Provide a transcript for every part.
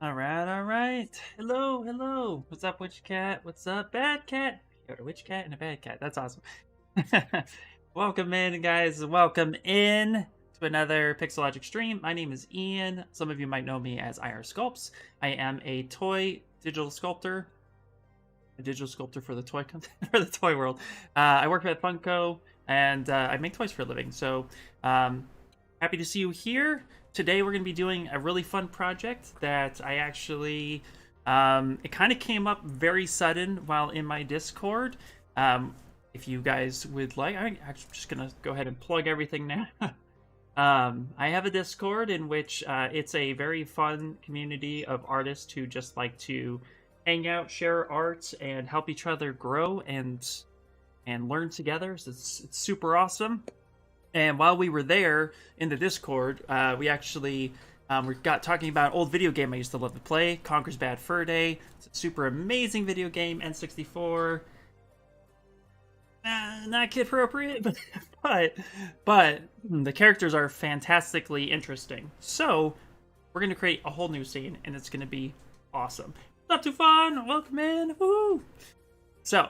All right, all right. Hello, hello. What's up, witch cat? What's up, bad cat? You got a witch cat and a bad cat. That's awesome. Welcome in, guys. Welcome in to another Pixelogic stream. My name is Ian. Some of you might know me as IR Sculpts. I am a toy digital sculptor. A digital sculptor for the toy for the toy world. I work at Funko, and I make toys for a living. So, happy to see you here. Today we're going to be doing a really fun project that I actually, it kind of came up very sudden while in my Discord. If you guys would like, I'm actually just going to go ahead and plug everything now. I have a Discord in which it's a very fun community of artists who just like to hang out, share art, and help each other grow and learn together. So it's super awesome. And while we were there in the Discord, we actually we got talking about an old video game I used to love to play, Conker's Bad Fur Day. It's a super amazing video game, N64. Not kid appropriate, but the characters are fantastically interesting. So we're gonna create a whole new scene, and it's gonna be awesome. Not too fun. Welcome in. Woo! So.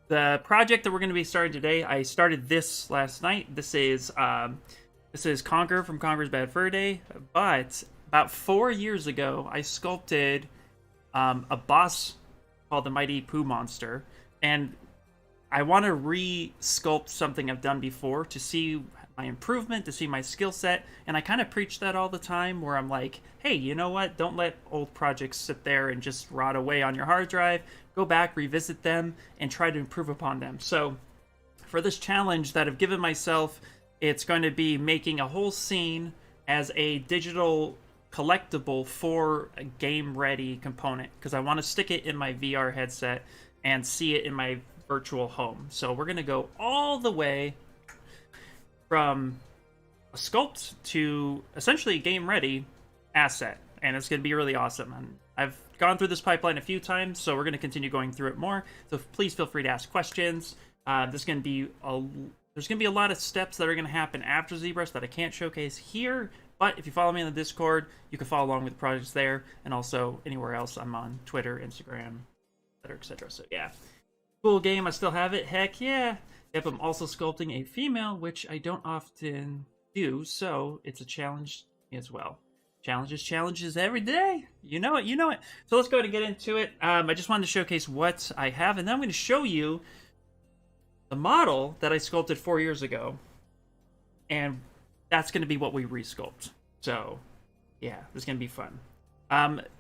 The project that we're going to be starting today, I started this last night. This is Conker from Conker's Bad Fur Day. But about 4 years ago, I sculpted a boss called the Mighty Pooh Monster, and I want to re-sculpt something I've done before to see my improvement, to see my skill set. And I kind of preach that all the time, where I'm like, hey, you know what? Don't let old projects sit there and just rot away on your hard drive. Go back, revisit them, and try to improve upon them. So for this challenge that I've given myself, it's going to be making a whole scene as a digital collectible for a game-ready component, because I want to stick it in my VR headset and see it in my virtual home. So we're going to go all the way from a sculpt to essentially a game-ready asset, and it's going to be really awesome. And I've gone through this pipeline a few times, so we're going to continue going through it more. So please feel free to ask questions. There's going to be a lot of steps that are going to happen after ZBrush that I can't showcase here. But if you follow me on the Discord, you can follow along with the projects there, and also anywhere else. I'm on Twitter, Instagram, etc., etc. So yeah, cool game. I still have it. Heck yeah. Yep, I'm also sculpting a female, which I don't often do, so it's a challenge as well. Challenges every day. You know it, you know it. So let's go ahead and get into it. I just wanted to showcase what I have, and then I'm going to show you the model that I sculpted 4 years ago, and that's going to be what we resculpt. So, yeah, this is going to be fun.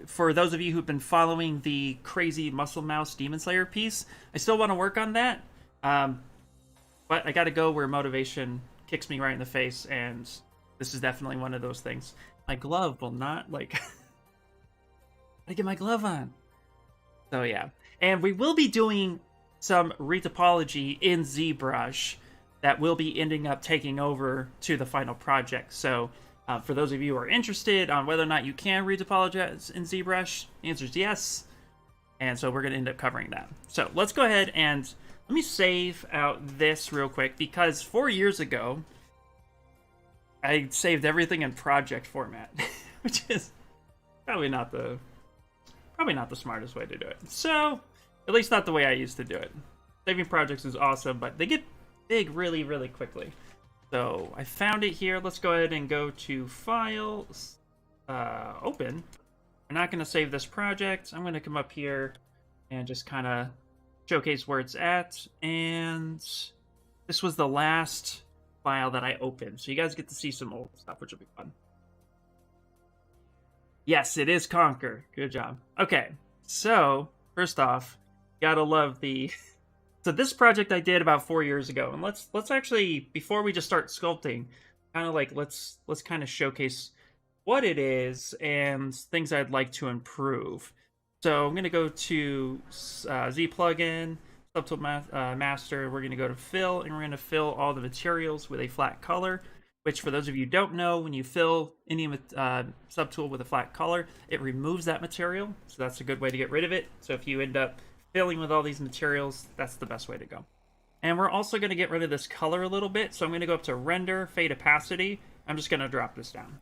For those of you who've been following the crazy Muscle Mouse Demon Slayer piece, I still want to work on that, but I got to go where motivation kicks me right in the face, and this is definitely one of those things. My glove will not, like... I get my glove on. So, yeah. And we will be doing some retopology in ZBrush that will be ending up taking over to the final project. So, for those of you who are interested on whether or not you can retopologize in ZBrush, the answer is yes. And so we're going to end up covering that. So, let's go ahead and let me save out this real quick, because 4 years ago, I saved everything in project format, which is probably not the smartest way to do it. So, at least not the way I used to do it. Saving projects is awesome, but they get big really, really quickly. So, I found it here. Let's go ahead and go to File, Open. We're not going to save this project. I'm going to come up here and just kind of showcase where it's at. And this was the last file that I opened, so you guys get to see some old stuff, which will be fun. Yes, it is Conker. Good job. Okay, so first off, gotta love the. So this project I did about 4 years ago, and let's actually, before we just start sculpting, kind of like let's kind of showcase what it is and things I'd like to improve. So I'm gonna go to Z plugin. Subtool master, we're going to go to fill, and we're going to fill all the materials with a flat color, which for those of you who don't know, when you fill any subtool with a flat color, it removes that material, so that's a good way to get rid of it. So if you end up filling with all these materials, that's the best way to go. And we're also going to get rid of this color a little bit, so I'm going to go up to render, fade opacity. I'm just going to drop this down.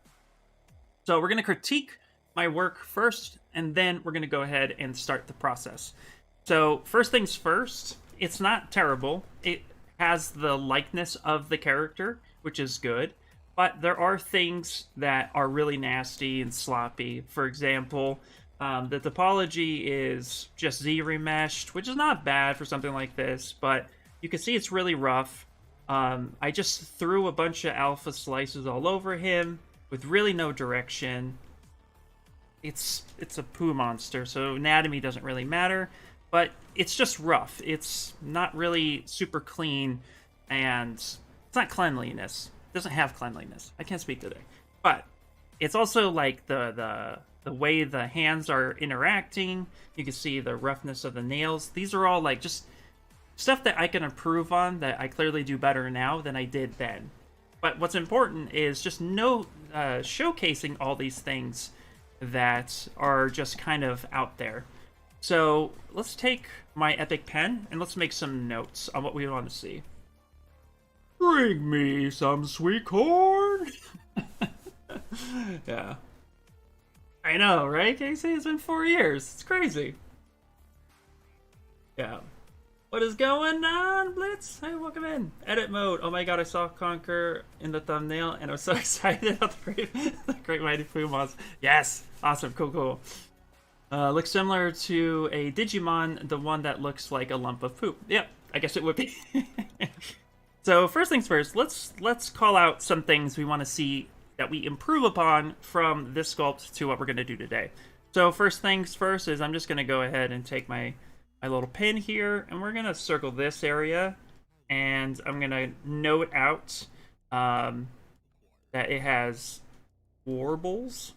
So we're going to critique my work first, and then we're going to go ahead and start the process. So first things first, it's not terrible. It has the likeness of the character, which is good, but there are things that are really nasty and sloppy. For example, the topology is just Z-remeshed, which is not bad for something like this, but you can see it's really rough. I just threw a bunch of alpha slices all over him with really no direction. It's a poo monster, so anatomy doesn't really matter, but it's just rough. It's not really super clean, and it's not cleanliness. It doesn't have cleanliness. I can't speak today. But it's also like the way the hands are interacting. You can see the roughness of the nails. These are all like just stuff that I can improve on, that I clearly do better now than I did then. But what's important is just showcasing all these things that are just kind of out there. So let's take my epic pen and let's make some notes on what we want to see. Bring me some sweet corn. Yeah. I know, right, Casey? It's been 4 years. It's crazy. Yeah. What is going on, Blitz? Hey, welcome in. Edit mode. Oh my god, I saw Conquer in the thumbnail, and I was so excited about the Great Mighty Pumas. Yes! Awesome, cool. Looks similar to a Digimon, the one that looks like a lump of poop. Yep, I guess it would be. So first things first, let's call out some things we want to see that we improve upon from this sculpt to what we're going to do today. So first things first is I'm just going to go ahead and take my little pin here, and we're going to circle this area, and I'm going to note out that it has warbles,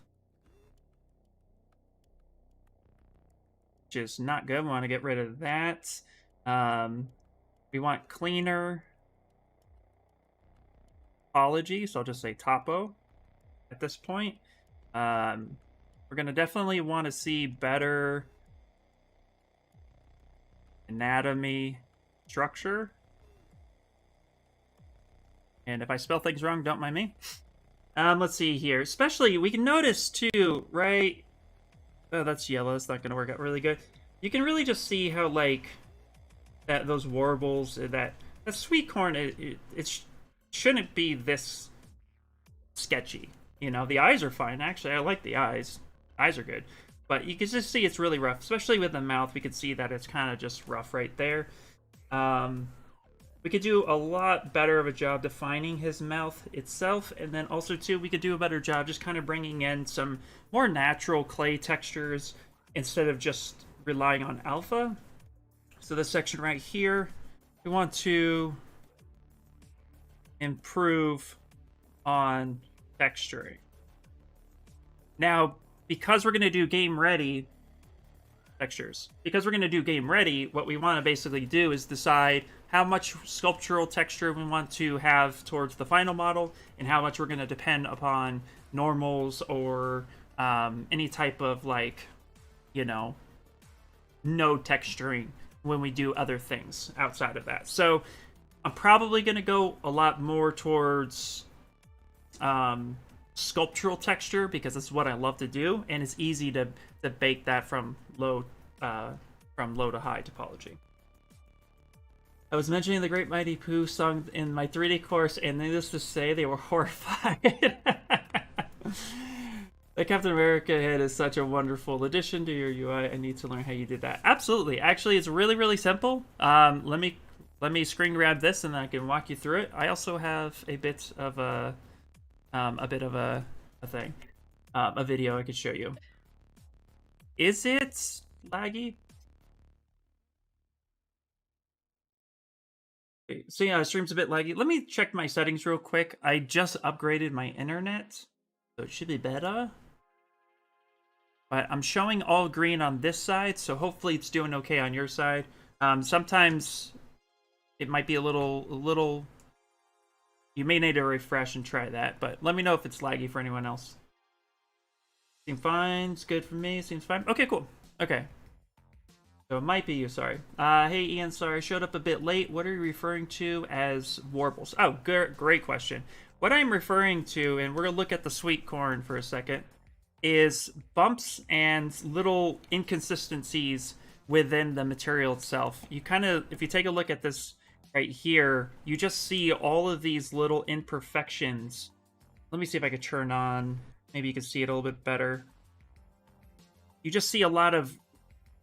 which is not good. We want to get rid of that. We want cleaner topology, so I'll just say topo at this point. We're going to definitely want to see better anatomy structure. And if I spell things wrong, don't mind me. Let's see here. Especially, we can notice too, right? Oh, that's yellow. It's not going to work out really good. You can really just see how, like, those warbles, that sweet corn, it shouldn't be this sketchy. You know, the eyes are fine. Actually, I like the eyes. Eyes are good. But you can just see it's really rough, especially with the mouth. We can see that it's kind of just rough right there. We could do a lot better of a job defining his mouth itself. And then also, too, we could do a better job just kind of bringing in some more natural clay textures instead of just relying on alpha. So this section right here, we want to improve on texturing. Now, because we're going to do game ready textures, what we want to basically do is decide how much sculptural texture we want to have towards the final model and how much we're going to depend upon normals or any type of, like, you know, no texturing when we do other things outside of that. So I'm probably going to go a lot more towards sculptural texture because it's what I love to do, and it's easy to bake that from low to high topology. I was mentioning the Great Mighty Pooh song in my 3D course, and needless to say, they were horrified. The Captain America head is such a wonderful addition to your UI. I need to learn how you did that. Absolutely. Actually, it's really simple. Let me screen grab this, and then I can walk you through it. I also have a bit of a thing, a video I could show you. Is it laggy? Okay, so yeah, stream's a bit laggy. Let me check my settings real quick. I just upgraded my internet, so it should be better. But I'm showing all green on this side, so hopefully it's doing okay on your side. Sometimes it might be a little. You may need to refresh and try that, but let me know if it's laggy for anyone else. Seems fine. It's good for me. Seems fine. Okay, cool. Okay. So it might be you, sorry. Hey, Ian, sorry. I showed up a bit late. What are you referring to as warbles? Oh, great question. What I'm referring to, and we're going to look at the sweet corn for a second. is bumps and little inconsistencies within the material itself. You kind of, if you take a look at this right here, you just see all of these little imperfections. Let me see if I could turn on, maybe you can see it a little bit better. You just see a lot of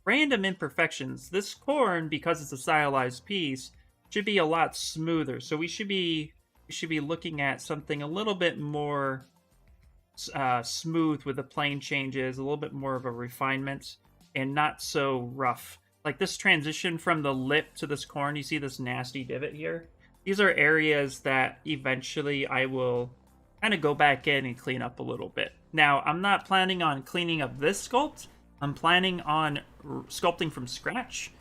random imperfections. This corn, because it's a stylized piece, should be a lot smoother. So we should be looking at something a little bit more smooth with the plane changes, a little bit more of a refinement, and not so rough. Like this transition from the lip to this corn, you see this nasty divot here? These are areas that eventually I will kind of go back in and clean up a little bit. Now, I'm not planning on cleaning up this sculpt. I'm planning on sculpting from scratch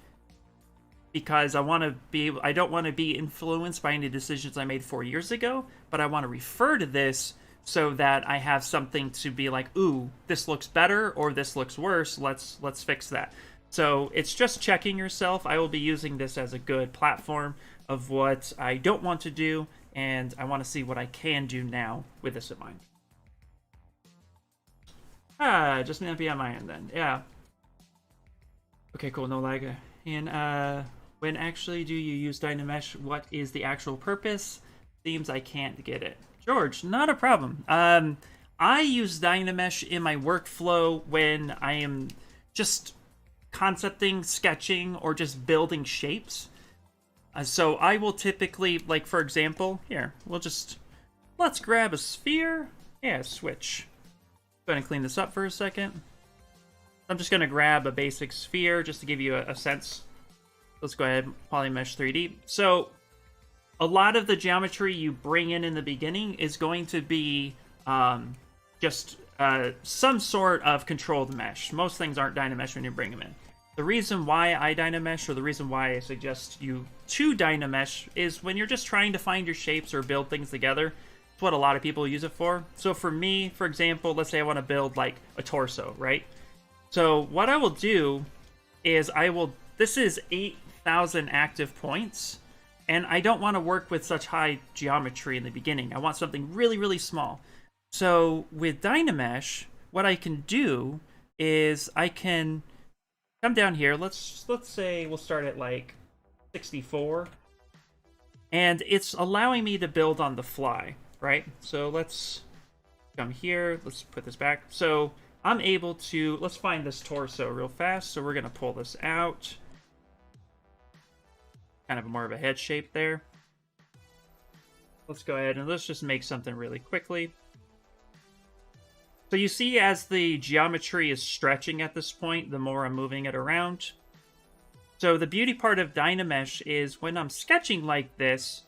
because I don't want to be influenced by any decisions I made 4 years ago, but I want to refer to this so that I have something to be like, ooh, this looks better or this looks worse. Let's fix that. So it's just checking yourself. I will be using this as a good platform of what I don't want to do, and I want to see what I can do now with this in mind. Just gonna be on my end then. Yeah. Okay, cool. No lag. And when actually do you use Dynamesh? What is the actual purpose? Seems I can't get it. George, not a problem. I use Dynamesh in my workflow when I am just concepting, sketching, or just building shapes. So I will typically, like for example, here, let's grab a sphere. Yeah, switch. Go ahead and clean this up for a second. I'm just going to grab a basic sphere just to give you a sense. Let's go ahead and polymesh 3D. So a lot of the geometry you bring in the beginning is going to be just some sort of controlled mesh. Most things aren't Dynamesh when you bring them in. The reason why I Dynamesh, or the reason why I suggest you to Dynamesh, is when you're just trying to find your shapes or build things together. It's what a lot of people use it for. So for me, for example, let's say I want to build like a torso, right? So what I will do is this is 8,000 active points, and I don't want to work with such high geometry in the beginning. I want something really, really small. So with Dynamesh, what I can do is I can come down here. Let's say we'll start at like 64, and it's allowing me to build on the fly, right? So let's come here. Let's put this back. So I'm able to, let's find this torso real fast. So we're going to pull this out. Kind of more of a head shape there. Let's go ahead and let's just make something really quickly. So you see as the geometry is stretching at this point, the more I'm moving it around. So the beauty part of Dynamesh is when I'm sketching like this,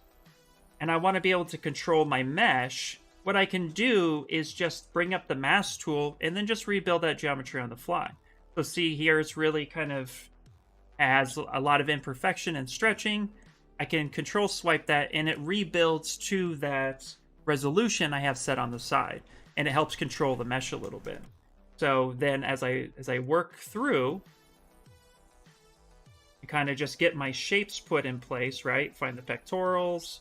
and I want to be able to control my mesh, what I can do is just bring up the mask tool and then just rebuild that geometry on the fly. So see here, it's really kind of has a lot of imperfection and stretching. I can control swipe that and it rebuilds to that resolution I have set on the side. And it helps control the mesh a little bit. So then as I work through, I kind of just get my shapes put in place, right? Find the pectorals,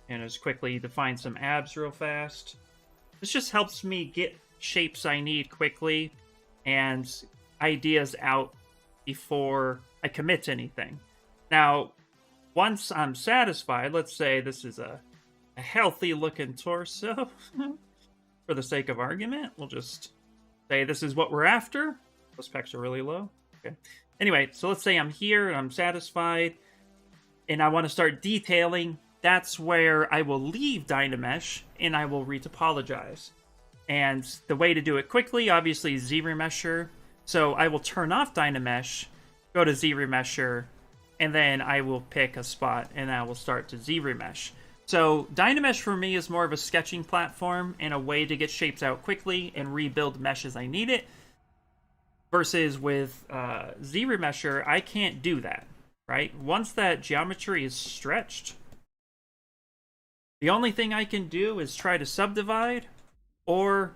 and just quickly define some abs real fast. This just helps me get shapes I need quickly and ideas out before I commit to anything. Now, once I'm satisfied, let's say this is a healthy looking torso. For the sake of argument, we'll just say this is what we're after. Those pecs are really low. Okay. Anyway, so let's say I'm here and I'm satisfied and I want to start detailing. That's where I will leave Dynamesh and I will retopologize. And the way to do it quickly, obviously, is ZBrush. So I will turn off Dynamesh, go to ZBrush, and then I will pick a spot and I will start to ZBrush. So Dynamesh for me is more of a sketching platform and a way to get shapes out quickly and rebuild mesh as I need it. Versus with ZBrush, I can't do that, right? Once that geometry is stretched, the only thing I can do is try to subdivide or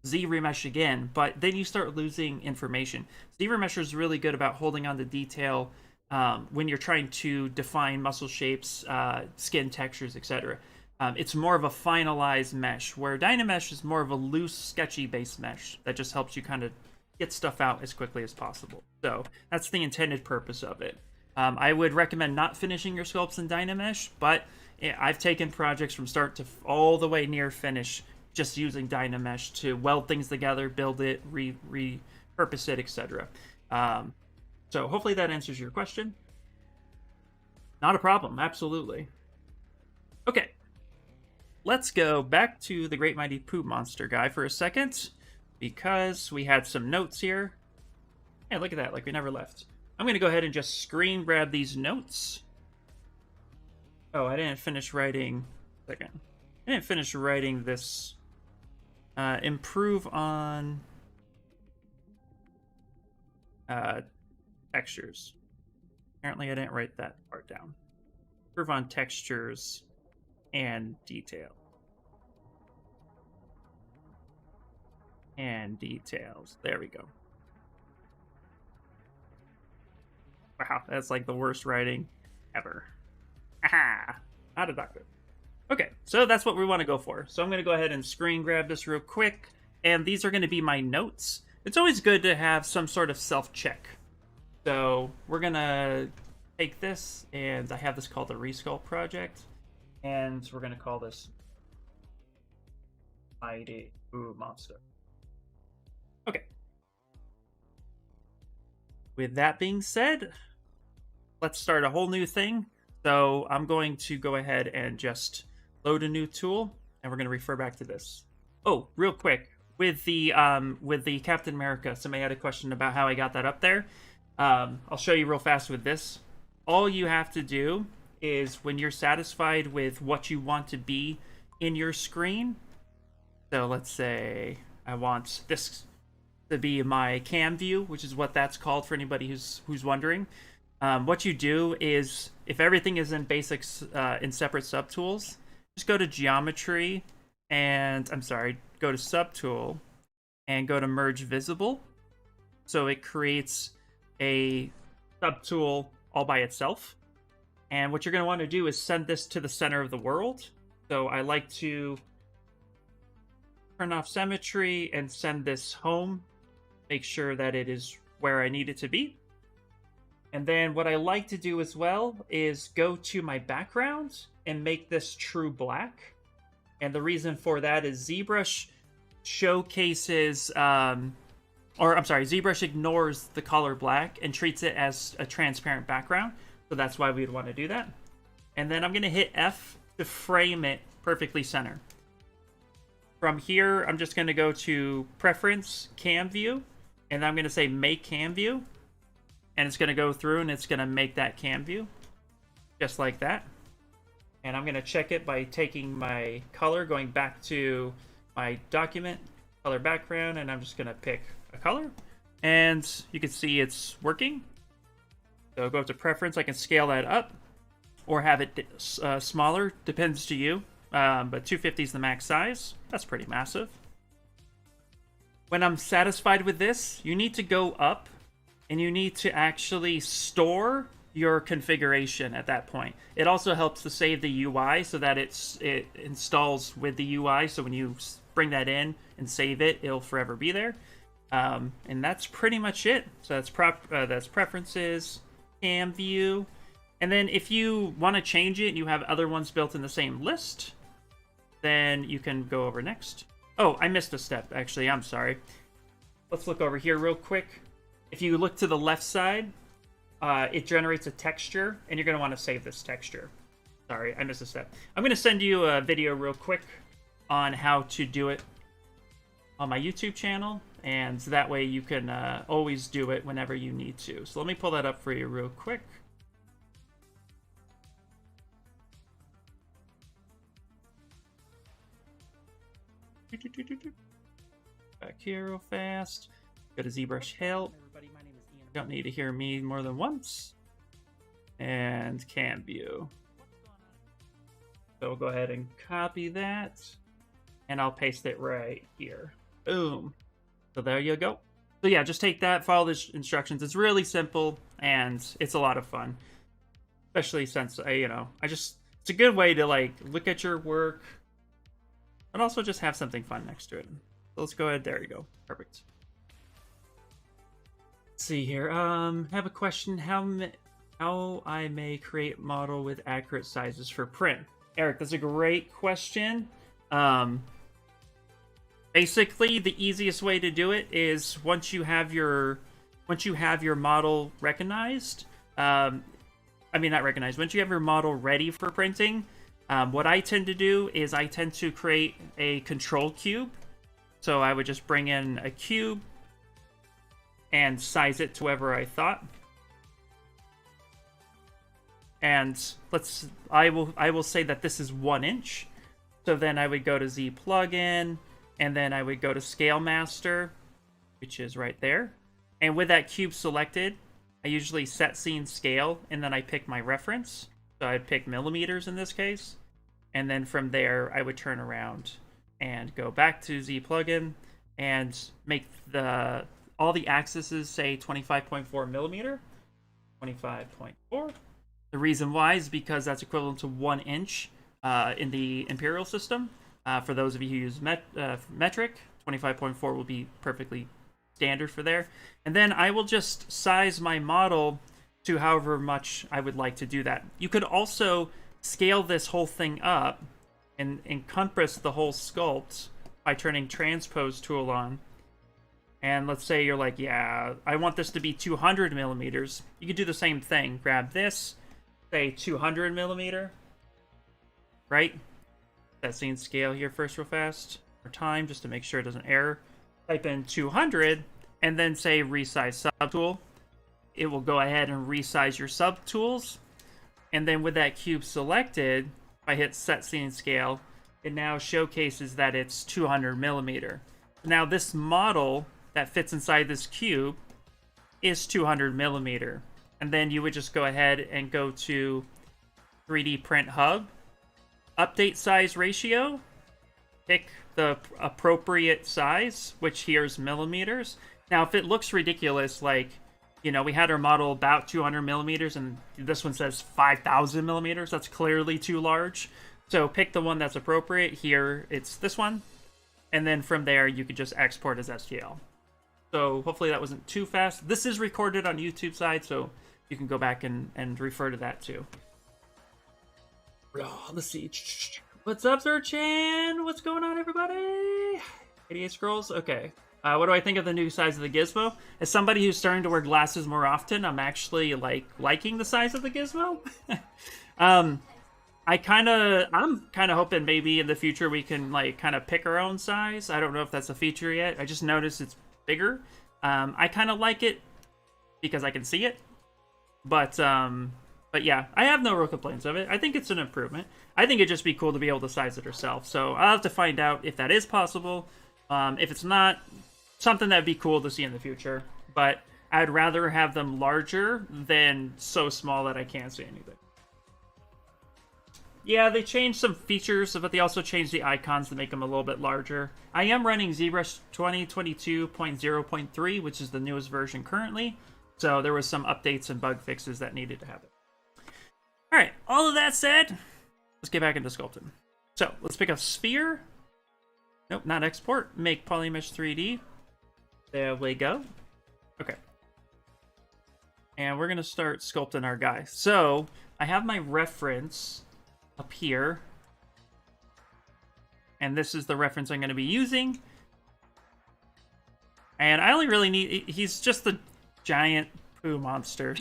ZBrush again, but then you start losing information. ZBrush is really good about holding on to detail when you're trying to define muscle shapes, skin textures, etc. It's more of a finalized mesh, where Dynamesh is more of a loose, sketchy-based mesh that just helps you kind of get stuff out as quickly as possible. So that's the intended purpose of it. I would recommend not finishing your sculpts in Dynamesh, but I've taken projects from start to all the way near finish just using Dynamesh to weld things together, build it, repurpose it, etc. So hopefully that answers your question. Not a problem, absolutely. Okay, let's go back to the Great Mighty Pooh Monster guy for a second, because we had some notes here. Hey, look at that, like we never left. I'm going to go ahead and just screen grab these notes. Oh, I didn't finish writing... Second. I didn't finish writing this. Improve on... textures. Apparently I didn't write that part down. Improve on textures and detail. And details. There we go. Wow, that's like the worst writing ever. Aha! Not a doctor. Okay, so that's what we want to go for. So I'm going to go ahead and screen grab this real quick. And these are going to be my notes. It's always good to have some sort of self-check. So we're going to take this, and I have this called the Resculpt project. And we're going to call this Mighty Pooh Monster. Okay. With that being said, let's start a whole new thing. So I'm going to go ahead and just load a new tool, and we're going to refer back to this. Oh, real quick, with the Captain America, somebody had a question about how I got that up there. I'll show you real fast with this. All you have to do is, when you're satisfied with what you want to be in your screen, so let's say I want this to be my cam view, which is what that's called for anybody who's wondering. What you do is, if everything is in basics in separate subtools, just go to geometry and go to subtool and go to merge visible. So it creates a subtool all by itself. And what you're going to want to do is send this to the center of the world. So I like to turn off symmetry and send this home. Make sure that it is where I need it to be. And then what I like to do as well is go to my background and make this true black. And the reason for that is ZBrush showcases, ZBrush ignores the color black and treats it as a transparent background. So that's why we'd want to do that. And then I'm going to hit F to frame it perfectly center. From here, I'm just going to go to Preference, Cam View, and I'm going to say Make Cam View. And it's going to go through and it's going to make that cam view. Just like that. And I'm going to check it by taking my color, going back to my document, color background, and I'm just going to pick a color. And you can see it's working. So go up to Preference. I can scale that up or have it smaller. Depends to you. But 250 is the max size. That's pretty massive. When I'm satisfied with this, you need to go up and you need to actually store your configuration at that point. It also helps to save the UI so that it installs with the UI. So when you bring that in and save it, it'll forever be there. And that's pretty much it. So that's preferences, cam view. And then if you want to change it and you have other ones built in the same list, then you can go over next. Oh, I missed a step, actually. I'm sorry. Let's look over here real quick. If you look to the left side, it generates a texture, and you're going to want to save this texture. Sorry, I missed a step. I'm going to send you a video real quick on how to do it on my YouTube channel, and that way you can always do it whenever you need to. So let me pull that up for you real quick. Back here real fast. Go to ZBrush Help. Everybody, my name is Ian. Don't need to hear me more than once. And Cam View. So we'll go ahead and copy that. And I'll paste it right here. Boom. So there you go. So yeah, just take that, follow the instructions. It's really simple and it's a lot of fun. Especially since it's It's a good way to like look at your work, but also just have something fun next to it. So let's go ahead. There you go. Perfect. Let's see here. Have a question. How I may create model with accurate sizes for print? Eric, that's a great question. Basically, the easiest way to do it is once you have your model recognized. I mean, not recognized. Once you have your model ready for printing, what I tend to do is I tend to create a control cube. So I would just bring in a cube and size it to wherever I thought. And I will say that this is 1 inch. So then I would go to Z plugin, and then I would go to Scale Master, which is right there. And with that cube selected, I usually set scene scale, and then I pick my reference. So I'd pick millimeters in this case. And then from there, I would turn around and go back to Z plugin and make all the axes say 25.4 millimeter, 25.4. The reason why is because that's equivalent to 1 inch in the imperial system. For those of you who use metric, 25.4 will be perfectly standard for there. And then I will just size my model to however much I would like to do that. You could also scale this whole thing up and encompass the whole sculpt by turning transpose tool on. And let's say you're like, yeah, I want this to be 200 millimeters. You could do the same thing. Grab this, say 200 millimeter, right? That scene scale here first real fast, or time, just to make sure it doesn't error. Type in 200, and then say resize subtool. It will go ahead and resize your subtools. And then with that cube selected, if I hit set scene scale, it now showcases that it's 200 millimeter. Now this model that fits inside this cube is 200 millimeter. And then you would just go ahead and go to 3D Print Hub, update size ratio, pick the appropriate size, which here is millimeters. Now, if it looks ridiculous, like, you know, we had our model about 200 millimeters and this one says 5,000 millimeters, that's clearly too large. So pick the one that's appropriate. Here, it's this one. And then from there, you could just export as STL. So hopefully that wasn't too fast. This is recorded on YouTube side, so you can go back and refer to that too. Let's see. What's up, Sir-chan? What's going on, everybody? 88 scrolls? Okay. What do I think of the new size of the gizmo? As somebody who's starting to wear glasses more often, I'm actually liking the size of the gizmo. I'm kind of hoping maybe in the future we can kind of pick our own size. I don't know if that's a feature yet. I just noticed it's bigger. I kind of like it because I can see it. But yeah, I have no real complaints of it. I think it's an improvement. I think it'd just be cool to be able to size it ourselves. So I'll have to find out if that is possible. If it's not, something that'd be cool to see in the future. But I'd rather have them larger than so small that I can't see anything. Yeah, they changed some features, but they also changed the icons to make them a little bit larger. I am running ZBrush 2022.0.3, which is the newest version currently. So there was some updates and bug fixes that needed to happen. All right, all of that said, let's get back into sculpting. So let's pick a sphere. Nope, not export. Make Polymesh 3D. There we go. Okay. And we're going to start sculpting our guy. So I have my reference up here. And this is the reference I'm going to be using. And I only really need... He's just the giant poo monster.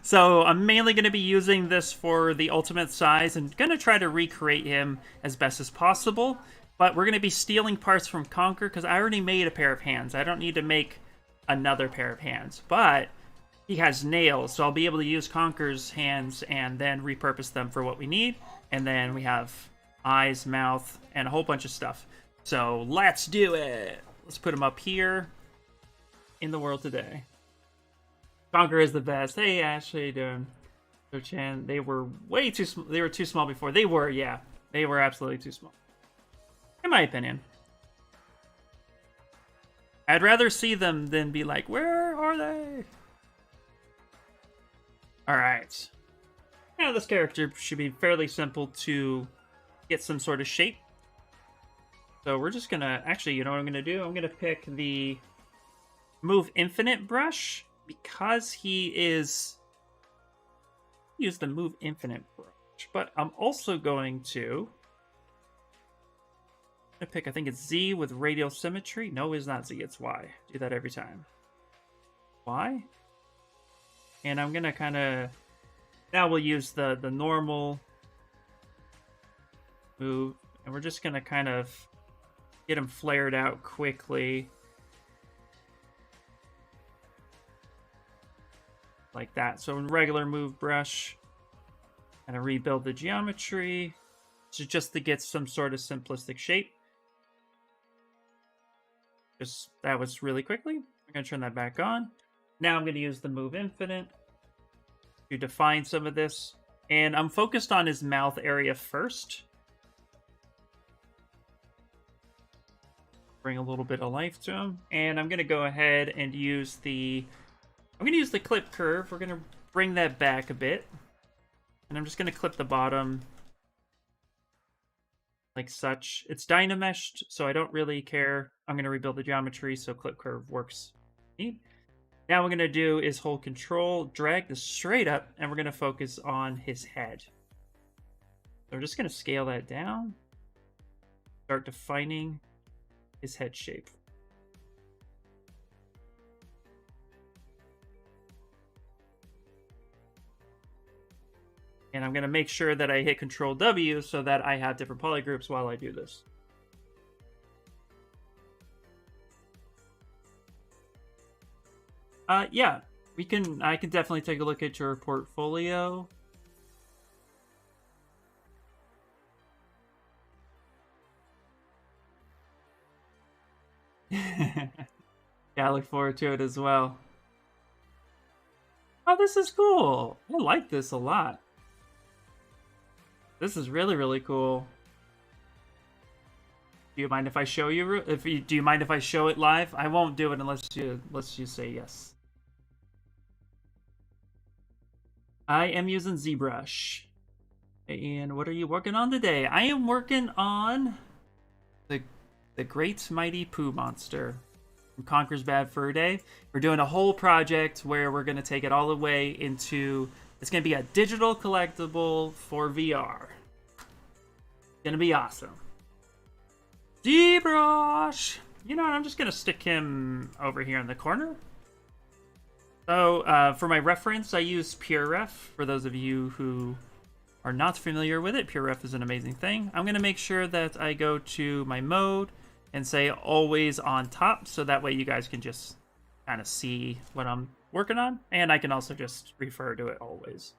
So I'm mainly going to be using this for the ultimate size and going to try to recreate him as best as possible. But we're going to be stealing parts from Conquer because I already made a pair of hands. I don't need to make another pair of hands. But he has nails, so I'll be able to use Conquer's hands and then repurpose them for what we need. And then we have eyes, mouth, and a whole bunch of stuff. So let's do it. Let's put him up here in the world today. Conquer is the best. Hey, Ash, how you doing? So Chan, they were way too small. They were too small before. They were, yeah. They were absolutely too small. In my opinion. I'd rather see them than be like, where are they? Alright. Yeah, this character should be fairly simple to get some sort of shape. So we're just gonna, actually, you know what I'm gonna do? I'm gonna pick the Move Infinite brush because he is, use the Move Infinite brush, but I'm also going to pick, I think it's Z with radial symmetry. No, it's not Z, it's Y. Do that every time. Y. And I'm gonna kind of, now we'll use the normal move, and we're just gonna kind of get him flared out quickly. Like that. So in regular move brush, kind of rebuild the geometry just to get some sort of simplistic shape. Just, that was really quickly. I'm going to turn that back on. Now I'm going to use the Move Infinite to define some of this. And I'm focused on his mouth area first. Bring a little bit of life to him. And I'm going to go ahead and use the... I'm going to use the clip curve. We're going to bring that back a bit. And I'm just going to clip the bottom like such. It's Dynameshed, so I don't really care. I'm going to rebuild the geometry, so clip curve works. Now what we're going to do is hold control, drag this straight up, and we're going to focus on his head. So we're just going to scale that down. Start defining his head shape. And I'm going to make sure that I hit Control W so that I have different polygroups while I do this. Yeah, I can definitely take a look at your portfolio. Yeah, I look forward to it as well. Oh, this is cool. I like this a lot. This is really, really cool. Do you mind if I show you? Do you mind if I show it live? I won't do it unless you say yes. I am using ZBrush. And what are you working on today? I am working on the Great Mighty Pooh Monster from Conker's Bad Fur Day. We're doing a whole project where we're going to take it all the way into... It's going to be a digital collectible for VR. It's going to be awesome. ZBrush! You know what, I'm just going to stick him over here in the corner. So, for my reference, I use PureRef. For those of you who are not familiar with it, PureRef is an amazing thing. I'm going to make sure that I go to my mode and say always on top, so that way you guys can just kind of see what I'm working on. And I can also just refer to it always.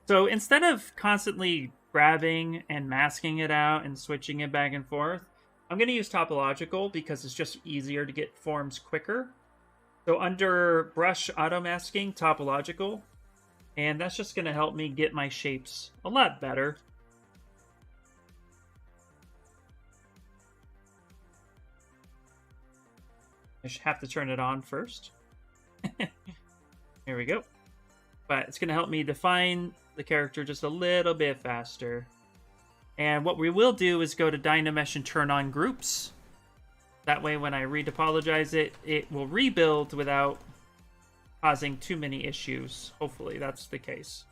So instead of constantly grabbing and masking it out and switching it back and forth, I'm going to use topological because it's just easier to get forms quicker. So under brush auto masking, topological, and that's just going to help me get my shapes a lot better. I should have to turn it on first. Here we go. But it's going to help me define the character just a little bit faster. And what we will do is go to Dynamesh and turn on groups. That way when I retopologize it, it will rebuild without causing too many issues. Hopefully that's the case.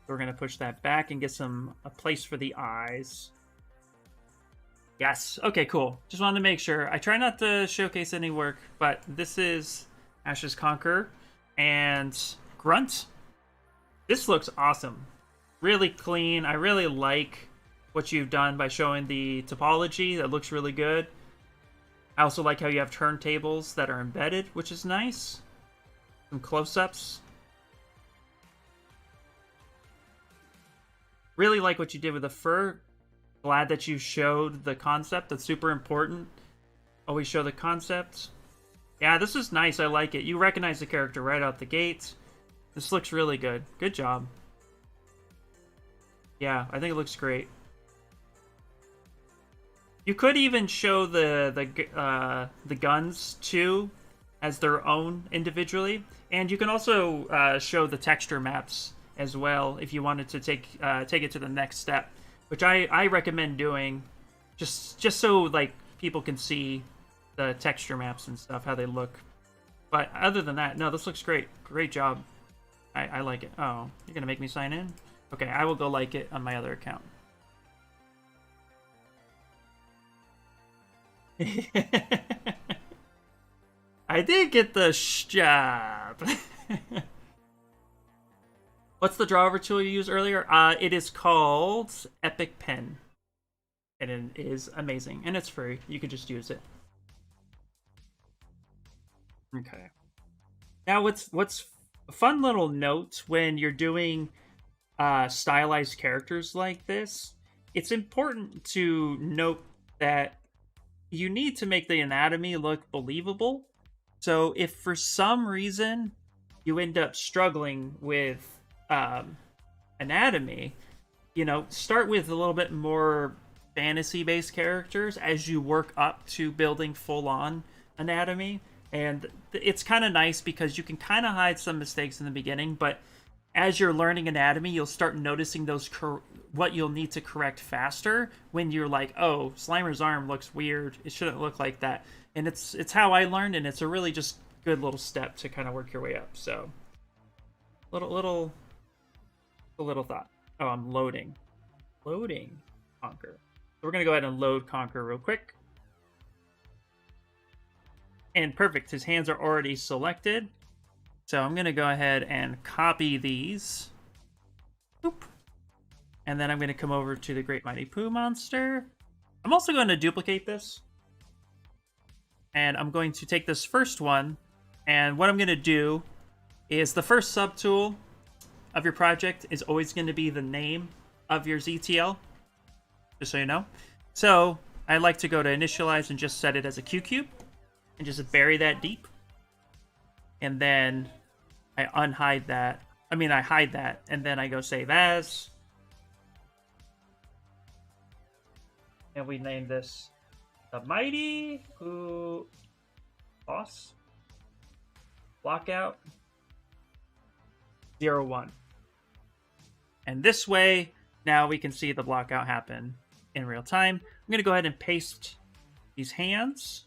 We're going to push that back and get a place for the eyes. Yes. Okay, cool. Just wanted to make sure. I try not to showcase any work, but this is Ash's Conquer and Grunt. This looks awesome. Really clean. I really like what you've done by showing the topology. That looks really good. I also like how you have turntables that are embedded, which is nice. Some close-ups. Really like what you did with the fur. Glad that you showed the concept. That's super important. Always show the concept. Yeah, this is nice. I like it. You recognize the character right out the gate. This looks really good. Good job. Yeah, I think it looks great. You could even show the guns too as their own individually, and you can also show the texture maps as well if you wanted to take it to the next step, which I recommend doing, just so like people can see the texture maps and stuff, how they look. But other than that, no, this looks great. Great job. I like it. Oh, you're gonna make me sign in? Okay, I will go like it on my other account. I did get the job. What's the draw over tool you used earlier? It is called Epic Pen. And it is amazing. And it's free. You could just use it. Okay. Now what's a fun little note when you're doing stylized characters like this, it's important to note that you need to make the anatomy look believable. So if for some reason you end up struggling with anatomy, you know, start with a little bit more fantasy-based characters as you work up to building full-on anatomy. And it's kind of nice because you can kind of hide some mistakes in the beginning, but as you're learning anatomy, you'll start noticing those what you'll need to correct faster when you're like, oh, Slimer's arm looks weird. It shouldn't look like that. And it's how I learned, and it's a really just good little step to kind of work your way up. So, little thought. Oh, I'm loading Conquer. So we're gonna go ahead and load Conquer real quick. And perfect, his hands are already selected. So I'm gonna go ahead and copy these. Boop. And then I'm gonna come over to the Great Mighty Pooh monster. I'm also going to duplicate this. And I'm going to take this first one, and what I'm going to do is the first subtool of your project is always going to be the name of your ZTL, just so you know. So I like to go to initialize and just set it as a Q-cube, and just bury that deep. And then I unhide that. I mean, I hide that, and then I go save as. And we name this the Mighty Pooh Boss Blockout 01. And this way, now we can see the blockout happen in real time. I'm going to go ahead and paste these hands.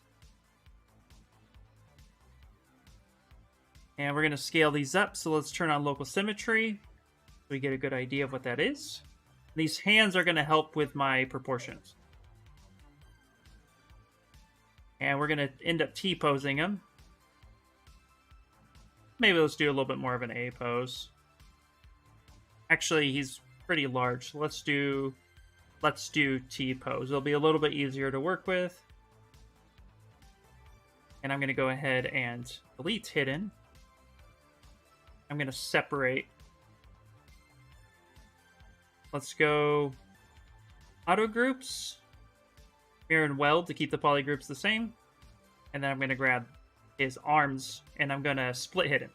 And we're going to scale these up. So let's turn on local symmetry so we get a good idea of what that is. These hands are going to help with my proportions. And we're going to end up T-posing him. Maybe let's do a little bit more of an A pose. Actually, he's pretty large. So let's do T-pose. It'll be a little bit easier to work with. And I'm going to go ahead and delete hidden. I'm going to separate. Let's go auto groups. Mirror and weld to keep the polygroups the same. And then I'm going to grab his arms and I'm going to split hidden.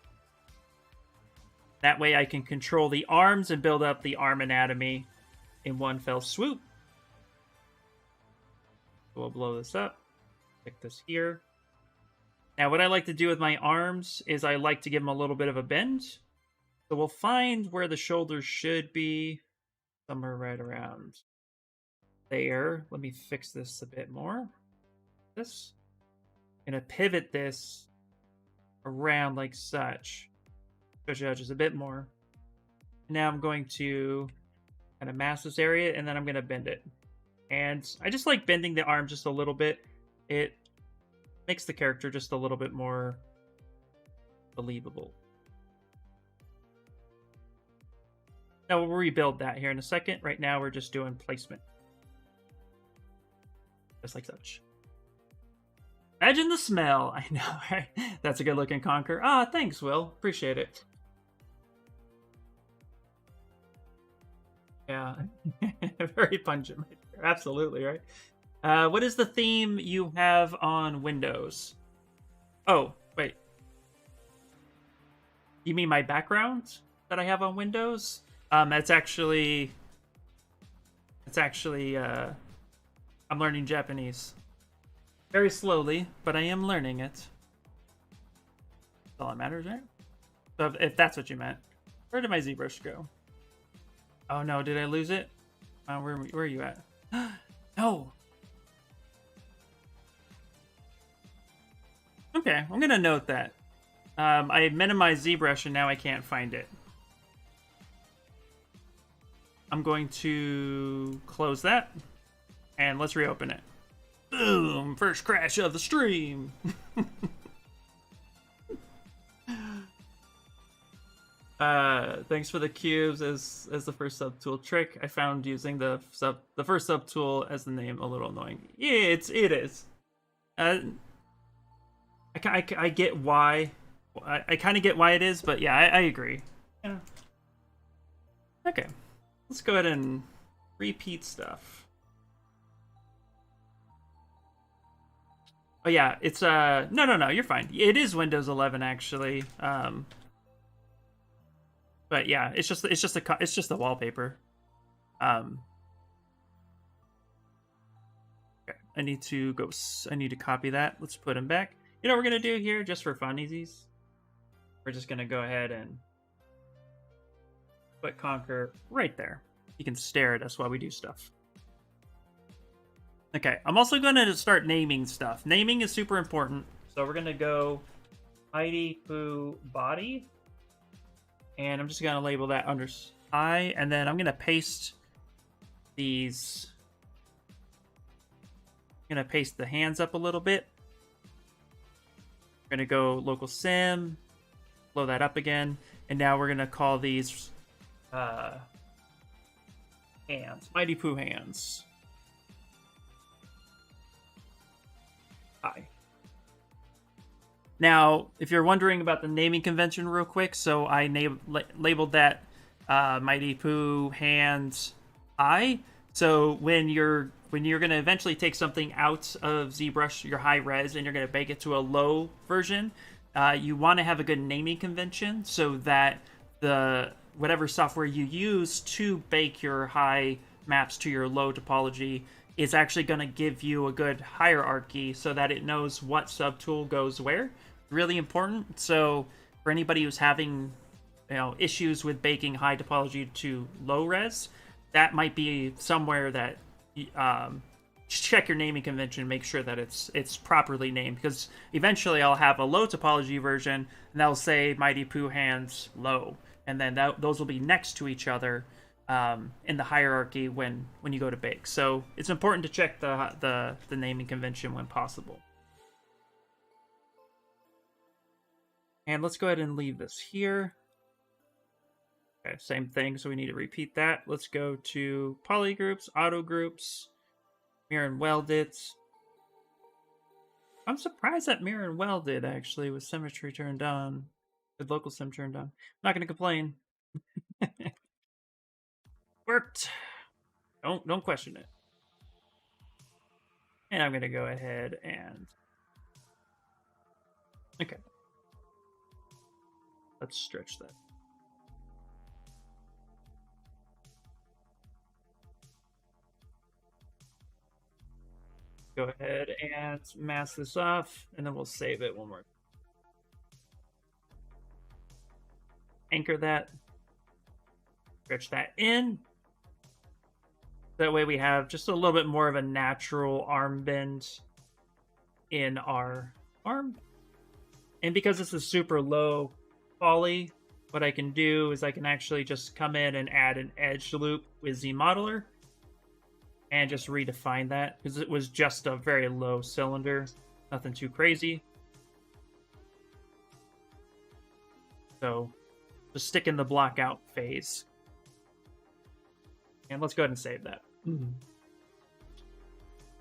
That way I can control the arms and build up the arm anatomy in one fell swoop. We'll blow this up. Stick this here. Now what I like to do with my arms is I like to give them a little bit of a bend. So we'll find where the shoulders should be. Somewhere right around there. Let me fix this a bit more. This. I'm going to pivot this around like such. Push it out just a bit more. Now I'm going to kind of mask this area and then I'm going to bend it. And I just like bending the arm just a little bit. It makes the character just a little bit more believable. Now we'll rebuild that here in a second. Right now we're just doing placement. Just like such. Imagine the smell. I know, right? That's a good looking Conquer. Ah, thanks, Will. Appreciate it. Yeah. Very pungent right there. Absolutely, right? What is the theme you have on Windows? Oh, wait. You mean my background that I have on Windows? It's actually I'm learning Japanese. Very slowly, but I am learning it. That's all that matters, right? So if that's what you meant. Where did my ZBrush go? Oh no, did I lose it? Where are you at? No! Okay, I'm gonna note that. I minimized ZBrush and now I can't find it. I'm going to close that. And let's reopen it. Boom! First crash of the stream! Thanks for the cubes as the first subtool trick. I found using the first subtool as the name a little annoying. Yeah, it is. I get why. I kind of get why it is, but yeah, I agree. Yeah. Okay, let's go ahead and repeat stuff. Oh yeah, it's no, you're fine. It is Windows 11 actually. But yeah, it's just the wallpaper. Okay, I need to copy that. Let's put him back. You know what we're gonna do here, just for funsies? We're just gonna go ahead and put Conquer right there. You can stare at us while we do stuff. Okay, I'm also gonna start naming stuff. Naming is super important. So we're gonna go Mighty Poo Body. And I'm just gonna label that under I, and then I'm gonna paste these. I'm gonna paste the hands up a little bit. We're gonna go local sim, blow that up again, and now we're gonna call these hands, Mighty Poo hands. Hi. Now, if you're wondering about the naming convention real quick, so I labeled that Mighty Poo Hands I. So when you're going to eventually take something out of ZBrush, your high res, and you're going to bake it to a low version, you want to have a good naming convention so that whatever software you use to bake your high maps to your low topology is actually going to give you a good hierarchy so that it knows what subtool goes where. Really important. So for anybody who's having issues with baking high topology to low res, that might be somewhere that check your naming convention, make sure that it's properly named, because eventually I'll have a low topology version and that'll say Mighty Poo Hands low, and then those will be next to each other in the hierarchy when you go to bake. So it's important to check the naming convention when possible. And let's go ahead and leave this here. Okay, same thing, so we need to repeat that. Let's go to polygroups, auto groups, mirror and welded. I'm surprised that mirror and welded actually with symmetry turned on, with local sim turned on. I'm not gonna complain. Worked. Don't question it. And I'm gonna go ahead and okay. Let's stretch that. Go ahead and mask this off, and then we'll save it one more. Anchor that. Stretch that in. That way we have just a little bit more of a natural arm bend in our arm. And because this is super low poly, what I can do is I can actually just come in and add an edge loop with ZModeler and just redefine that, because it was just a very low cylinder, nothing too crazy. So just stick in the block out phase. And let's go ahead and save that.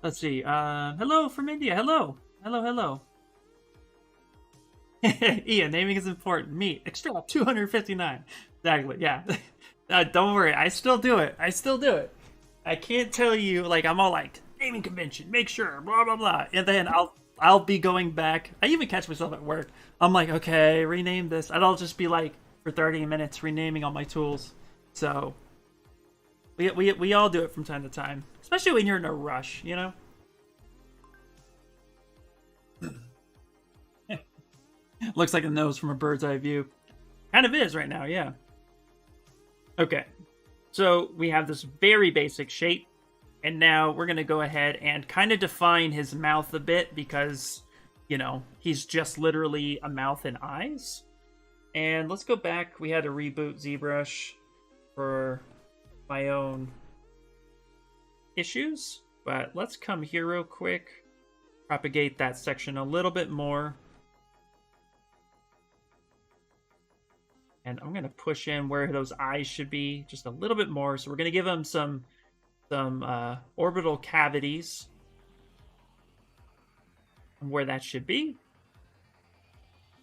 Let's see. Hello from India. Hello. Hello. Ian, naming is important. Me, extra 259. Exactly. Yeah. Don't worry. I still do it. I can't tell you, like, I'm all like, naming convention, make sure, blah, blah, blah. And then I'll be going back. I even catch myself at work. I'm like, okay, rename this. And I'll just be like, for 30 minutes, renaming all my tools. So we all do it from time to time, especially when you're in a rush, you know? Looks like a nose from a bird's eye view. Kind of is right now, yeah. Okay, so we have this very basic shape, and now we're going to go ahead and kind of define his mouth a bit because, you know, he's just literally a mouth and eyes. And let's go back. We had to reboot ZBrush for my own issues, but let's come here real quick, propagate that section a little bit more. And I'm going to push in where those eyes should be just a little bit more. So we're going to give them some orbital cavities where that should be.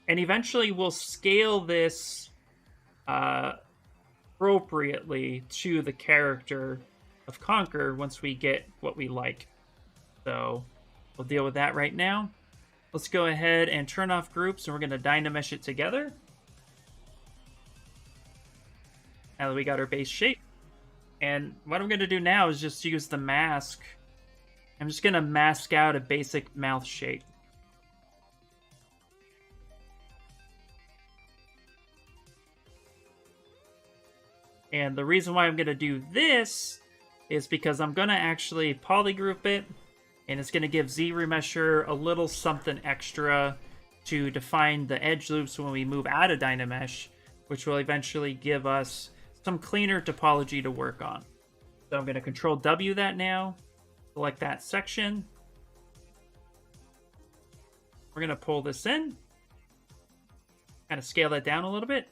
And eventually we'll scale this appropriately to the character of Conquer once we get what we like. So we'll deal with that right now. Let's go ahead and turn off groups, and we're going to Dynamesh it together. Now that we got our base shape. And what I'm going to do now is just use the mask. I'm just going to mask out a basic mouth shape. And the reason why I'm going to do this is because I'm going to actually polygroup it. And it's going to give ZRemesher a little something extra to define the edge loops when we move out of Dynamesh, which will eventually give us some cleaner topology to work on. So I'm going to Control W that now, select that section. We're going to pull this in, kind of scale that down a little bit.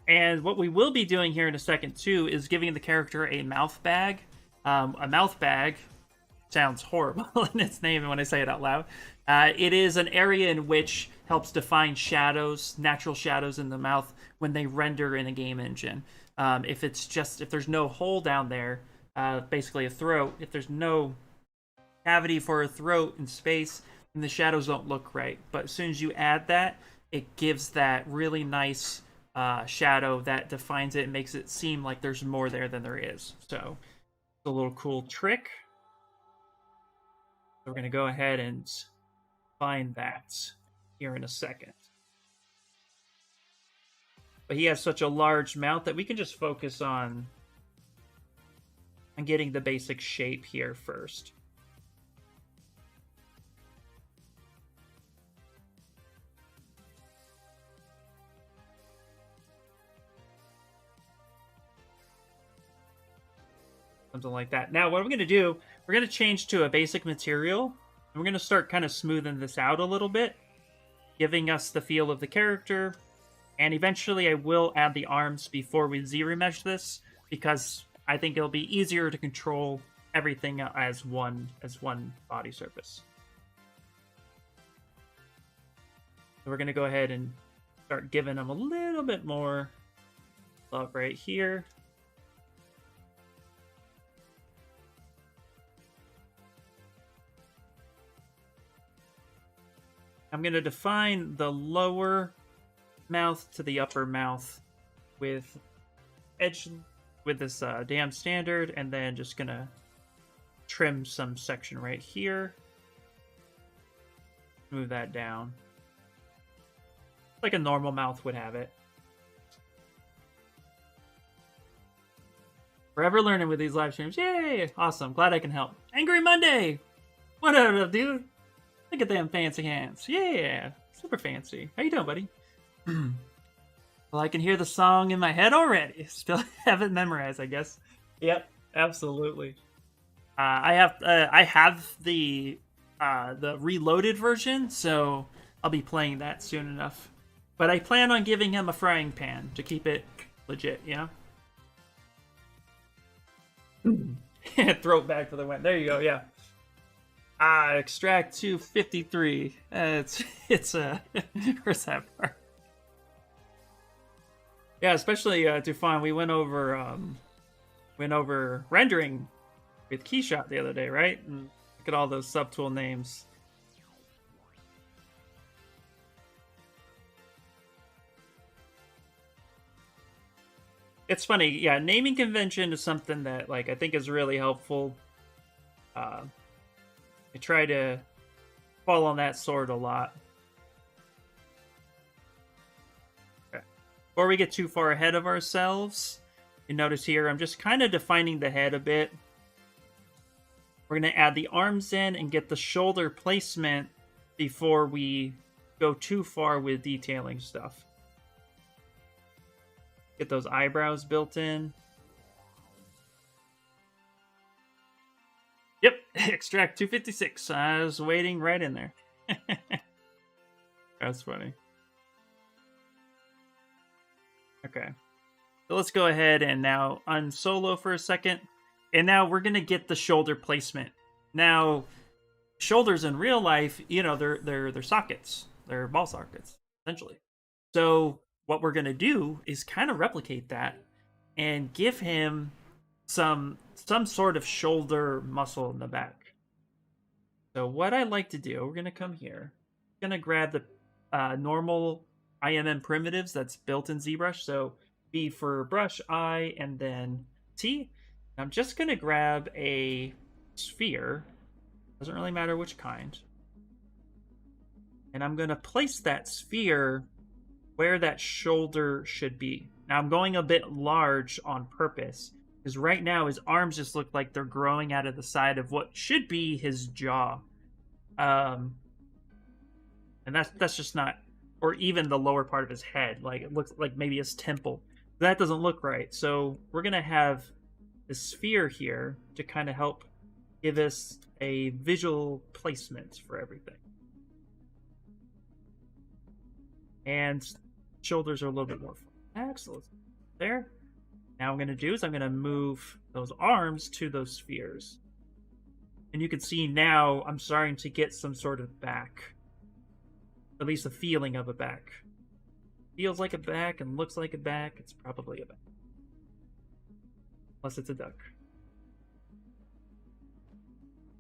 And what we will be doing here in a second too is giving the character a mouth bag. A mouth bag sounds horrible in its name when I say it out loud. It is an area in which helps define shadows, natural shadows in the mouth when they render in a game engine. If there's no hole down there, basically a throat, if there's no cavity for a throat in space, then the shadows don't look right. But as soon as you add that, it gives that really nice shadow that defines it and makes it seem like there's more there than there is. So it's a little cool trick. So we're going to go ahead and find that here in a second. But he has such a large mouth that we can just focus on getting the basic shape here first. Something like that. Now, what we're going to do, we're going to change to a basic material. And we're going to start kind of smoothing this out a little bit, giving us the feel of the character. And eventually I will add the arms before we Z-remesh this, because I think it'll be easier to control everything as one body surface. So we're going to go ahead and start giving them a little bit more love right here. I'm going to define the lower mouth to the upper mouth with this damn standard, and then just gonna trim some section right here, move that down like a normal mouth would have it. Forever learning with these live streams. Yay! Awesome. Glad I can help. Angry Monday! What up, dude? Look at them fancy hands. Yeah! Super fancy. How you doing, buddy? Well, I can hear the song in my head already. Still haven't memorized, I guess. Yep, absolutely. I have the reloaded version, so I'll be playing that soon enough. But I plan on giving him a frying pan to keep it legit, you know? Throw it back for the win. There you go, yeah. Extract 253. It's where's that part? Yeah, especially Tufan. We went over rendering with Keyshot the other day, right? And look at all those subtool names. It's funny, yeah. Naming convention is something that I think is really helpful. I try to fall on that sword a lot. Okay. Before we get too far ahead of ourselves, you notice here I'm just kind of defining the head a bit. We're going to add the arms in and get the shoulder placement before we go too far with detailing stuff. Get those eyebrows built in. Yep, extract 256. I was waiting right in there. That's funny. Okay. So let's go ahead and now unsolo for a second. And now we're going to get the shoulder placement. Now, shoulders in real life, you know, they're sockets. They're ball sockets, essentially. So what we're going to do is kind of replicate that and give him some sort of shoulder muscle in the back. So what I like to do, we're going to come here. I'm going to grab the normal IMM primitives that's built in ZBrush. So B for brush, I, and then T. I'm just going to grab a sphere. Doesn't really matter which kind. And I'm going to place that sphere where that shoulder should be. Now I'm going a bit large on purpose, because right now his arms just look like they're growing out of the side of what should be his jaw. And that's just not, or even the lower part of his head. Like it looks like maybe his temple. That doesn't look right. So we're going to have the sphere here to kind of help give us a visual placement for everything. And shoulders are a little bit more excellent. There. Now what I'm going to do is I'm going to move those arms to those spheres. And you can see now I'm starting to get some sort of back. At least a feeling of a back. Feels like a back and looks like a back. It's probably a back. Unless it's a duck.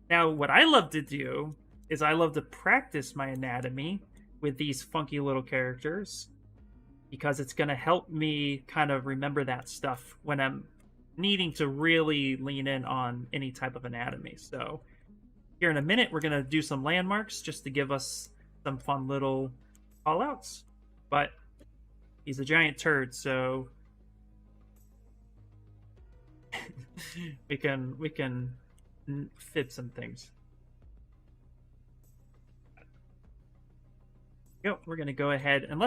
Now, what I love to do is I love to practice my anatomy with these funky little characters, because it's going to help me kind of remember that stuff when I'm needing to really lean in on any type of anatomy. So here in a minute, we're going to do some landmarks just to give us some fun little call-outs. But he's a giant turd, so we can fit some things. Yep, we're gonna go ahead and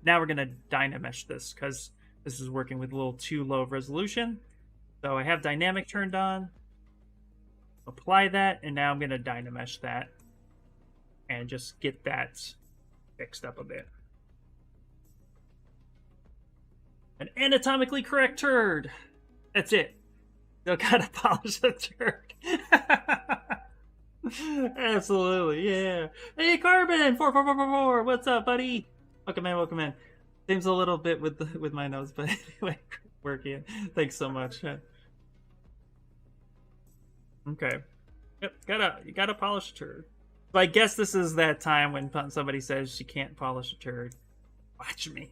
now we're gonna Dynamesh this, because this is working with a little too low of resolution. So I have dynamic turned on, apply that, and now I'm gonna Dynamesh that and just get that fixed up a bit. An anatomically correct turd. That's it. Still gotta polish the turd. Absolutely, yeah. Hey, Carbon 4444. What's up, buddy? Welcome in, welcome in. Seems a little bit with my nose, but anyway, working. Thanks so much. Okay. Yep, you gotta polish a turd. So I guess this is that time when somebody says she can't polish a turd. Watch me.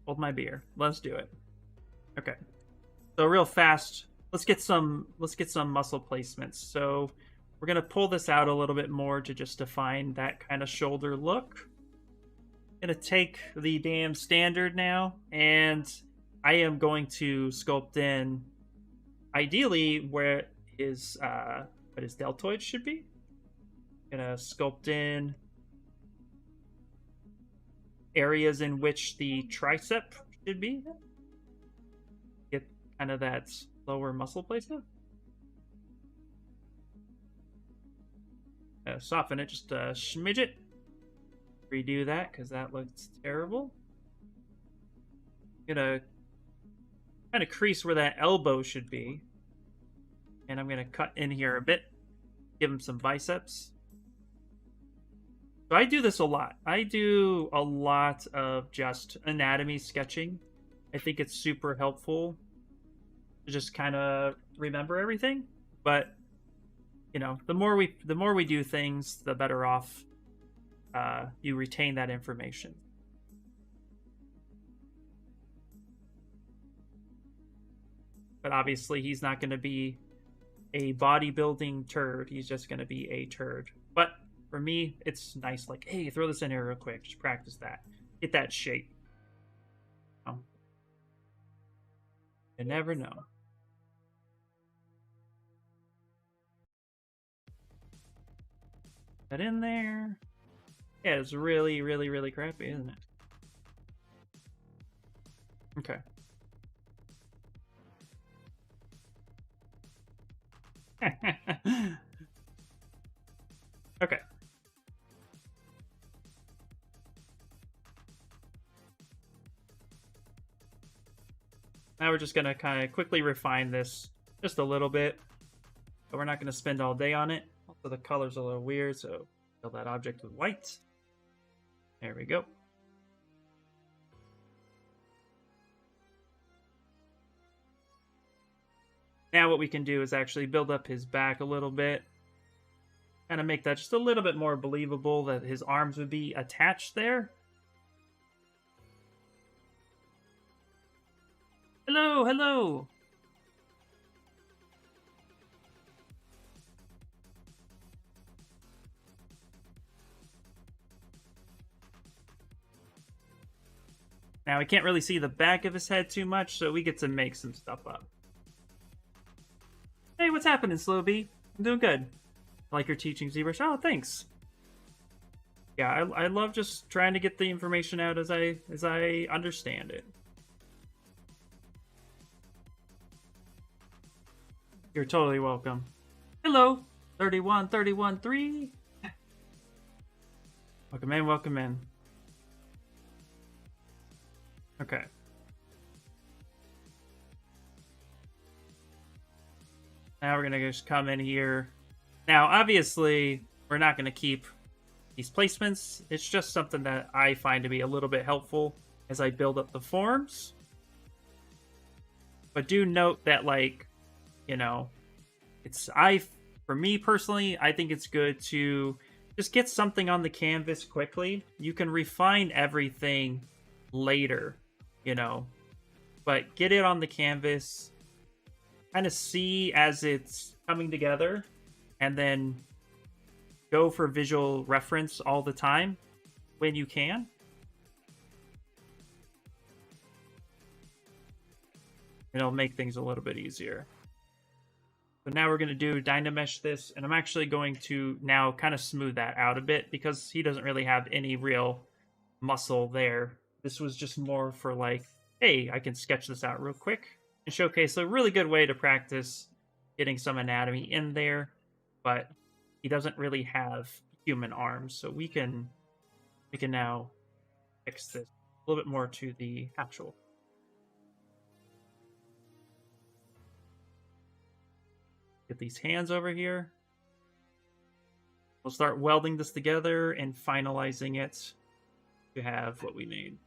Hold my beer. Let's do it. Okay. So real fast, let's get some muscle placements. So we're gonna pull this out a little bit more to just define that kind of shoulder look. Gonna take the damn standard now, and I am going to sculpt in ideally where his deltoid should be. Gonna sculpt in areas in which the tricep should be. Get kind of that lower muscle placement. Soften it just a smidge it. Redo that because that looks terrible. Gonna kind of crease where that elbow should be, and I'm gonna cut in here a bit, give him some biceps. So I do this a lot. I do a lot of just anatomy sketching. I think it's super helpful to just kind of remember everything. But you know, the more we do things, the better off you retain that information. But obviously, he's not going to be a bodybuilding turd. He's just going to be a turd. But for me, it's nice, like, hey, throw this in here real quick. Just practice that. Get that shape. Oh. You never know. That in there. Yeah, it's really, really, really crappy, isn't it? Okay. Okay. Now we're just gonna kind of quickly refine this just a little bit, but we're not gonna spend all day on it. Also, the color's a little weird, so fill that object with white. There we go. Now what we can do is actually build up his back a little bit. Kind of make that just a little bit more believable that his arms would be attached there. Hello, hello! Now we can't really see the back of his head too much, so we get to make some stuff up. Hey, what's happening, Slowbee? I'm doing good. I like your teaching, ZBrush. Oh, thanks. Yeah, I love just trying to get the information out as I understand it. You're totally welcome. Hello, 31313. Welcome in, welcome in. Okay. Now we're gonna just come in here. Now, obviously, we're not gonna keep these placements. It's just something that I find to be a little bit helpful as I build up the forms. But do note that, like, you know, for me personally, I think it's good to just get something on the canvas quickly. You can refine everything later, you know, but get it on the canvas, kind of see as it's coming together, and then go for visual reference all the time when you can. It'll make things a little bit easier. So now we're going to do Dynamesh this, and I'm actually going to now kind of smooth that out a bit because he doesn't really have any real muscle there. This was just more for like, hey, I can sketch this out real quick and showcase a really good way to practice getting some anatomy in there, but he doesn't really have human arms, so we can now fix this a little bit more to the actual. Get these hands over here. We'll start welding this together and finalizing it to have what we need.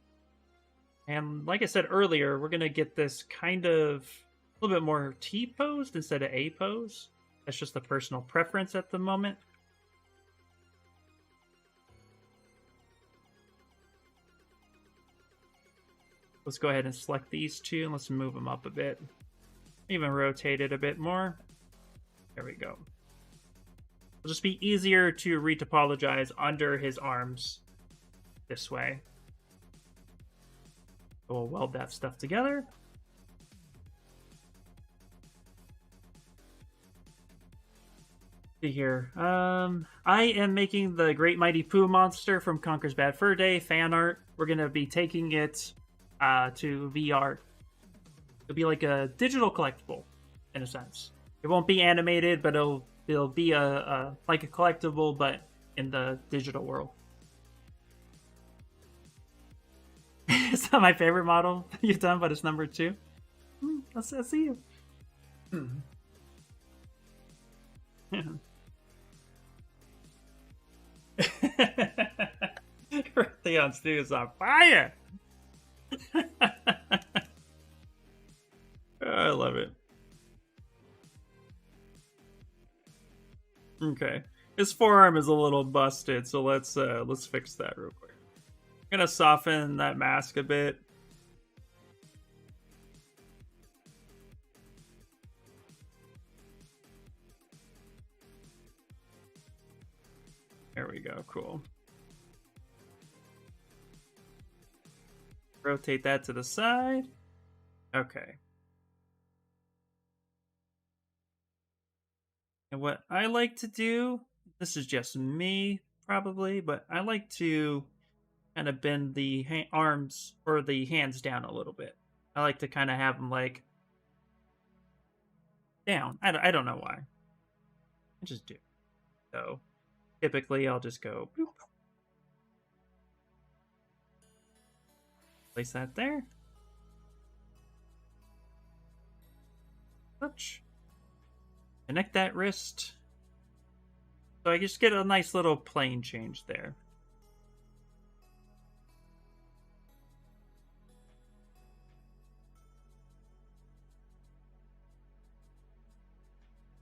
And like I said earlier, we're going to get this kind of a little bit more T-posed instead of A-pose. That's just a personal preference at the moment. Let's go ahead and select these two and let's move them up a bit. Even rotate it a bit more. There we go. It'll just be easier to retopologize under his arms this way. So we'll weld that stuff together. See here. I am making the Great Mighty Pooh monster from Conker's Bad Fur Day fan art. We're going to be taking it to VR. It'll be like a digital collectible, in a sense. It won't be animated, but it'll be like a collectible, but in the digital world. It's not my favorite model you've done, but it's number 2. I'll see you. Theon's dude is on fire. I love it. Okay, his forearm is a little busted, so let's fix that real quick. I'm gonna soften that mask a bit. There we go. Cool. Rotate that to the side. Okay. And what I like to do, this is just me probably, but I like to kind of bend the arms or the hands down a little bit. I like to kind of have them like down. I don't know why. I just do. So typically I'll just go boop. Place that there. Touch. Connect that wrist. So I just get a nice little plane change there.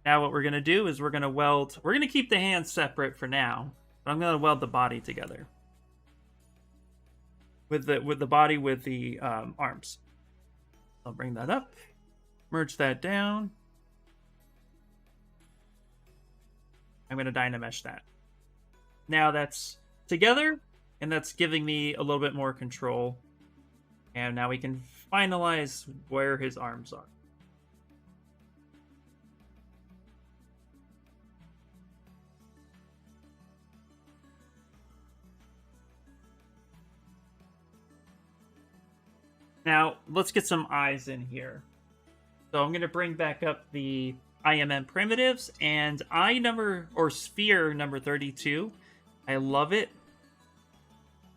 Now what we're going to do is we're going to keep the hands separate for now, but I'm going to weld the body together. With the body with the arms. I'll bring that up. Merge that down. I'm going to Dynamesh that. Now that's together, and that's giving me a little bit more control. And now we can finalize where his arms are. Now, let's get some eyes in here. So I'm going to bring back up the IMM primitives and sphere number 32. I love it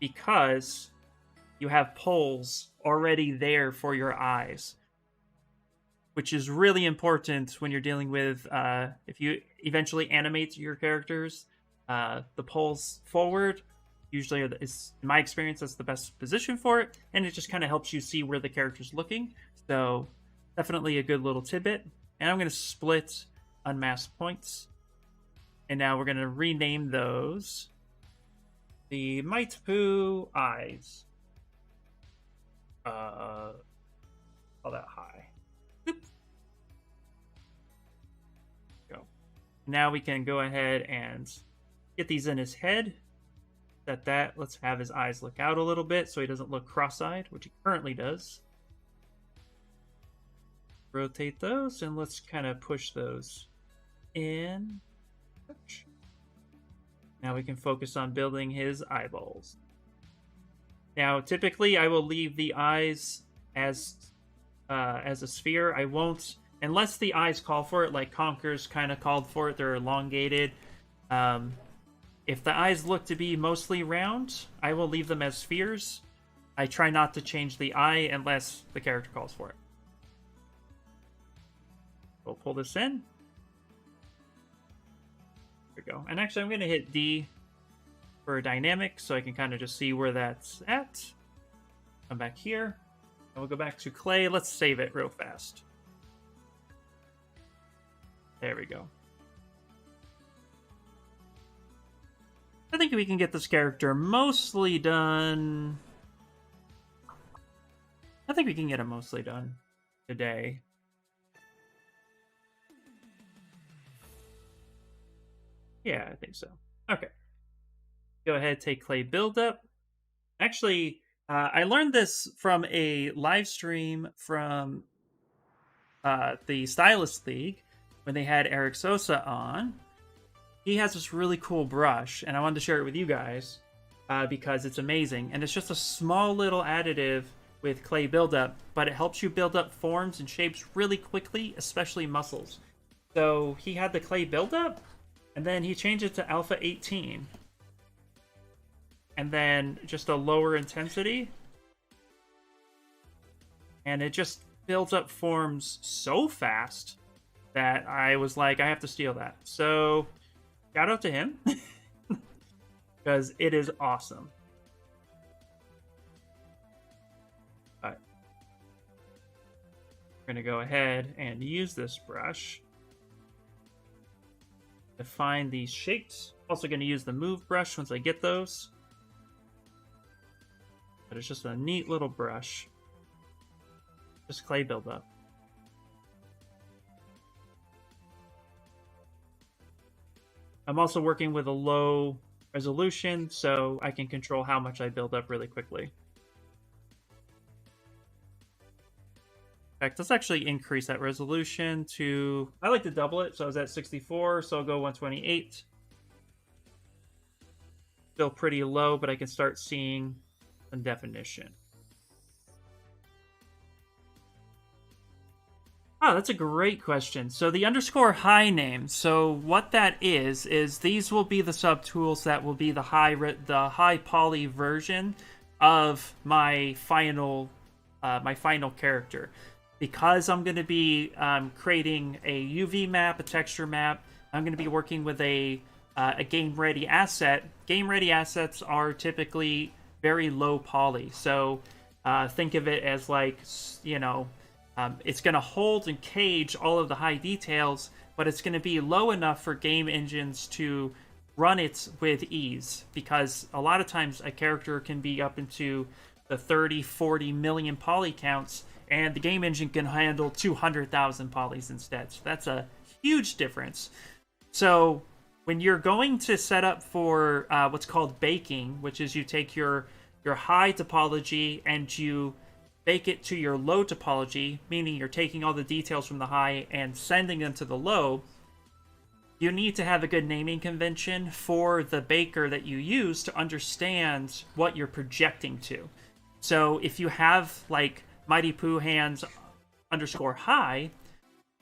because you have poles already there for your eyes, which is really important when you're dealing with, if you eventually animate your characters, the poles forward usually is, in my experience, that's the best position for it, and it just kind of helps you see where the character's looking. So definitely a good little tidbit. And I'm going to split unmasked points, and now we're going to rename those the Might-Poo eyes. Call that high. Oop. Go. Now we can go ahead and get these in his head. Set that. Let's have his eyes look out a little bit so he doesn't look cross-eyed, which he currently does. Rotate those, and let's kind of push those in. Now we can focus on building his eyeballs. Now, typically, I will leave the eyes as a sphere. I won't, unless the eyes call for it, like Conker's kind of called for it. They're elongated. If the eyes look to be mostly round, I will leave them as spheres. I try not to change the eye unless the character calls for it. We'll pull this in. There we go. And actually, I'm going to hit D for dynamic so I can kind of just see where that's at. Come back here. And we'll go back to clay. Let's save it real fast. There we go. I think we can get this character mostly done. I think we can get him mostly done today. Yeah, I think so. Okay. Go ahead, take clay buildup. Actually, I learned this from a live stream from the Stylist League when they had Eric Sosa on. He has this really cool brush, and I wanted to share it with you guys because it's amazing. And it's just a small little additive with clay buildup, but it helps you build up forms and shapes really quickly, especially muscles. So he had the clay buildup, and then he changed it to Alpha 18. And then just a lower intensity. And it just builds up forms so fast that I was like, I have to steal that. So shout out to him because it is awesome. All right. We're going to go ahead and use this brush to find these shapes. Also going to use the move brush once I get those. But it's just a neat little brush. Just clay buildup. I'm also working with a low resolution, so I can control how much I build up really quickly. In fact, let's actually increase that resolution to... I like to double it, so I was at 64, so I'll go 128. Still pretty low, but I can start seeing some definition. Oh, that's a great question. So the underscore high name. So what that is these will be the subtools that will be the high poly version of my final character. Because I'm going to be creating a UV map, a texture map. I'm going to be working with a game ready asset. Game ready assets are typically very low poly. So think of it as like, you know, it's going to hold and cage all of the high details, but it's going to be low enough for game engines to run it with ease, because a lot of times a character can be up into the 30, 40 million poly counts, and the game engine can handle 200,000 polys instead. So that's a huge difference. So when you're going to set up for what's called baking, which is you take your high topology and you bake it to your low topology, meaning you're taking all the details from the high and sending them to the low, you need to have a good naming convention for the baker that you use to understand what you're projecting to. So if you have like Mighty Pooh Hands underscore high,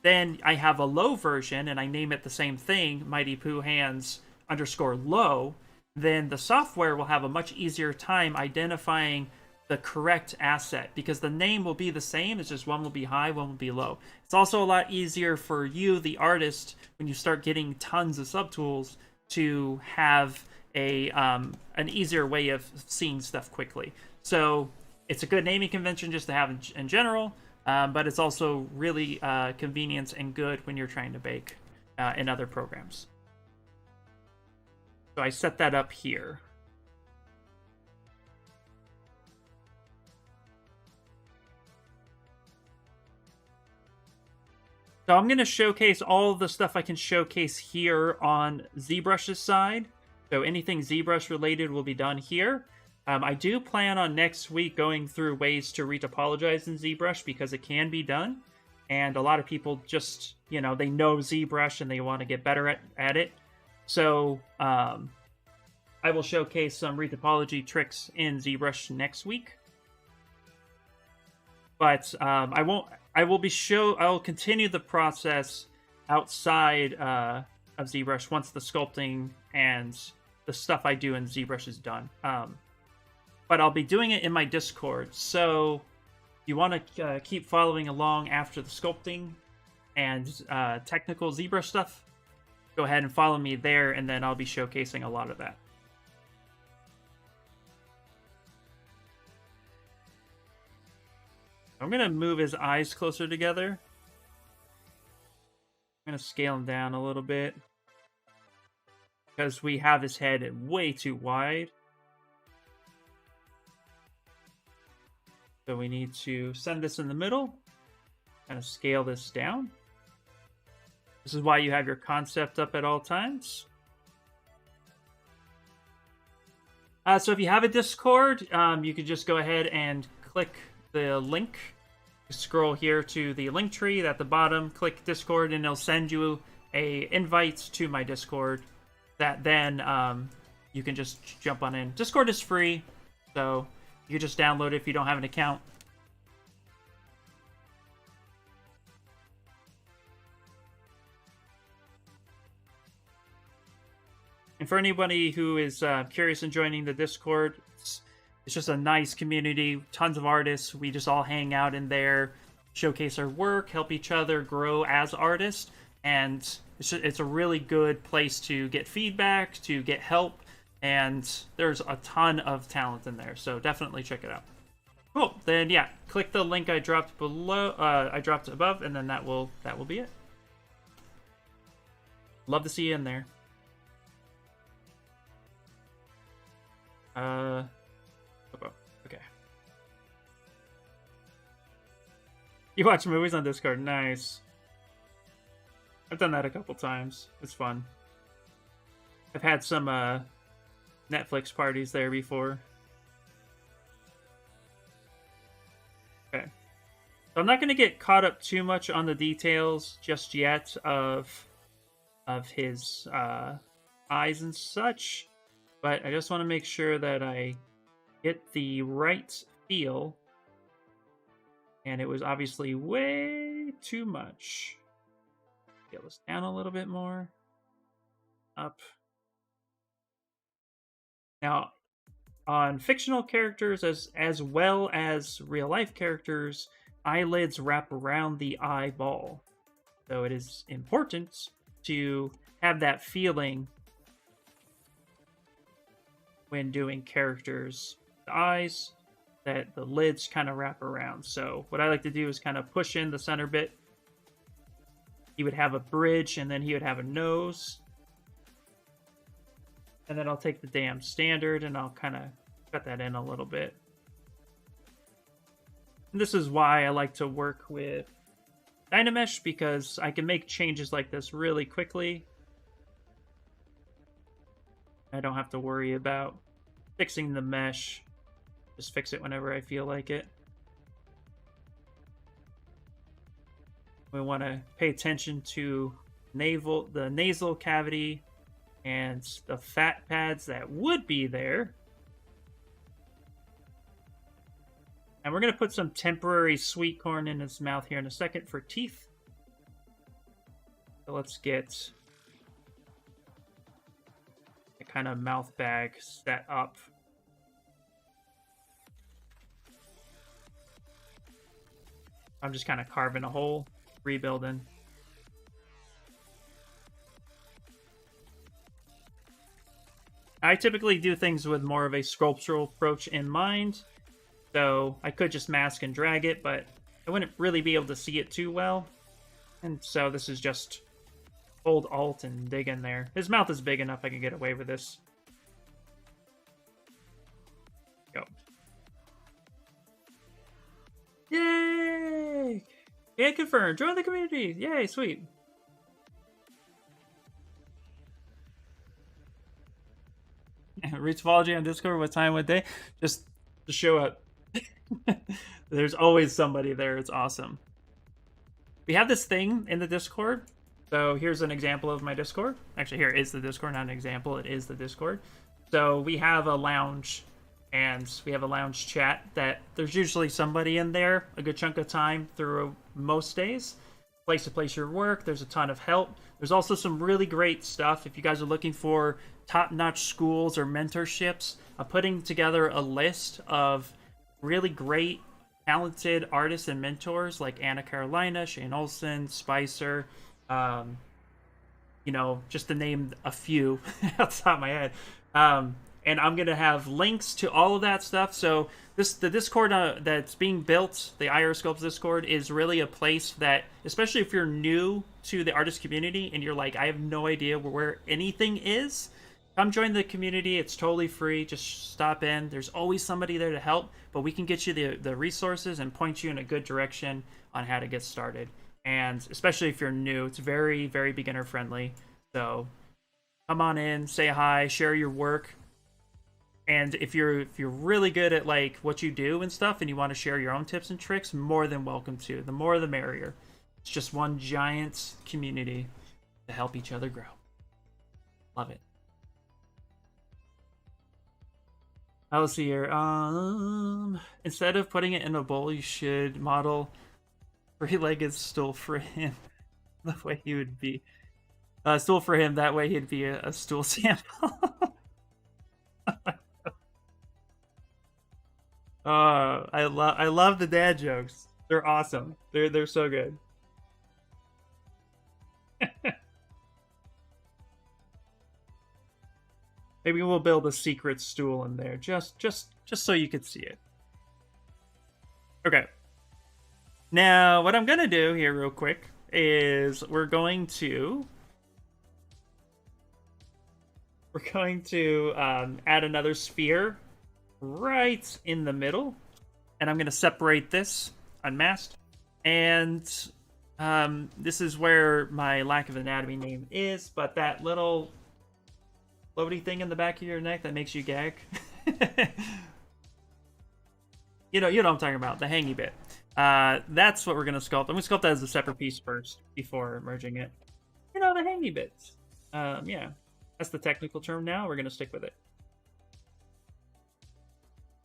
then I have a low version and I name it the same thing, Mighty Pooh Hands underscore low, then the software will have a much easier time identifying the correct asset, because the name will be the same. It's just one will be high, one will be low. It's also a lot easier for you, the artist, when you start getting tons of subtools, to have an easier way of seeing stuff quickly. So it's a good naming convention just to have in general, but it's also really convenient and good when you're trying to bake in other programs. So I set that up here. So I'm going to showcase all of the stuff I can showcase here on ZBrush's side. So anything ZBrush related will be done here. I do plan on next week going through ways to retopologize in ZBrush, because it can be done. And a lot of people just, you know, they know ZBrush and they want to get better at it. So I will showcase some retopology tricks in ZBrush next week. But I'll continue the process outside of ZBrush once the sculpting and the stuff I do in ZBrush is done. But I'll be doing it in my Discord, so if you want to keep following along after the sculpting and technical ZBrush stuff, go ahead and follow me there, and then I'll be showcasing a lot of that. I'm going to move his eyes closer together. I'm going to scale him down a little bit, because we have his head way too wide. So we need to send this in the middle, kind of scale this down. This is why you have your concept up at all times. So if you have a Discord, you could just go ahead and click the link. Scroll here to the link tree at the bottom, click Discord, and it'll send you a invite to my Discord that then you can just jump on in. Discord is free, so you can just download it if you don't have an account. And for anybody who is curious in joining the Discord, it's just a nice community, tons of artists. We just all hang out in there, showcase our work, help each other grow as artists, and it's a really good place to get feedback, to get help, and there's a ton of talent in there, so definitely check it out. Cool. Then yeah, click the link I dropped below. I dropped above, and then that will be it. Love to see you in there. Okay. You watch movies on Discord? Nice. I've done that a couple times. It's fun. I've had some Netflix parties there before. Okay. So I'm not going to get caught up too much on the details just yet of his eyes and such, but I just want to make sure that I get the right feel, and it was obviously way too much. Scale this down a little bit more. Up. Now, on fictional characters as well as real life characters, eyelids wrap around the eyeball. So it is important to have that feeling when doing characters' eyes, that the lids kind of wrap around. So what I like to do is kind of push in the center bit. He would have a bridge, and then he would have a nose. And then I'll take the damn standard and I'll kind of cut that in a little bit. And this is why I like to work with Dynamesh, because I can make changes like this really quickly. I don't have to worry about fixing the mesh. Just fix it whenever I feel like it. We want to pay attention to the nasal cavity and the fat pads that would be there. And we're going to put some temporary sweet corn in his mouth here in a second for teeth. So let's get a kind of mouth bag set up. I'm just kind of carving a hole, rebuilding. I typically do things with more of a sculptural approach in mind, so I could just mask and drag it, but I wouldn't really be able to see it too well. And so this is just hold Alt and dig in there. His mouth is big enough I can get away with this. Go. Yay! And confirm. Join the community. Yay, sweet. Reach Topology on Discord. What time, what day? Just to show up. There's always somebody there. It's awesome. We have this thing in the Discord. So here's an example of my Discord. Actually, here is the Discord, not an example. It is the Discord. So we have a lounge, and we have a lounge chat that there's usually somebody in there a good chunk of time through most days. Place to place your work. There's a ton of help. There's also some really great stuff. If you guys are looking for top-notch schools or mentorships, I'm putting together a list of really great, talented artists and mentors like Anna Carolina, Shane Olson, Spicer, you know, just to name a few off the top of my head. And I'm going to have links to all of that stuff. So the Discord that's being built, the IR Sculpts Discord, is really a place that, especially if you're new to the artist community and you're like, I have no idea where anything is, come join the community. It's totally free. Just stop in. There's always somebody there to help, but we can get you the resources and point you in a good direction on how to get started. And especially if you're new, it's very, very beginner friendly. So come on in, say hi, share your work. And if you're really good at like what you do and stuff, and you want to share your own tips and tricks, more than welcome to. The more the merrier. It's just one giant community to help each other grow. Love it. I'll see here. Instead of putting it in a bowl, you should model three-legged stool for him. The way he would be. Stool for him. That way he'd be a stool sample. I love the dad jokes. They're awesome. They're so good. Maybe we'll build a secret stool in there, just so you could see it. Okay. Now, what I'm gonna do here real quick is we're going to add another sphere right in the middle, and I'm going to separate this unmasked, and this is where my lack of anatomy name is, but that little floaty thing in the back of your neck that makes you gag. You know what I'm talking about, the hangy bit. That's what we're gonna sculpt. I'm gonna sculpt that as a separate piece first before merging it. You know, the hangy bits. Yeah, that's the technical term now. We're gonna stick with it.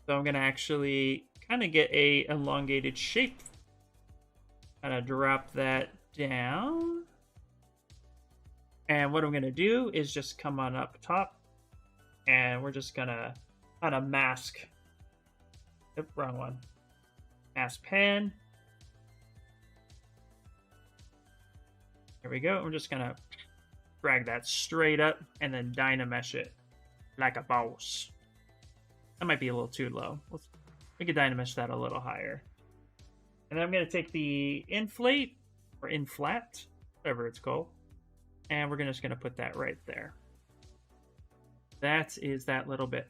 So I'm gonna actually kind of get a elongated shape. Kind of drop that down. And what I'm gonna do is just come on up top, and we're just gonna kind of mask. Yep, wrong one. Mask pen. There we go. We're just gonna drag that straight up and then Dynamesh it like a boss. That might be a little too low. We could Dynamesh that a little higher. And then I'm gonna take the inflate or inflat, whatever it's called, and we're just gonna put that right there. That is that little bit.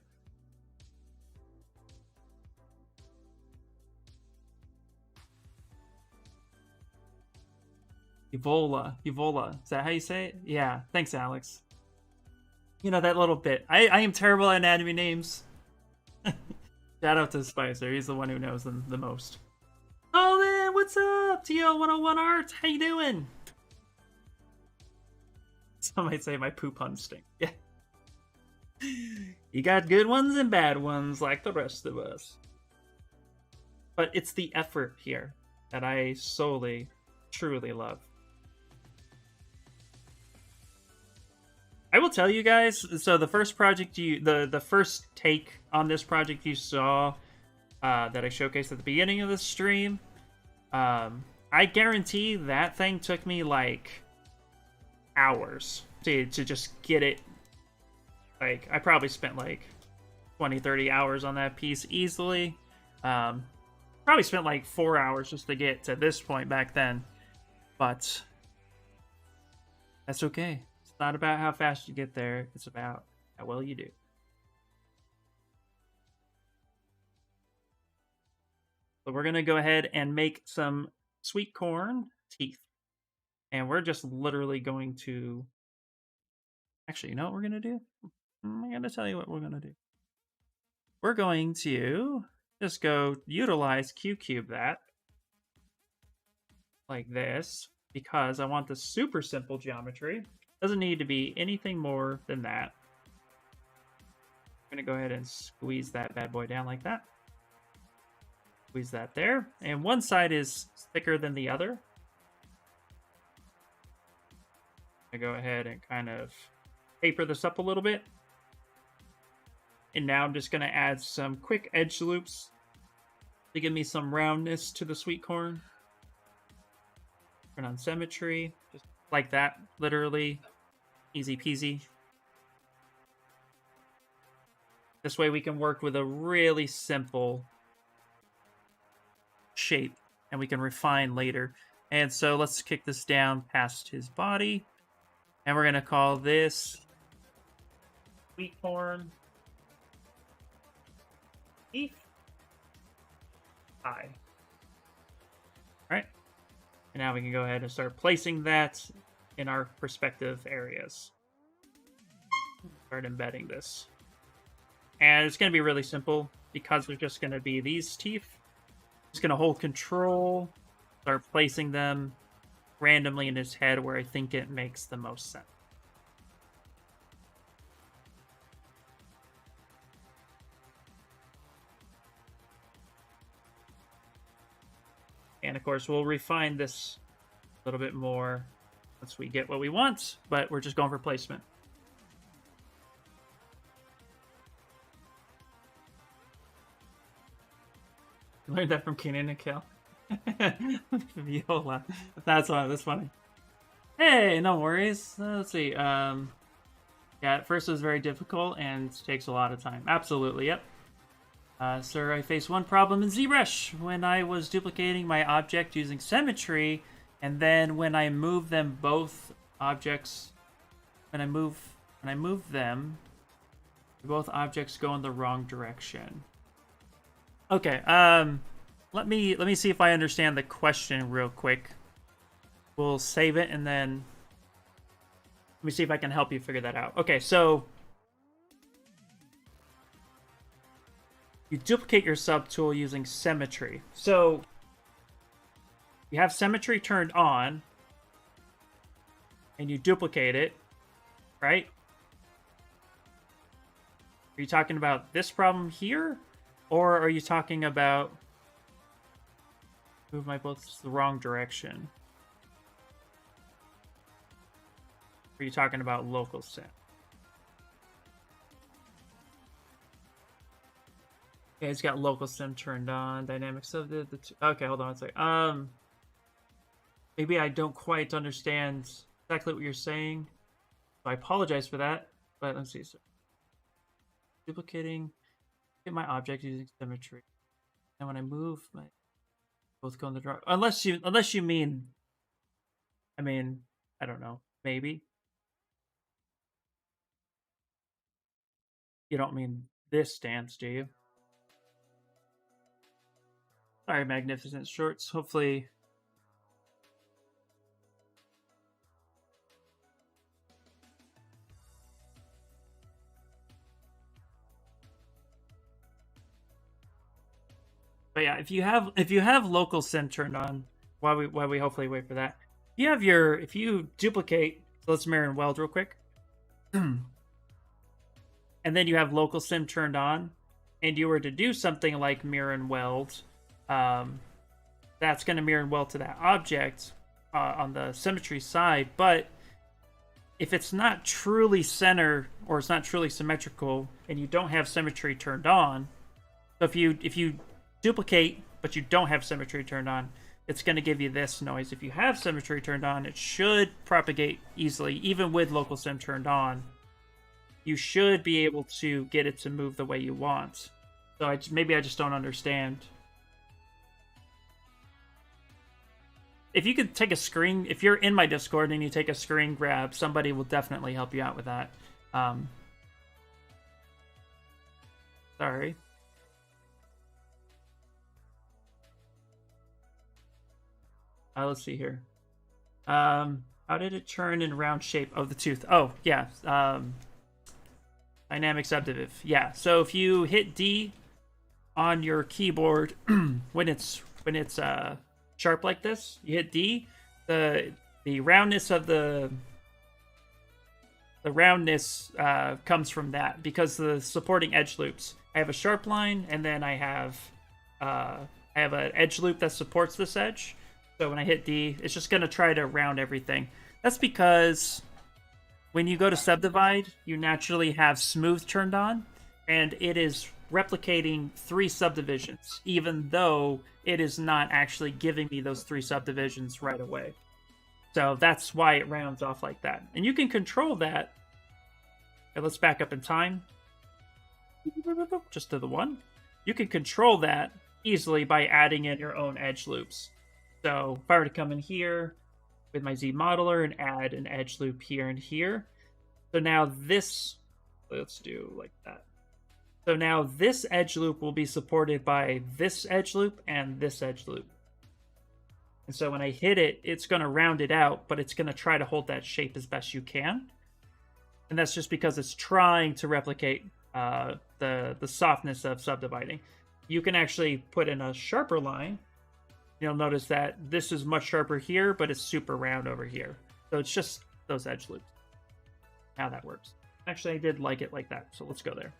Evola. Is that how you say it? Yeah. Thanks, Alex. You know, that little bit. I am terrible at anatomy names. Shout out to Spicer. He's the one who knows them the most. Oh, man. What's up? TL101 Art. How you doing? Some might say my poop puns stink. Yeah. You got good ones and bad ones like the rest of us. But it's the effort here that I solely, truly love. I will tell you guys, so the first project the first take on this project you saw that I showcased at the beginning of the stream, I guarantee that thing took me like hours to just get it. Like, I probably spent like 20-30 hours on that piece easily. Probably spent like 4 hours just to get to this point back then, but that's okay. It's not about how fast you get there, it's about how well you do. So we're gonna go ahead and make some sweet corn teeth, and we're just literally going to, actually, you know what we're gonna do? I'm gonna tell you what we're gonna do. We're going to just go utilize QCube that like this, because I want the super simple geometry. Doesn't need to be anything more than that. I'm gonna go ahead and squeeze that bad boy down like that. Squeeze that there. And one side is thicker than the other. I'm gonna go ahead and kind of taper this up a little bit. And now I'm just gonna add some quick edge loops to give me some roundness to the sweet corn. Turn on symmetry, just like that, literally. Easy peasy. This way we can work with a really simple shape, and we can refine later. And so let's kick this down past his body, and we're gonna call this sweet corn teeth eye. Alright. And now we can go ahead and start placing that in our respective areas. Start embedding this. And it's going to be really simple because there's just going to be these teeth. Just going to hold control, start placing them randomly in his head where I think it makes the most sense. And of course, we'll refine this a little bit more once we get what we want, but we're just going for placement. You learned that from Kenan and Kel. Viola. That's funny. Hey, no worries. Let's see. Yeah, at first it was very difficult and takes a lot of time. Absolutely, yep. Sir, I faced one problem in ZBrush when I was duplicating my object using symmetry, and then when I move them both objects, when I move them, both objects go in the wrong direction. Okay, let me see if I understand the question real quick. We'll save it and then let me see if I can help you figure that out. Okay, so you duplicate your subtool using symmetry. So you have symmetry turned on, and you duplicate it, right? Are you talking about this problem here? Or are you talking about... Move my bolts the wrong direction. Are you talking about local sim? Okay, it's got local sim turned on. Dynamics of the okay, hold on a second. Maybe I don't quite understand exactly what you're saying. So I apologize for that. But let's see. So duplicating my object using symmetry. And when I move, my both go in the draw. Unless you mean, I mean, I don't know. Maybe you don't mean this stance, do you? Sorry, magnificent shorts. Hopefully. But yeah, if you have local sim turned on, while we hopefully wait for that, if you duplicate, so let's mirror and weld real quick, and then you have local sim turned on, and you were to do something like mirror and weld, that's going to mirror and weld to that object on the symmetry side. But if it's not truly center or it's not truly symmetrical, and you don't have symmetry turned on, so if you duplicate, but you don't have symmetry turned on, it's going to give you this noise. If you have symmetry turned on, it should propagate easily, even with local sim turned on. You should be able to get it to move the way you want. So maybe I just don't understand. If you could take a screen, if you're in my Discord and you take a screen grab, somebody will definitely help you out with that. Sorry. Let's see here. How did it turn in round shape of the tooth? Oh, yeah. Dynamic subdivision. Yeah. So if you hit D on your keyboard when it's sharp like this, you hit D. The roundness of the roundness comes from that, because the supporting edge loops. I have a sharp line, and then I have an edge loop that supports this edge. So when I hit D, it's just going to try to round everything. That's because when you go to subdivide, you naturally have smooth turned on, and it is replicating 3 subdivisions, even though it is not actually giving me those 3 subdivisions right away. So that's why it rounds off like that. And you can control that. Okay, let's back up in time. Just to the 1. You can control that easily by adding in your own edge loops. So if I were to come in here with my Z modeler and add an edge loop here and here. So now this, let's do like that. So now this edge loop will be supported by this edge loop and this edge loop. And so when I hit it, it's going to round it out, but it's going to try to hold that shape as best you can. And that's just because it's trying to replicate the softness of subdividing. You can actually put in a sharper line. You'll notice that this is much sharper here, but it's super round over here. So it's just those edge loops. How that works. Actually, I did like it like that, so let's go there.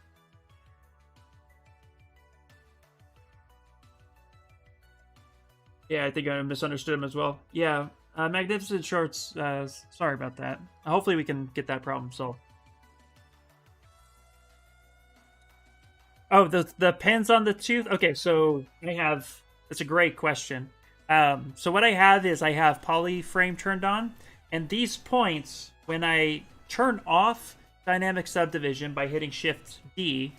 Yeah, I think I misunderstood him as well. Yeah, Magnificent Shorts, sorry about that. Hopefully we can get that problem solved. Oh, the pins on the tooth? Okay, so I have... It's a great question. So what I have is I have polyframe turned on, and these points, when I turn off dynamic subdivision by hitting Shift D,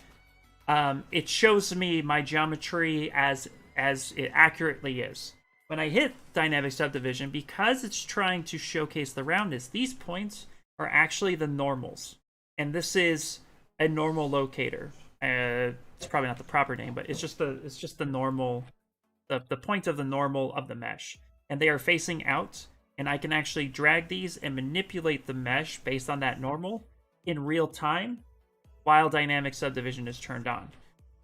it shows me my geometry as it accurately is. When I hit dynamic subdivision, because it's trying to showcase the roundness, these points are actually the normals, and this is a normal locator. It's probably not the proper name, but it's just the normal. The point of the normal of the mesh, and they are facing out, and I can actually drag these and manipulate the mesh based on that normal in real time while dynamic subdivision is turned on.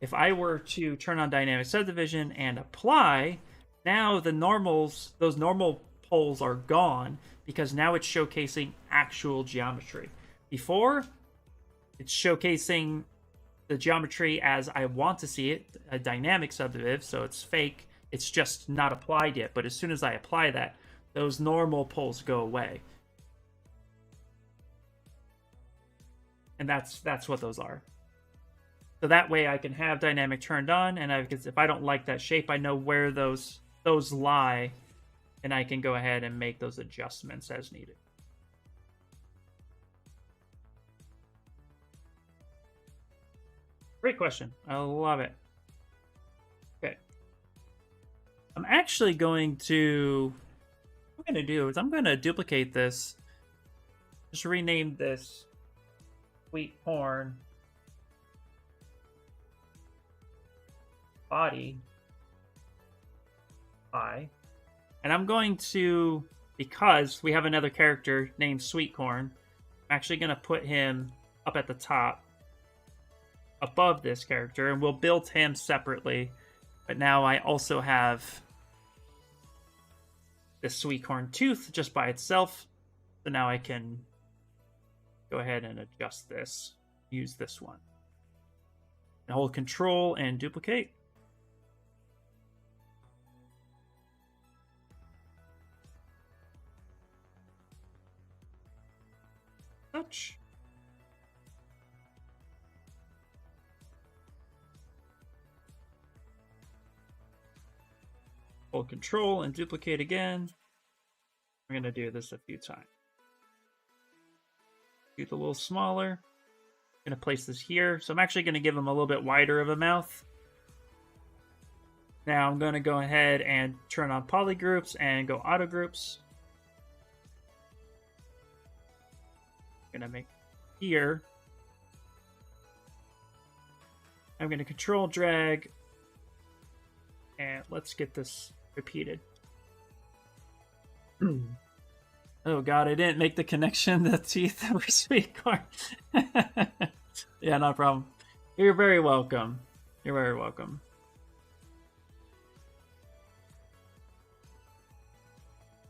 if I were to turn on dynamic subdivision and apply, now those normal poles are gone because now it's showcasing actual geometry. Before, it's showcasing the geometry as I want to see it, a dynamic subdivision, so it's fake. It's just not applied yet. But as soon as I apply that, those normal poles go away. And that's what those are. So that way I can have dynamic turned on, and if I don't like that shape, I know where those lie, and I can go ahead and make those adjustments as needed. Great question. I love it. Okay. I'm actually going to... What I'm going to do is I'm going to duplicate this. Just rename this sweet corn body pie. And I'm going to, because we have another character named Sweet Corn, I'm actually going to put him up at the top above this character, and we'll build him separately. But now I also have this sweet corn tooth just by itself. So now I can go ahead and adjust this. Use this one. And hold Control and duplicate. Touch. Hold Control and duplicate again. We're going to do this a few times. Tooth a little smaller. I'm going to place this here. So I'm actually going to give him a little bit wider of a mouth. Now I'm going to go ahead and turn on polygroups and go auto groups. I'm going to make here. I'm going to control drag. And let's get this repeated. Oh god, I didn't make the connection. The teeth were sweet corn. Yeah, no problem. You're very welcome. You're very welcome.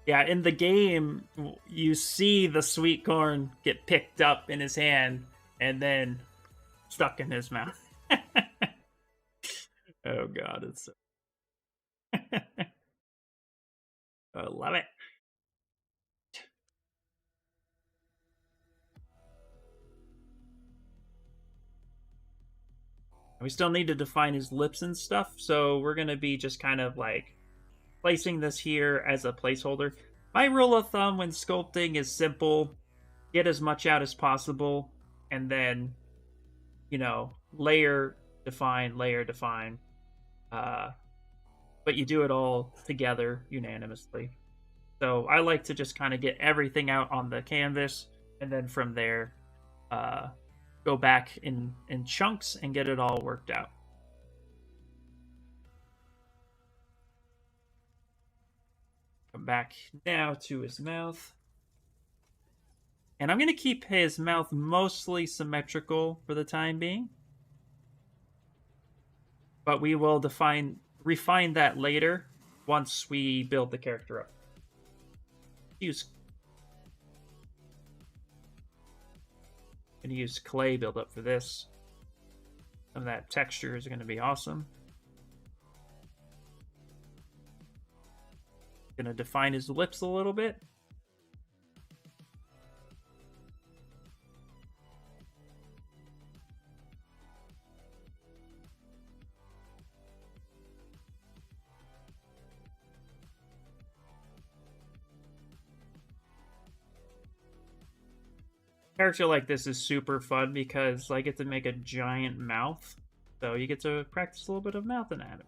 Yeah, in the game, you see the sweet corn get picked up in his hand and then stuck in his mouth. Oh god, it's so... I love it. We still need to define his lips and stuff, so we're going to be just kind of like placing this here as a placeholder. My rule of thumb when sculpting is simple. Get as much out as possible, and then, you know, layer, define, layer, define. But you do it all together unanimously. So I like to just kind of get everything out on the canvas, and then from there, go back in chunks and get it all worked out. Come back now to his mouth. And I'm going to keep his mouth mostly symmetrical for the time being. But we will refine that later once we build the character up. Gonna use clay buildup for this. Some of that texture is going to be awesome. Gonna define his lips a little bit. Character like this is super fun because I get to make a giant mouth, so you get to practice a little bit of mouth anatomy.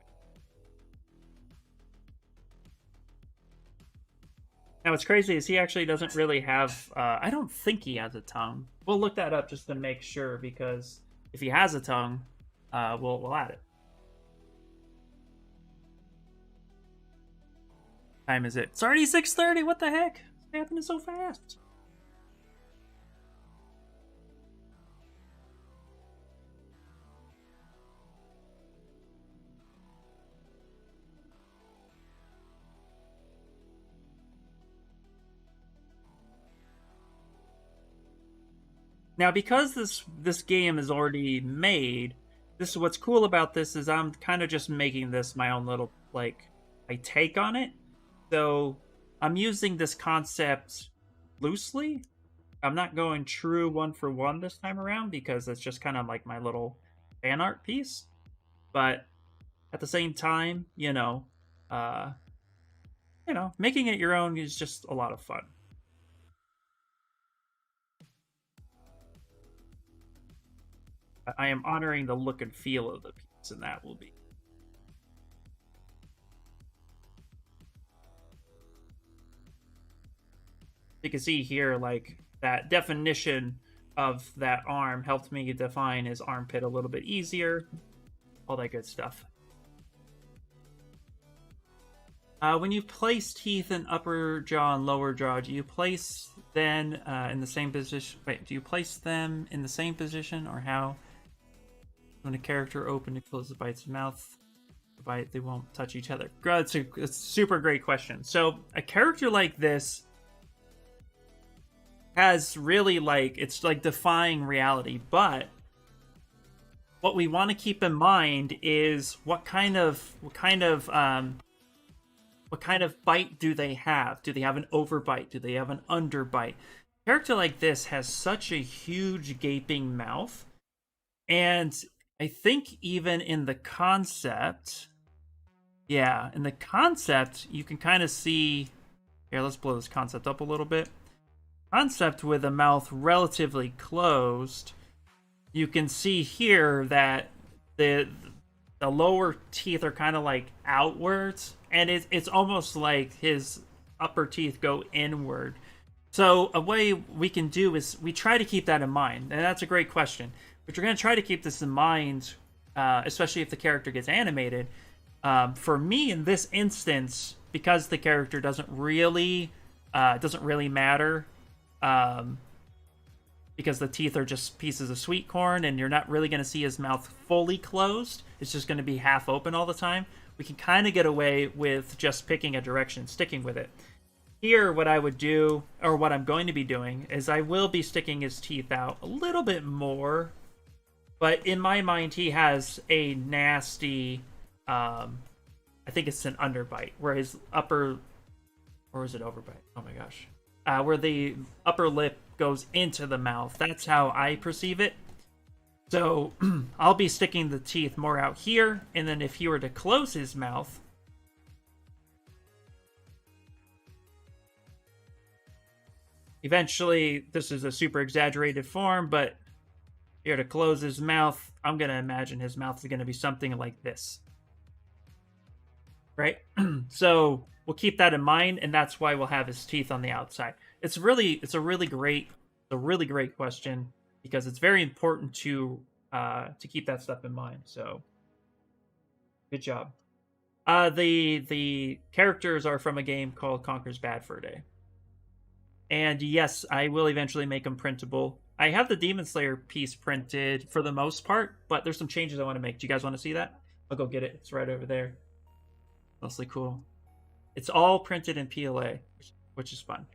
Now what's crazy is he actually doesn't really have, I don't think he has a tongue. We'll look that up just to make sure, because if he has a tongue, we'll add it. Time is it? It's already 6:30, what the heck? It's happening so fast. Now, because this game is already made, this is what's cool about this is I'm kind of just making this my own little like my take on it. So I'm using this concept loosely. I'm not going true one for one this time around because it's just kind of like my little fan art piece. But at the same time, making it your own is just a lot of fun. I am honoring the look and feel of the piece, and that will be. You can see here, like, that definition of that arm helped me define his armpit a little bit easier. All that good stuff. When you place teeth in upper jaw and lower jaw, do you place them in the same position? Wait, do you place them in the same position, or how? When a character opens and closes by its mouth, they won't touch each other. It's a super great question. So a character like this has really it's like defying reality, but what we want to keep in mind is what kind of bite do they have? Do they have an overbite? Do they have an underbite? A character like this has such a huge gaping mouth, and I think even in the concept, you can kind of see. Here, let's blow this concept up a little bit. Concept with a mouth relatively closed, you can see here that the lower teeth are kind of like outwards, and it's almost like his upper teeth go inward. So a way we can do is we try to keep that in mind, and that's a great question. But you're going to try to keep this in mind, especially if the character gets animated. For me, in this instance, because the character doesn't really matter, because the teeth are just pieces of sweet corn, and you're not really going to see his mouth fully closed. It's just going to be half open all the time. We can kind of get away with just picking a direction, sticking with it. Here, what I would do, or what I'm going to be doing, is I will be sticking his teeth out a little bit more. But in my mind, he has a nasty, I think it's an underbite, where his upper, or is it overbite? Oh my gosh. Where the upper lip goes into the mouth. That's how I perceive it. So I'll be sticking the teeth more out here, and then if he were to close his mouth, eventually, this is a super exaggerated form, but here to close his mouth, I'm going to imagine his mouth is going to be something like this. Right? So we'll keep that in mind, and that's why we'll have his teeth on the outside. It's a really great question, because it's very important to keep that stuff in mind. So good job. The characters are from a game called Conker's Bad Fur Day. And yes, I will eventually make them printable. I have the Demon Slayer piece printed for the most part, but there's some changes I want to make. Do you guys want to see that? I'll go get it. It's right over there. Mostly cool. It's all printed in PLA, which is fun.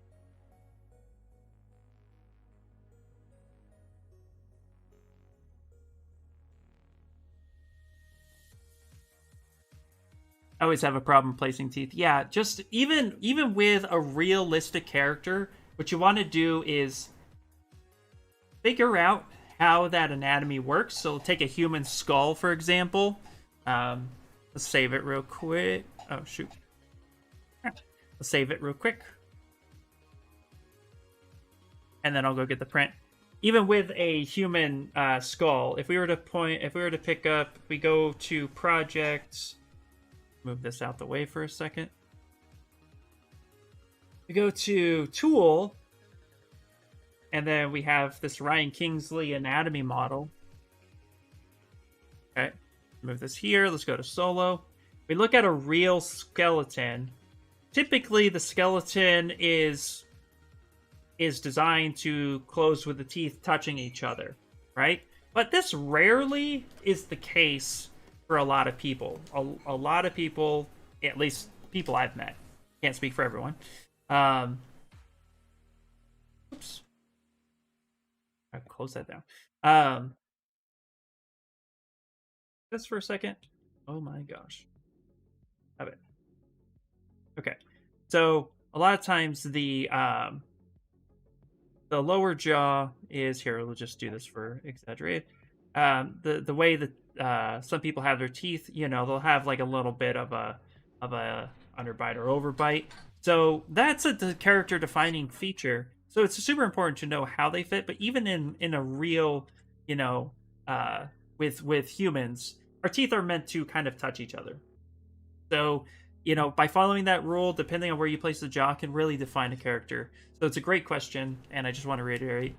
I always have a problem placing teeth. Yeah, just even with a realistic character, what you want to do is figure out how that anatomy works. So take a human skull, for example. Let's save it real quick. Oh, shoot. Let's save it real quick. And then I'll go get the print. Even with a human skull, if we were to pick up, we go to projects. Move this out the way for a second. We go to tool, and then we have this Ryan Kingsley anatomy model. Okay, move this here. Let's go to solo. We look at a real skeleton. Typically, the skeleton is designed to close with the teeth touching each other, right? But this rarely is the case for a lot of people. A lot of people, at least people I've met, can't speak for everyone. Oops. I'll close that down. Um, just for a second. Oh my gosh. Have it. Okay. So a lot of times the lower jaw is here. We'll just do this for exaggerate. The way that some people have their teeth, they'll have like a little bit of a underbite or overbite. So that's the character defining feature. So it's super important to know how they fit. But even in a real, with humans, our teeth are meant to kind of touch each other. So by following that rule, depending on where you place the jaw, can really define a character. So it's a great question, and I just want to reiterate,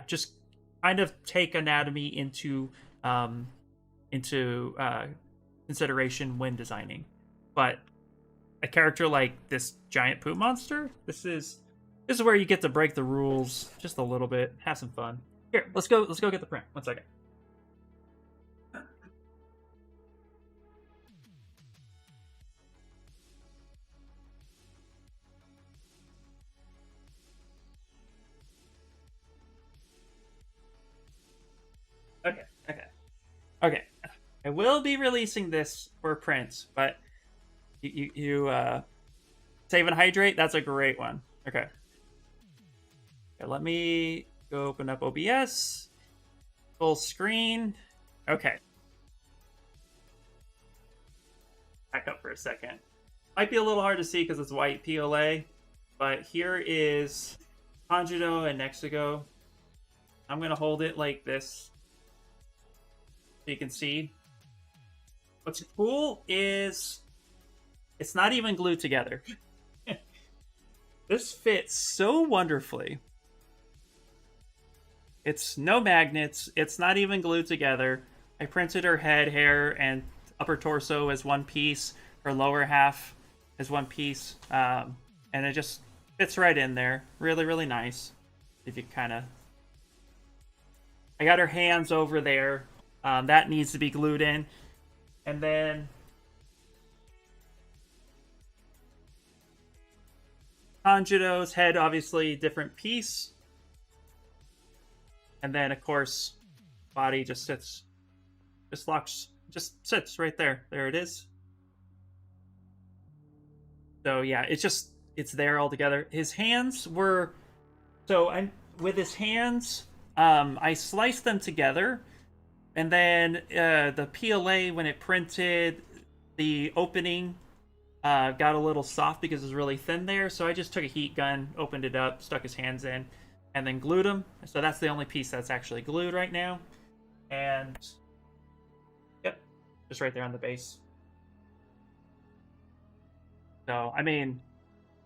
just kind of take anatomy into consideration when designing. But a character like this giant poop monster, this is where you get to break the rules just a little bit, have some fun. Here, let's go get the print. 1 second. Okay. I will be releasing this for print, but you save and hydrate. That's a great one. Okay, let me go open up OBS, full screen. Okay, back up for a second. Might be a little hard to see because it's white PLA, but here is Conjudo and Nexigo. I'm gonna hold it like this. You can see what's cool is it's not even glued together. This fits so wonderfully. It's no magnets. It's not even glued together. I printed her head, hair, and upper torso as one piece. Her lower half as one piece. And it just fits right in there. Really, really nice. If you kind of... I got her hands over there. That needs to be glued in. And then Conjudo's head, obviously different piece. And then, of course, body just sits, just sits right there. There it is. So yeah, it's there all together. His hands were, with his hands, I sliced them together. And then the PLA, when it printed, the opening got a little soft because it was really thin there. So I just took a heat gun, opened it up, stuck his hands in, and then glued them. So that's the only piece that's actually glued right now. And, yep, just right there on the base. So, I mean,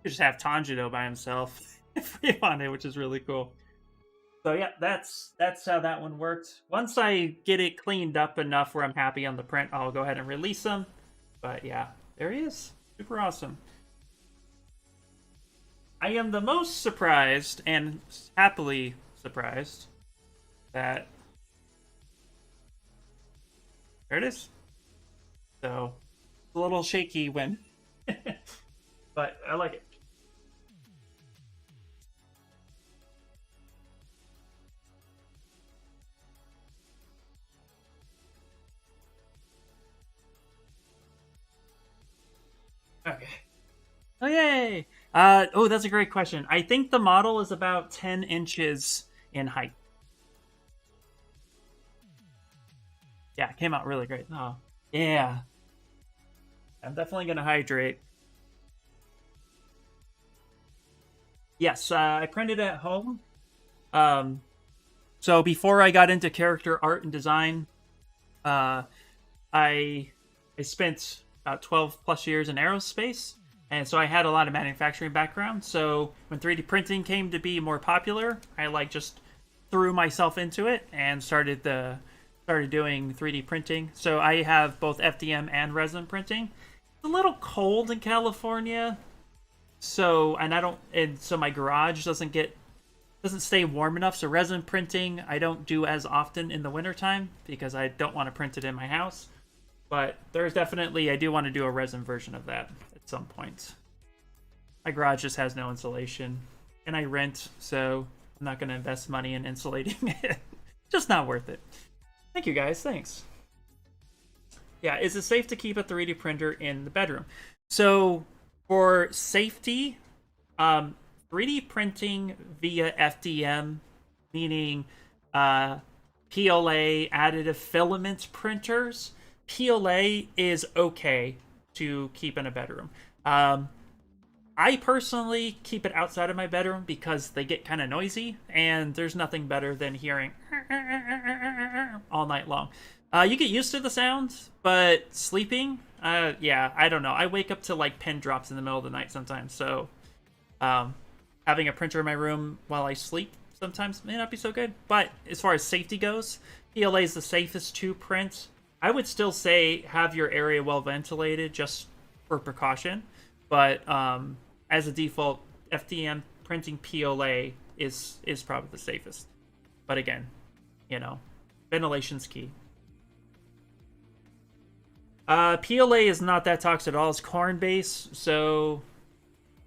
you just have Tanjiro by himself if you wanted, which is really cool. So yeah, that's how that one worked. Once I get it cleaned up enough where I'm happy on the print, I'll go ahead and release them. But yeah, there he is. Super awesome. I am the most surprised, and happily surprised, that there it is. So, it's a little shaky when... but I like it. Okay. Oh, yay! That's a great question. I think the model is about 10 inches in height. Yeah, it came out really great. Oh, yeah. I'm definitely going to hydrate. Yes, I printed it at home. So before I got into character art and design, I spent about 12 plus years in aerospace, and so I had a lot of manufacturing background. So when 3D printing came to be more popular, I just threw myself into it and started doing 3D printing. So I have both FDM and resin printing. It's a little cold in California, so my garage doesn't stay warm enough. So resin printing I don't do as often in the wintertime because I don't want to print it in my house. But there's definitely, I do want to do a resin version of that at some point. My garage just has no insulation, and I rent, so I'm not going to invest money in insulating it. Just not worth it. Thank you guys. Thanks. Yeah, is it safe to keep a 3D printer in the bedroom? So for safety, 3D printing via FDM, meaning PLA, additive filament printers, PLA is okay to keep in a bedroom. I personally keep it outside of my bedroom because they get kind of noisy, and there's nothing better than hearing all night long. You get used to the sounds, but sleeping, yeah, I don't know. I wake up to like pin drops in the middle of the night sometimes, so having a printer in my room while I sleep sometimes may not be so good. But as far as safety goes, PLA is the safest to print. I would still say have your area well ventilated just for precaution, but as a default, FDM printing PLA is probably the safest. But again, you know, ventilation's key. PLA is not that toxic at all. It's corn base, so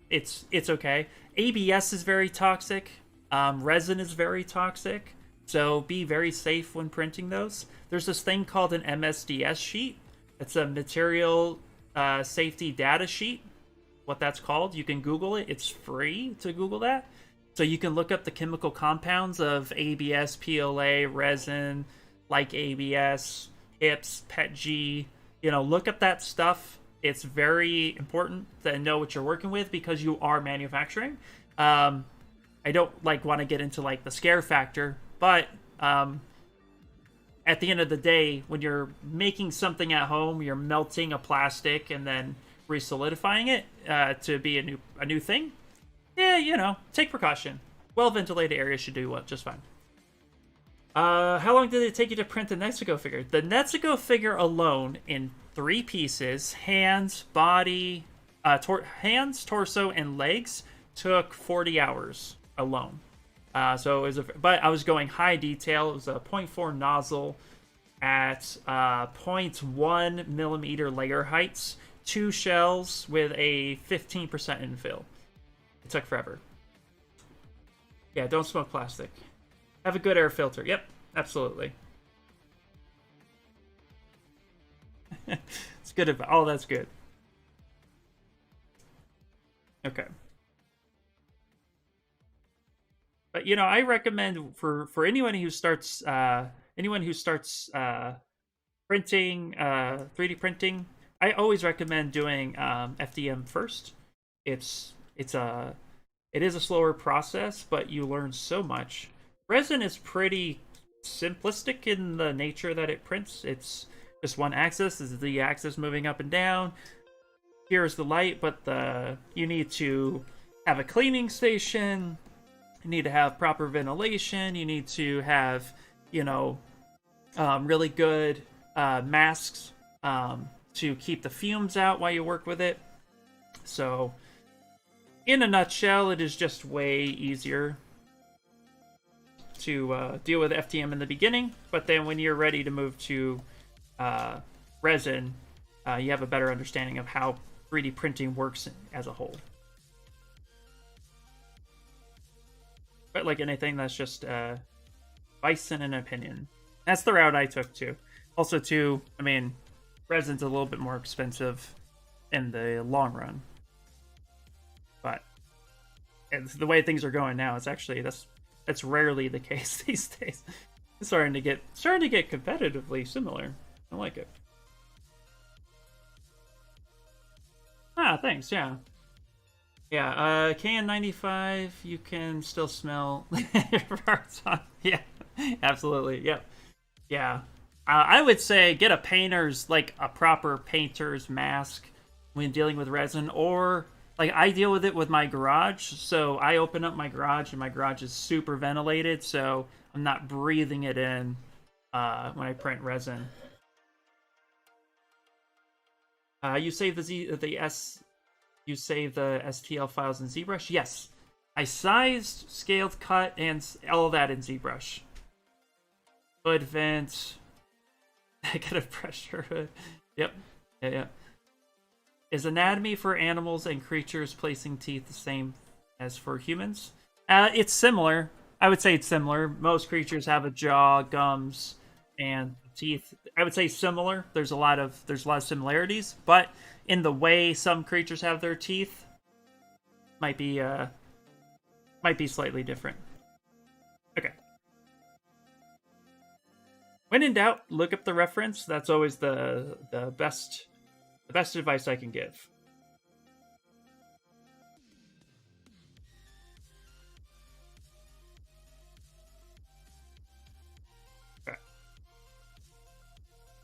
it's okay. ABS is very toxic. Resin is very toxic, so be very safe when printing those. There's this thing called an MSDS sheet. It's a material safety data sheet. What that's called, you can Google it. It's free to Google that. So you can look up the chemical compounds of ABS, PLA, resin, like ABS, HIPS, PETG. You know, look up that stuff. It's very important to know what you're working with because you are manufacturing. I don't want to get into like the scare factor, but at the end of the day, when you're making something at home, you're melting a plastic and then re-solidifying it to be a new thing. Yeah, you know, take precaution. Well-ventilated area should do just fine. How long did it take you to print the Nezuko figure? The Nezuko figure alone in 3 pieces, hands, body, hands, torso, and legs, took 40 hours alone. So it was but I was going high detail. It was a 0.4 nozzle at 0.1 millimeter layer heights, 2 shells with a 15% infill. It took forever. Yeah, don't smoke plastic. Have a good air filter. Yep, absolutely. It's good. Oh, that's good. Okay. But you know, I recommend for anyone who starts printing 3D printing, I always recommend doing FDM first. It is a slower process, but you learn so much. Resin is pretty simplistic in the nature that it prints. It's just one axis. This is the axis moving up and down. Here's the light, but you need to have a cleaning station. You need to have proper ventilation. You need to have, you know, really good masks to keep the fumes out while you work with it. So, in a nutshell, it is just way easier to deal with FDM in the beginning, but then when you're ready to move to resin, you have a better understanding of how 3D printing works as a whole. But like anything, that's just advice and an opinion. That's the route I took too. Also, too, I mean, resin's a little bit more expensive in the long run, but the way things are going now, it's actually that's rarely the case these days. It's starting to get competitively similar. I like it. Ah, thanks. Yeah. Yeah, KN95, you can still smell parts on. Yeah, absolutely. Yep. Yeah. I would say get a painter's, like a proper painter's mask when dealing with resin, or like I deal with it with my garage. So I open up my garage and my garage is super ventilated, so I'm not breathing it in when I print resin. You save you save the STL files in ZBrush? Yes. I sized, scaled, cut, and all that in ZBrush. Hood vent. I got a pressure hood. Yep. Yeah. Is anatomy for animals and creatures placing teeth the same as for humans? It's similar. I would say it's similar. Most creatures have a jaw, gums, and teeth. I would say similar. There's a lot of similarities, but in the way some creatures have their teeth, might be slightly different. Okay. When in doubt, look up the reference. That's always the best advice I can give. Okay.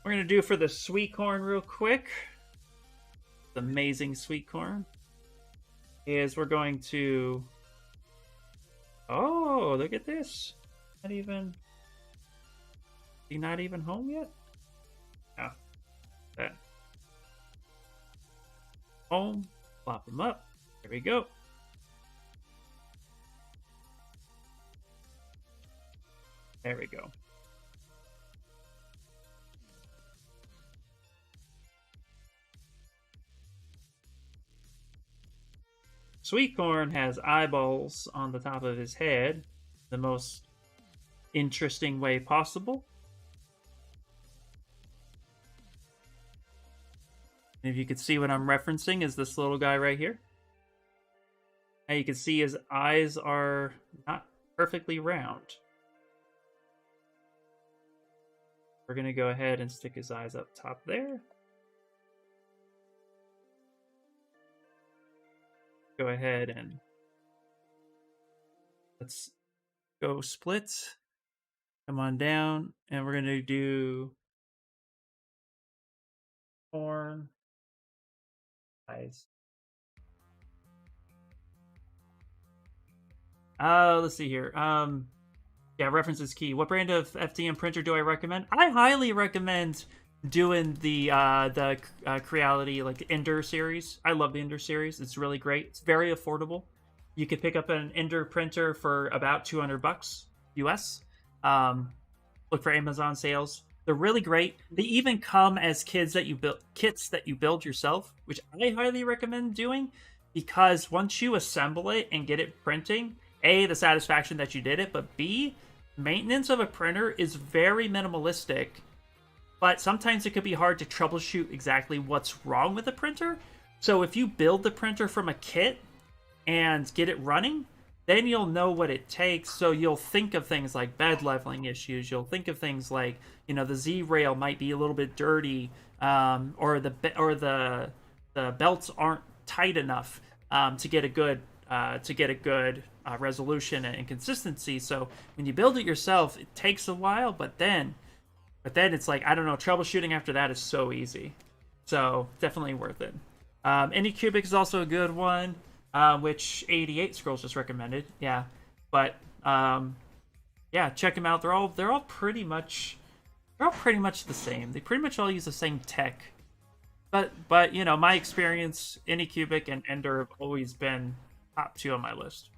We're gonna do for the sweet corn real quick. The amazing sweet corn is we're going to. Oh, look at this! Not even. He not even home yet? No. That. Home. Plop him up. There we go. There we go. Sweetcorn has eyeballs on the top of his head, the most interesting way possible. And if you could see what I'm referencing is this little guy right here. Now you can see his eyes are not perfectly round. We're going to go ahead and stick his eyes up top there. Go ahead and let's go split. Come on down, and we're going to do corn eyes. Let's see here. Yeah, reference is key. What brand of FDM printer do I recommend? I highly recommend doing the Creality like Ender series. I love the Ender series. It's really great. It's very affordable. You could pick up an Ender printer for about $200 US. Look for Amazon sales. They're really great. They even come as kits that you build yourself, which I highly recommend doing, because once you assemble it and get it printing, A, the satisfaction that you did it, but B, maintenance of a printer is very minimalistic, but sometimes it could be hard to troubleshoot exactly what's wrong with the printer. So if you build the printer from a kit and get it running, then you'll know what it takes. So you'll think of things like bed leveling issues. You'll think of things like, you know, the Z rail might be a little bit dirty, or the belts aren't tight enough to get a good resolution and consistency. So when you build it yourself, it takes a while, but then it's like, I don't know, troubleshooting after that is so easy. So definitely worth it. Anycubic is also a good one, which 88 Scrolls just recommended. Yeah, but yeah, check them out. They're all pretty much the same. They pretty much all use the same tech. But you know, my experience, Anycubic and Ender have always been top 2 on my list.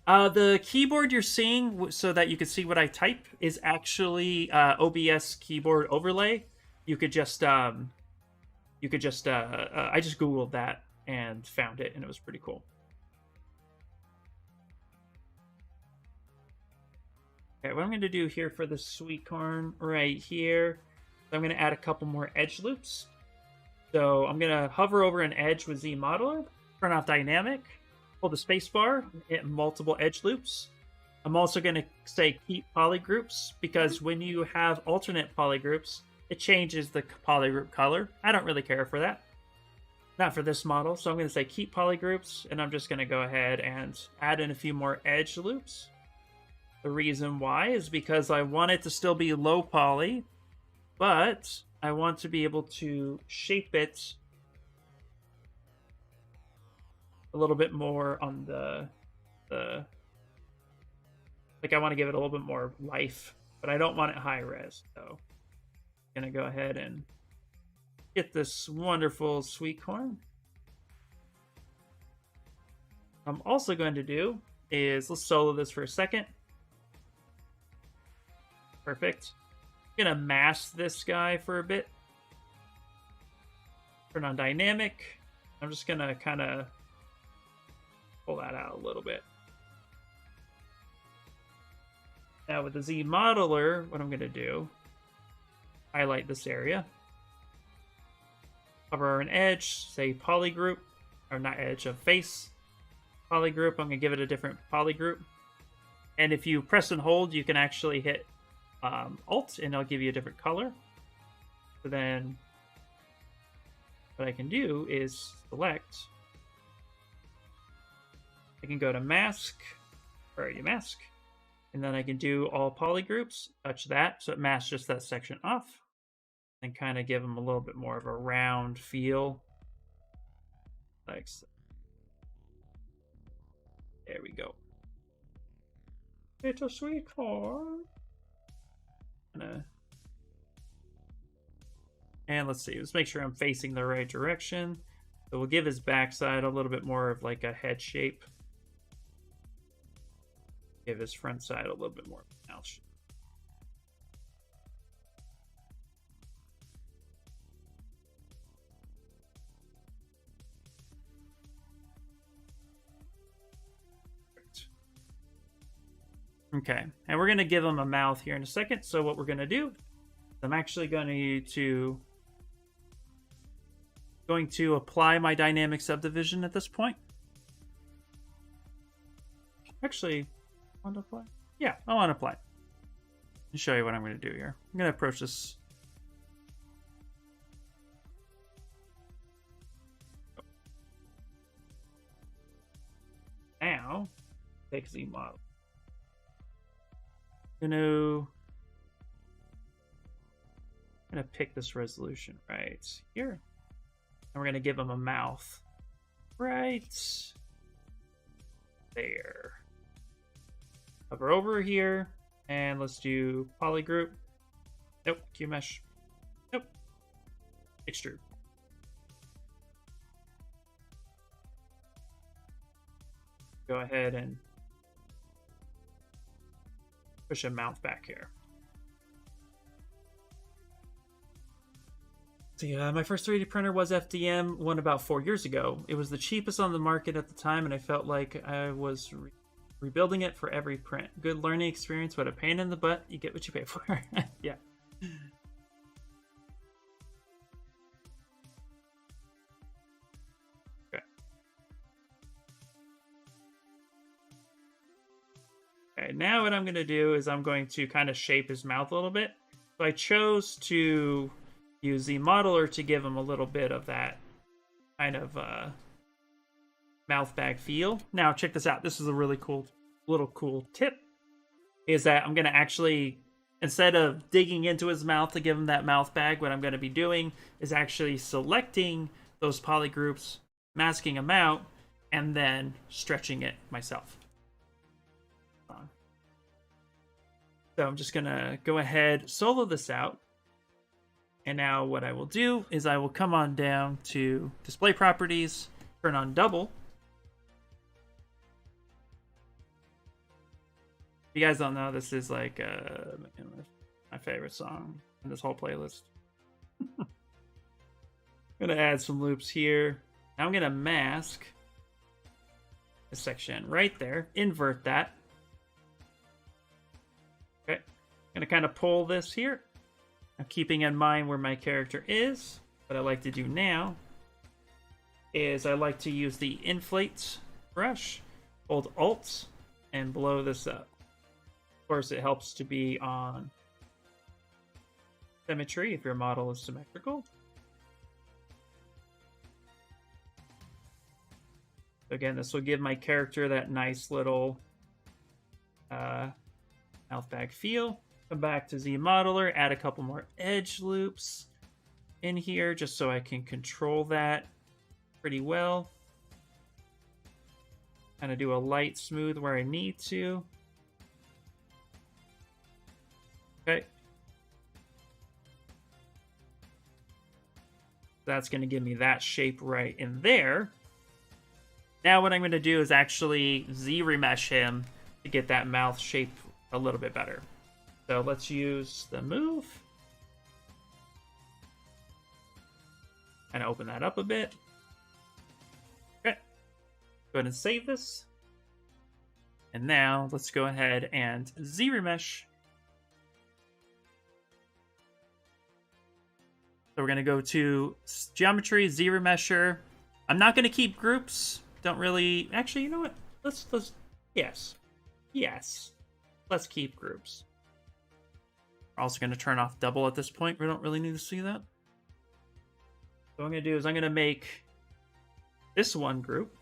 The keyboard you're seeing, so that you can see what I type, is actually OBS keyboard overlay. You could just I just googled that and found it, and it was pretty cool. Okay, what I'm going to do here for the sweet corn right here, I'm going to add a couple more edge loops. So I'm going to hover over an edge with Z Modeler, turn off dynamic, hold the spacebar, hit multiple edge loops. I'm also going to say keep polygroups, because when you have alternate polygroups, it changes the polygroup color. I don't really care for that. Not for this model, so I'm going to say keep polygroups, and I'm just going to go ahead and add in a few more edge loops. The reason why is because I want it to still be low poly, but I want to be able to shape it a little bit more on the like, I want to give it a little bit more life, but I don't want it high res. So I'm gonna go ahead and get this wonderful sweet corn. What I'm also going to do is, let's solo this for a second. Perfect. I'm gonna mask this guy for a bit. Turn on dynamic. I'm just gonna kind of pull that out a little bit. Now with the Z modeler, what I'm going to do, highlight this area, cover an edge, say polygroup, or not edge, a face polygroup. I'm going to give it a different polygroup. And if you press and hold, you can actually hit Alt, and it'll give you a different color. So then what I can do is select. I can go to mask, where are you, mask? And then I can do all polygroups, touch that, so it masks just that section off, and kind of give them a little bit more of a round feel. Like so. There we go. It's a sweetheart. And let's see, let's make sure I'm facing the right direction. So we'll give his backside a little bit more of like a head shape. Give his front side a little bit more of a mouth shape. Okay, and we're going to give him a mouth here in a second. So what we're going to do, I'm actually going to apply my dynamic subdivision at this point. Actually, I want to apply? Yeah, I want to apply. Let me show you what I'm going to do here. I'm going to approach this. Now, take Z model. I'm going to pick this resolution right here. And we're going to give him a mouth right there. Hover over here, and let's do polygroup. Nope, Q mesh. Nope. Extrude. Go ahead and push a mouth back here. See, my first 3D printer was FDM, one about 4 years ago. It was the cheapest on the market at the time, and I felt like I was rebuilding it for every print. Good learning experience, but a pain in the butt. You get what you pay for. Yeah. Okay. Okay, now what I'm going to do is I'm going to kind of shape his mouth a little bit. So I chose to use the modeler to give him a little bit of that kind of mouth bag feel. Now check this out. This is a really cool tip, is that I'm going to actually, instead of digging into his mouth to give him that mouth bag, what I'm going to be doing is actually selecting those polygroups, masking them out, and then stretching it myself. So I'm just going to go ahead, solo this out. And now what I will do is I will come on down to display properties, turn on double. If you guys don't know, this is like my favorite song in this whole playlist. I'm gonna add some loops here. Now I'm gonna mask a section right there, invert that. Okay, I'm gonna kind of pull this here. I'm keeping in mind where my character is. What I like to do now is I like to use the inflate brush, hold Alt, and blow this up. Of course, it helps to be on symmetry if your model is symmetrical. Again, this will give my character that nice little mouth bag feel. Come back to Z modeler, add a couple more edge loops in here just so I can control that pretty well. Kind of do a light smooth where I need to. Okay. That's going to give me that shape right in there. Now what I'm going to do is actually ZRemesh him to get that mouth shape a little bit better. So let's use the move. And open that up a bit. Okay. Go ahead and save this. And now let's go ahead and ZRemesh. So we're going to go to Geometry, ZRemesher. I'm not going to keep groups. Don't really... Actually, you know what? Let's... Yes. Yes. Let's keep groups. We're also going to turn off double at this point. We don't really need to see that. So what I'm going to do is I'm going to make this one group.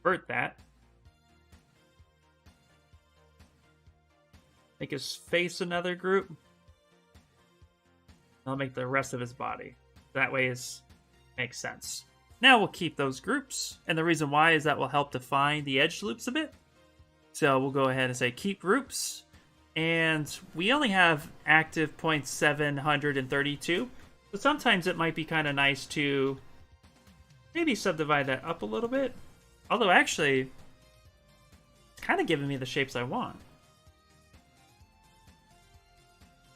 Convert that. Make his face another group. I'll make the rest of his body. That way makes sense. Now we'll keep those groups. And the reason why is that will help define the edge loops a bit. So we'll go ahead and say keep groups. And we only have active points 732. So sometimes it might be kind of nice to maybe subdivide that up a little bit. Although actually, it's kind of giving me the shapes I want.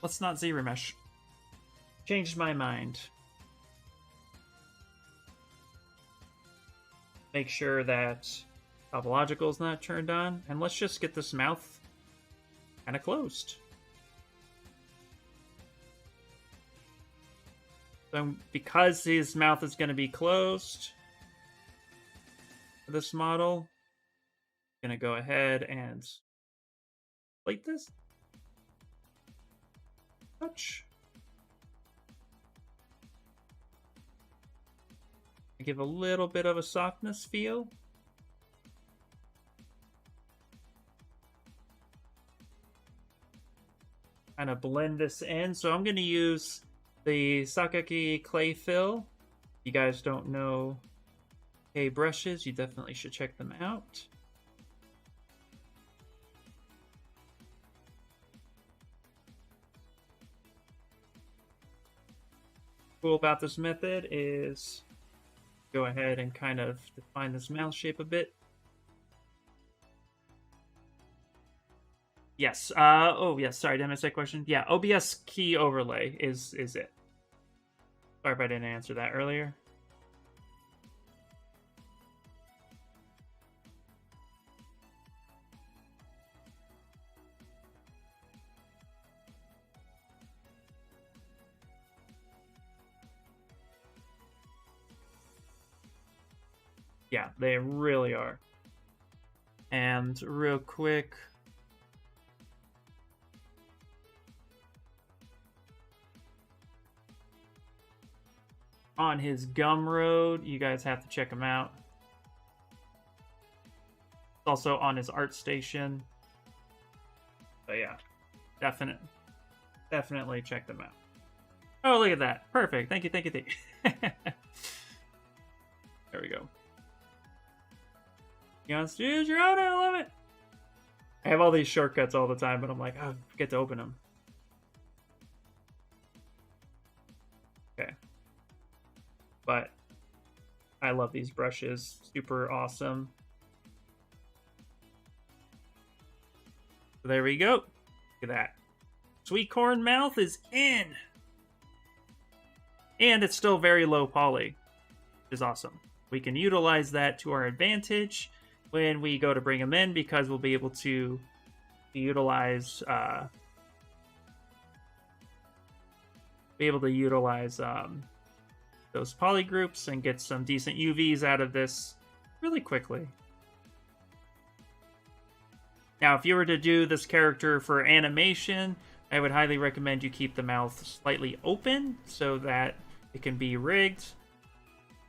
Let's not ZRemesh. Changed my mind. Make sure that topological is not turned on, and let's just get this mouth kind of closed. So because his mouth is going to be closed for this model, I'm going to go ahead and plate this. Touch. Give a little bit of a softness feel. Kind of blend this in. So I'm going to use the Sakaki clay fill. If you guys don't know ZBrushes, you definitely should check them out. Cool about this method is go ahead and kind of define this mouth shape a bit. Yes. Oh, yes. Sorry, did I miss that question? Yeah, OBS key overlay is it. Sorry if I didn't answer that earlier. Yeah, they really are. And real quick, on his Gumroad, you guys have to check him out. It's also on his ArtStation. So yeah, definitely check them out. Oh, look at that. Perfect. Thank you, thank you, thank you. There we go. Use your own, I love it. I have all these shortcuts all the time, but I'm like, oh, I forget to open them. Okay. But I love these brushes. Super awesome. So there we go. Look at that. Sweet corn mouth is in. And it's still very low poly, which is awesome. We can utilize that to our advantage when we go to bring them in, because we'll be able to utilize those polygroups and get some decent UVs out of this really quickly. Now, if you were to do this character for animation, I would highly recommend you keep the mouth slightly open so that it can be rigged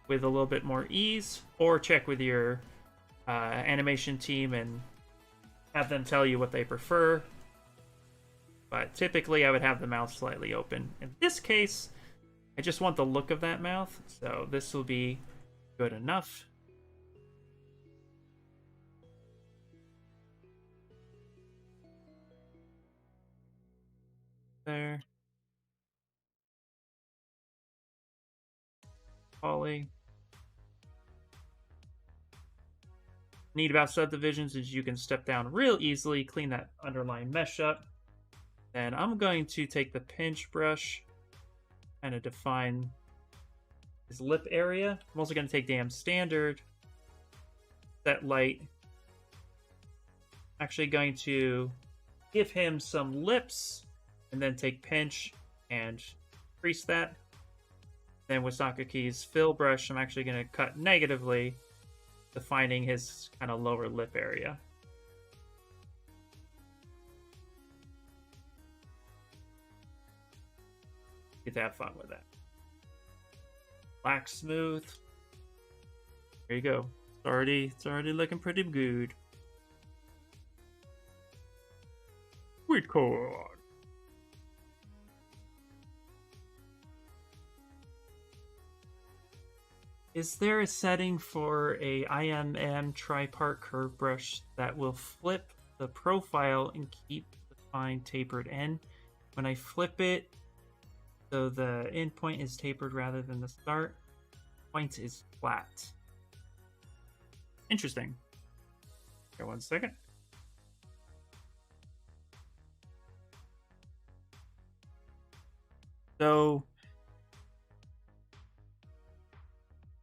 with a little bit more ease, or check with your animation team and have them tell you what they prefer. But typically I would have the mouth slightly open. In this case, I just want the look of that mouth, so this will be good enough. There. Poly. Neat about subdivisions is you can step down real easily, clean that underlying mesh up. Then I'm going to take the pinch brush, kind of define his lip area. I'm also going to take Dam Standard that light. Actually going to give him some lips and then take pinch and crease that. Then with Sakaki's fill brush, I'm actually going to cut negatively, defining his kind of lower lip area. Get to have fun with that. Black smooth. There you go. It's already looking pretty good. Sweet corn. Is there a setting for a IMM tripart curve brush that will flip the profile and keep the fine tapered end? When I flip it, so the end point is tapered rather than the start, point is flat. Interesting. Okay, 1 second. So,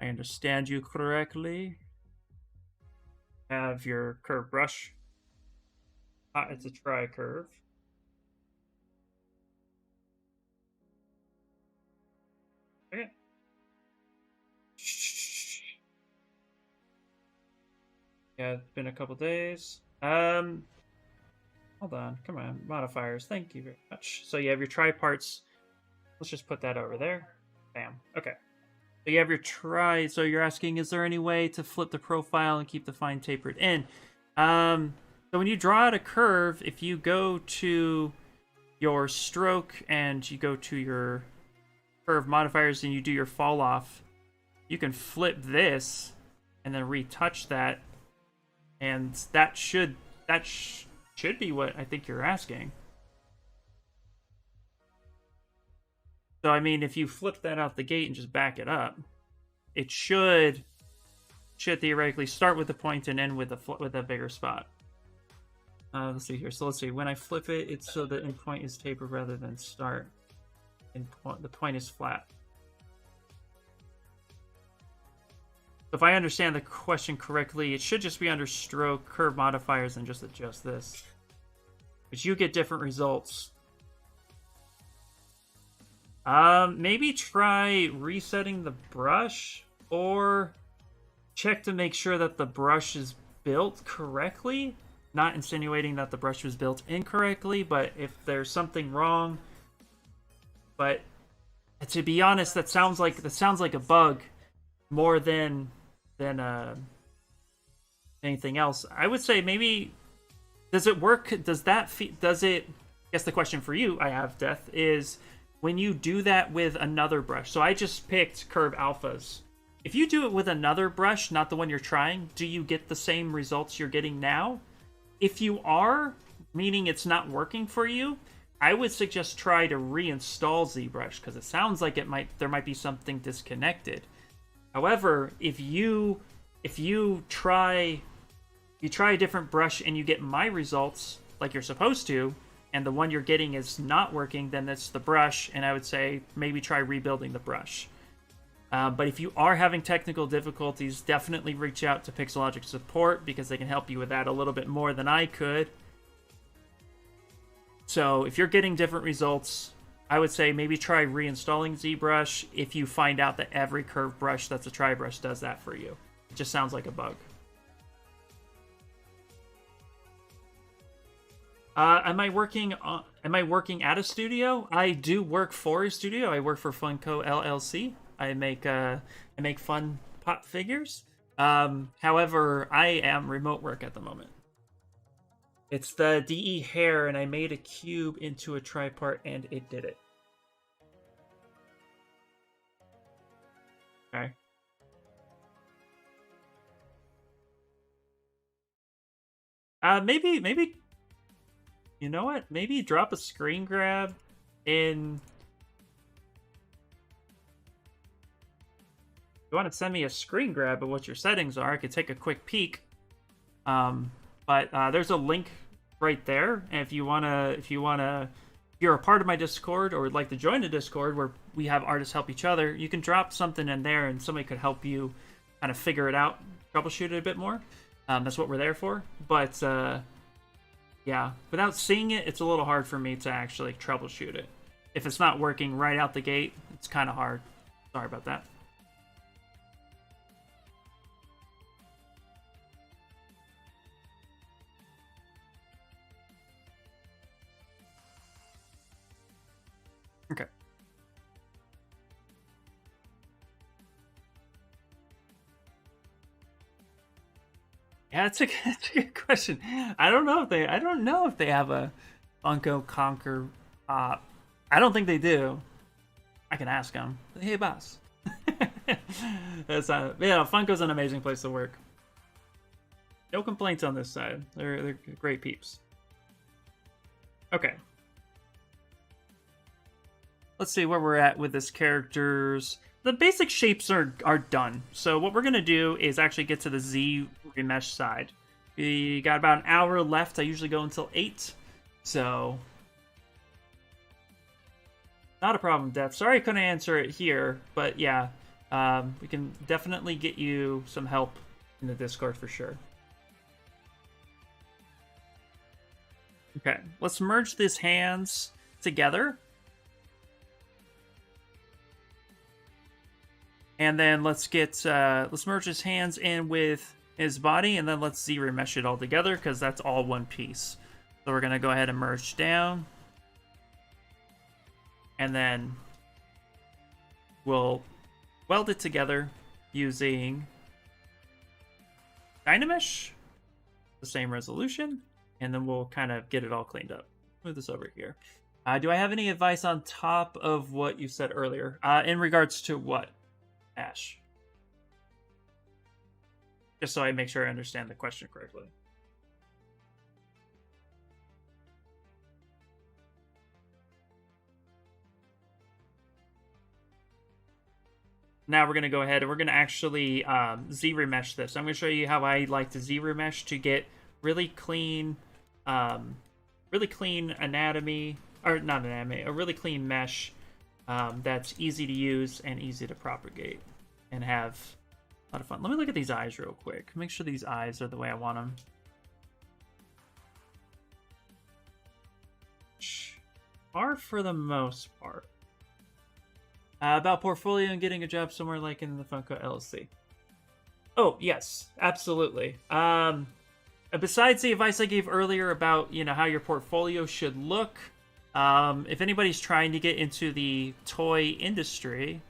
I understand you correctly. Have your curve brush. It's a tri-curve. Okay. Yeah, it's been a couple days. Hold on. Come on. Modifiers. Thank you very much. So you have your tri-parts. Let's just put that over there. Bam. Okay. So you have your so you're asking, is there any way to flip the profile and keep the fine tapered in? So when you draw out a curve, if you go to your stroke and you go to your curve modifiers and you do your fall off, you can flip this and then retouch that, and that should be what I think you're asking. So I mean, if you flip that out the gate and just back it up, it should theoretically start with the point and end with a bigger spot. Let's see here. So let's see. When I flip it, it's so the end point is tapered rather than start. The point is flat. So if I understand the question correctly, it should just be under stroke, curve modifiers, and just adjust this. But you get different results. Maybe try resetting the brush, or check to make sure that the brush is built correctly. Not insinuating that the brush was built incorrectly, but if there's something wrong. But to be honest, that sounds like a bug more than anything else. I would say maybe, does it work? Does it? I guess the question for you, I have, Death, is when you do that with another brush. So I just picked curve alphas. If you do it with another brush, not the one you're trying, do you get the same results you're getting now? If you are, meaning it's not working for you, I would suggest try to reinstall ZBrush, because it sounds like there might be something disconnected. However, if you try a different brush and you get my results like you're supposed to, and the one you're getting is not working, then that's the brush, and I would say maybe try rebuilding the brush. But if you are having technical difficulties, definitely reach out to Pixelogic support, because they can help you with that a little bit more than I could. So if you're getting different results, I would say maybe try reinstalling ZBrush if you find out that every curved brush that's a tri-brush does that for you. It just sounds like a bug. Am I working at a studio? I do work for a studio. I work for Funko LLC. I make fun pop figures. However, I am remote work at the moment. It's the DE hair, and I made a cube into a tripart, and it did it. Okay. Maybe, you know what? Maybe drop a screen grab in. If you want to send me a screen grab of what your settings are, I could take a quick peek. But there's a link right there, and if you're a part of my Discord or would like to join the Discord where we have artists help each other, you can drop something in there, and somebody could help you kind of figure it out, troubleshoot it a bit more. That's what we're there for. But yeah, without seeing it, it's a little hard for me to actually troubleshoot it. If it's not working right out the gate, it's kind of hard. Sorry about that. Okay. Yeah, that's a good question. I don't know if they have a Funko Conquer Pop. I don't think they do. I can ask them. Hey, boss. Yeah, Funko's an amazing place to work. No complaints on this side. They're great peeps. Okay. Let's see where we're at with this characters. The basic shapes are done. So what we're gonna do is actually get to the ZBrush side. We got about an hour left. I usually go until 8. So not a problem, Def. Sorry I couldn't answer it here, but yeah, we can definitely get you some help in the Discord for sure. Okay, let's merge these hands together. And then let's merge his hands in with his body, and then let's ZRemesh it all together because that's all one piece. So we're gonna go ahead and merge down. And then we'll weld it together using Dynamesh, the same resolution, and then we'll kind of get it all cleaned up. Move this over here. Do I have any advice on top of what you said earlier? In regards to what, Ash? Just so I make sure I understand the question correctly. Now we're going to go ahead and we're going to actually ZRemesh this. I'm going to show you how I like to ZRemesh to get really clean anatomy, or not anatomy, a really clean mesh that's easy to use and easy to propagate and have a lot of fun. Let me look at these eyes real quick. Make sure these eyes are the way I want them. Are for the most part. About portfolio and getting a job somewhere like in the Funko LLC. Oh, yes, absolutely. Besides the advice I gave earlier about, how your portfolio should look, if anybody's trying to get into the toy industry,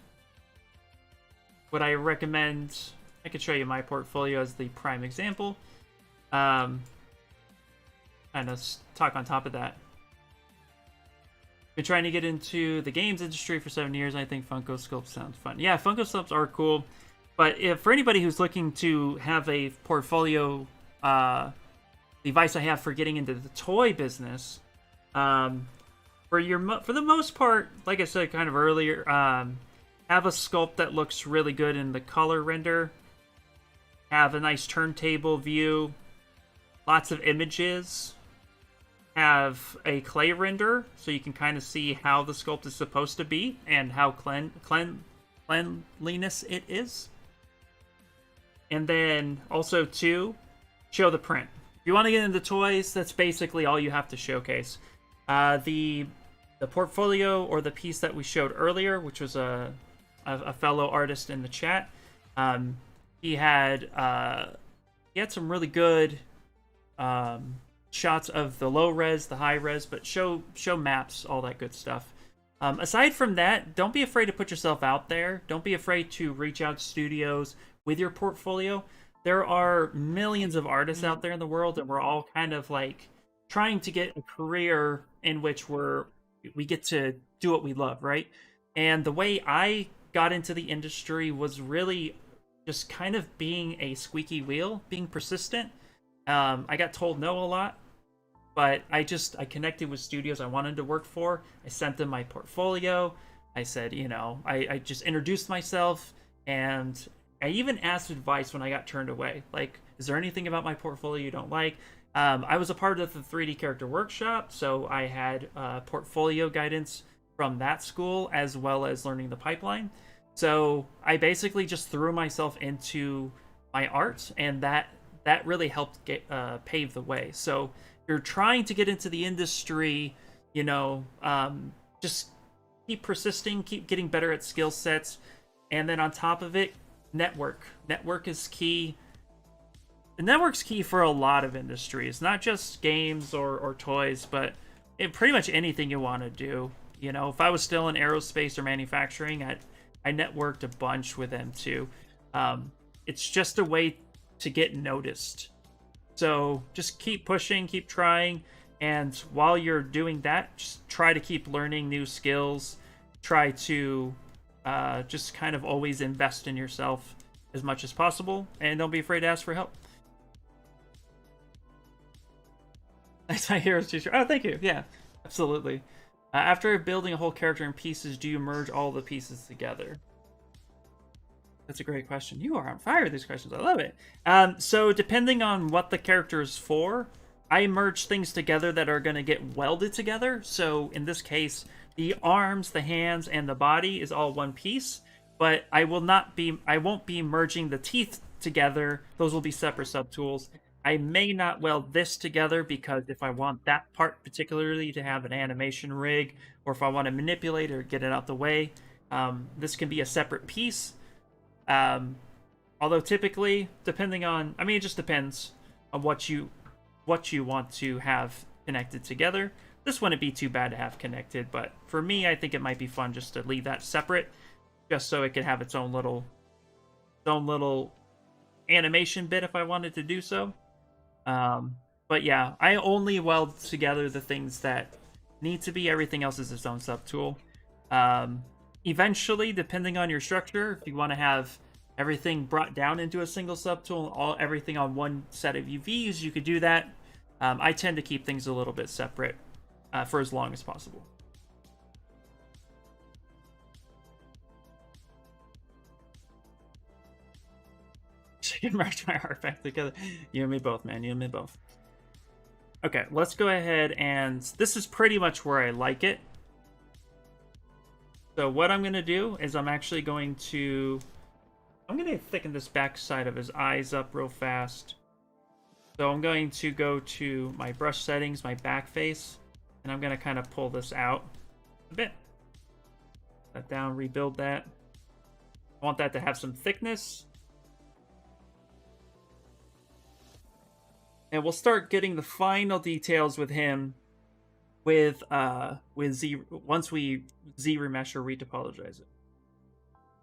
what I recommend, I could show you my portfolio as the prime example. Kind of talk on top of that. Been trying to get into the games industry for 7 years. I think Funko Sculpts sounds fun. Yeah, Funko Sculpts are cool. But for anybody who's looking to have a portfolio, the advice I have for getting into the toy business, for the most part, like I said kind of earlier, have a sculpt that looks really good in the color render. Have a nice turntable view. Lots of images. Have a clay render so you can kind of see how the sculpt is supposed to be and how cleanliness it is. And then also too, show the print. If you want to get into toys, that's basically all you have to showcase. The portfolio or the piece that we showed earlier, which was a fellow artist in the chat, he had some really good shots of the low res, the high res, but show maps, all that good stuff. Aside from that, don't be afraid to put yourself out there. Don't be afraid to reach out to studios with your portfolio. There are millions of artists out there in the world, and we're all kind of like trying to get a career in which we get to do what we love, right? And the way I got into the industry was really just kind of being a squeaky wheel, being persistent. I got told no a lot, but I connected with studios I wanted to work for. I sent them my portfolio. I said, I just introduced myself, and I even asked advice when I got turned away. Like, is there anything about my portfolio you don't like? I was a part of the 3D character workshop, so I had portfolio guidance from that school as well as learning the pipeline. So I basically just threw myself into my art, and that that really helped pave the way. So you're trying to get into the industry, you know, just keep persisting, keep getting better at skill sets, and then on top of it, network. Network is key. The network's key for a lot of industries, not just games or toys, but in pretty much anything you want to do. You know, if I was still in aerospace or manufacturing, I networked a bunch with them too. It's just a way to get noticed. So just keep pushing, keep trying, and while you're doing that, just try to keep learning new skills. Try to just kind of always invest in yourself as much as possible, and don't be afraid to ask for help. That's my hero's teacher. Oh, thank you. Yeah, absolutely. After building a whole character in pieces, do you merge all the pieces together? That's a great question. You are on fire with these questions. I love it. So depending on what the character is for, I merge things together that are going to get welded together. So in this case, the arms, the hands, and the body is all one piece. But I won't be merging the teeth together. Those will be separate subtools. I may not weld this together because if I want that part particularly to have an animation rig, or if I want to manipulate or get it out the way, this can be a separate piece. Although typically, depending on, I mean, it just depends on what you want to have connected together. This wouldn't be too bad to have connected, but for me, I think it might be fun just to leave that separate, just so it could have its own little animation bit if I wanted to do so. But yeah, I only weld together the things that need to be. Everything else is its own subtool. Eventually, depending on your structure, if you want to have everything brought down into a single subtool, everything on one set of UVs, you could do that. I tend to keep things a little bit separate for as long as possible. I can merge my art back together. You and me both, man. You and me both. Okay, let's go ahead and this is pretty much where I like it. So what I'm going to do is I'm going to thicken this back side of his eyes up real fast. So I'm going to go to my brush settings, my back face, and I'm going to kind of pull this out a bit. That down, rebuild that. I want that to have some thickness. And we'll start getting the final details with him with once we ZRemesh or retopologize it.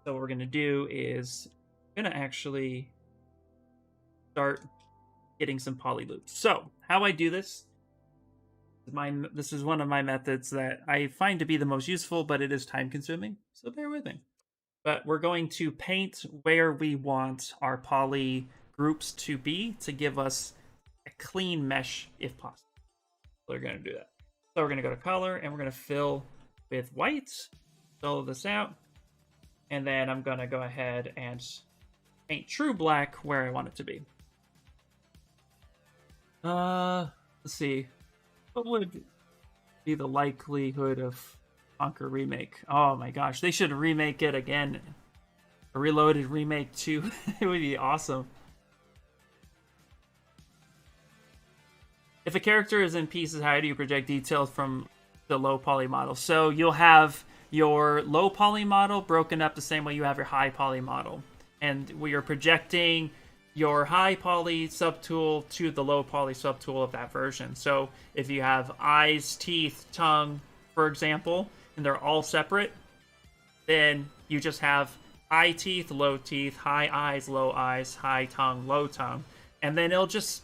So what we're gonna do is I'm gonna actually start getting some poly loops. So how I do this is one of my methods that I find to be the most useful, but it is time consuming, so bear with me. But we're going to paint where we want our poly groups to be to give us a clean mesh if possible. So we're going to do that. So we're going to go to color and we're going to fill with white, fill this out, and then I'm going to go ahead and paint true black where I want it to be. Let's see. What would be the likelihood of Conquer remake? Oh my gosh, they should remake it again. A reloaded remake too. It would be awesome. If a character is in pieces, how do you project details from the low poly model? So you'll have your low poly model broken up the same way you have your high poly model. And we are projecting your high poly subtool to the low poly subtool of that version. So if you have eyes, teeth, tongue, for example, and they're all separate, then you just have high teeth, high eyes, low eyes, high tongue, low tongue. And then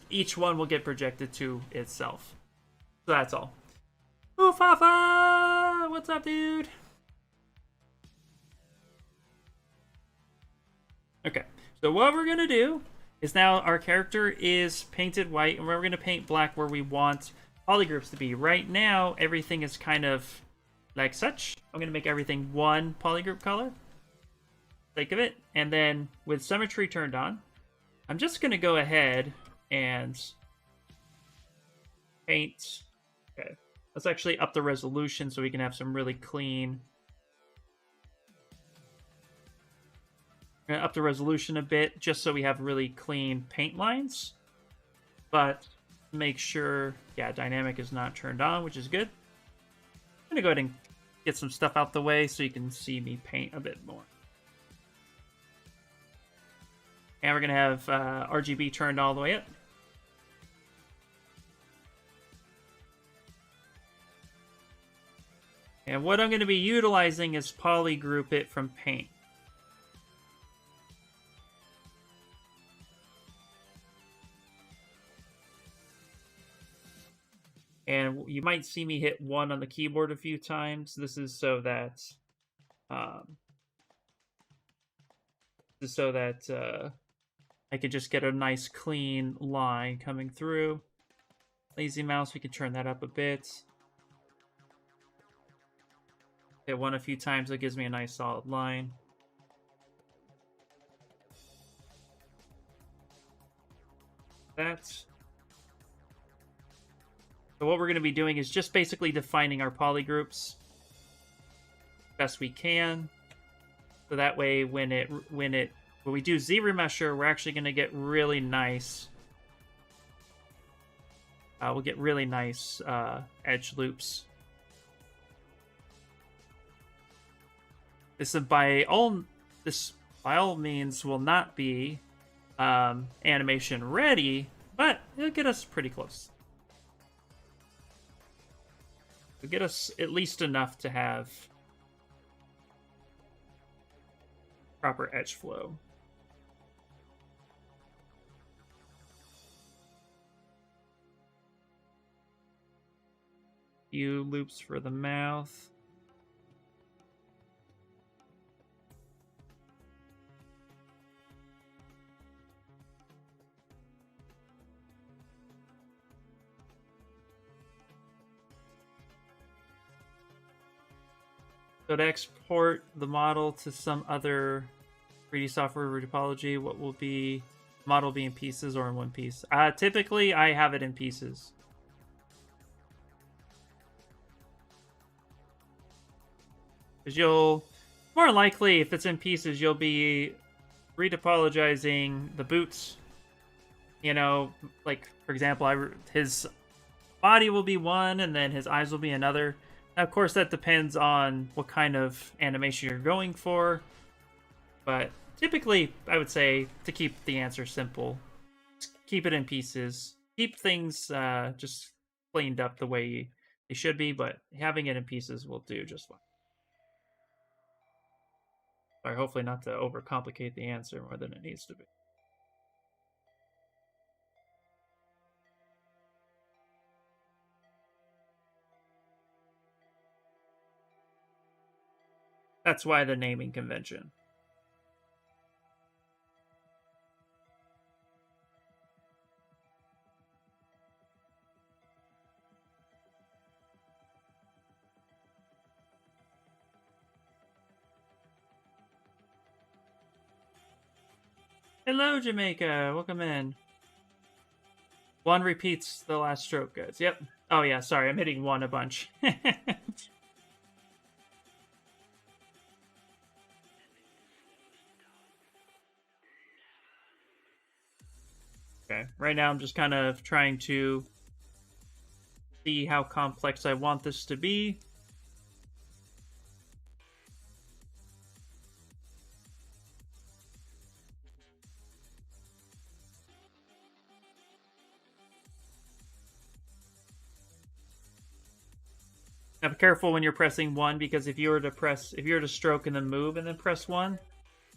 each one will get projected to itself. So that's all. Ooh, Fafa! What's up, dude? Okay, so what we're gonna do is now our character is painted white, and we're gonna paint black where we want polygroups to be. Right now, everything is kind of like such. I'm gonna make everything one polygroup color. Sake of it. And then with symmetry turned on, I'm just going to go ahead and paint. Okay, let's actually up the resolution so we can have some really clean. I'm going to up the resolution a bit just so we have really clean paint lines. but make sure, yeah, dynamic is not turned on, which is good. I'm gonna go ahead and get some stuff out the way so you can see me paint a bit more. And we're gonna have RGB turned all the way up. And what I'm going to be utilizing is polygroup it from paint. And you might see me hit 1 on the keyboard a few times. This is so that I could just get a nice clean line coming through. Lazy mouse, we can turn that up a bit. Hit 1 a few times, it gives me a nice solid line. That. So what we're going to be doing is just basically defining our polygroups best we can. So that way, when we do ZBrush, we're actually going to get really nice. We'll get really nice edge loops. This by all means will not be animation ready, but it'll get us pretty close. It'll get us at least enough to have proper edge flow. Few loops for the mouth. So to export the model to some other 3D software or topology, what will be model be in pieces or in one piece? Typically, I have it in pieces. Because you'll, more likely, if it's in pieces, you'll be retopologizing the boots. You know, like, for example, his body will be one, and then his eyes will be another. Now, of course, that depends on what kind of animation you're going for. But typically, I would say, to keep the answer simple, keep it in pieces. Keep things just cleaned up the way they should be, but having it in pieces will do just fine. Sorry, hopefully not to overcomplicate the answer more than it needs to be. That's why the naming convention. Hello, Jamaica. Welcome in. 1 repeats the last stroke, guys. Yep. Oh, yeah. Sorry, I'm hitting 1 a bunch. Okay. Right now, I'm just kind of trying to see how complex I want this to be. Now be careful when you're pressing 1, because if you were to stroke and then move and then press 1,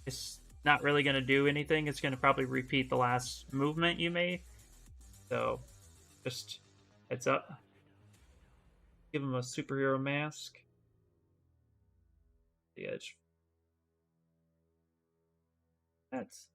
it's not really going to do anything. It's going to probably repeat the last movement you made. So, just heads up. Give him a superhero mask. The edge. That's...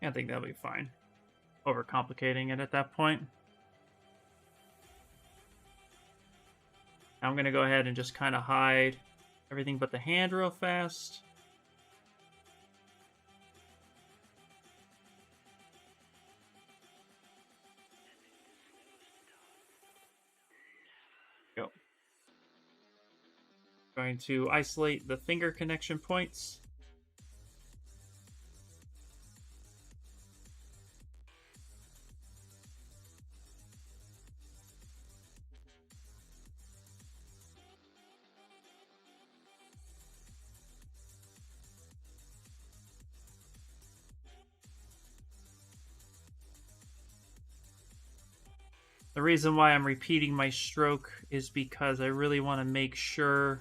I think that'll be fine. Overcomplicating it at that point. Now I'm going to go ahead and just kind of hide everything but the hand real fast. Go. Going to isolate the finger connection points. The reason why I'm repeating my stroke is because I really want to make sure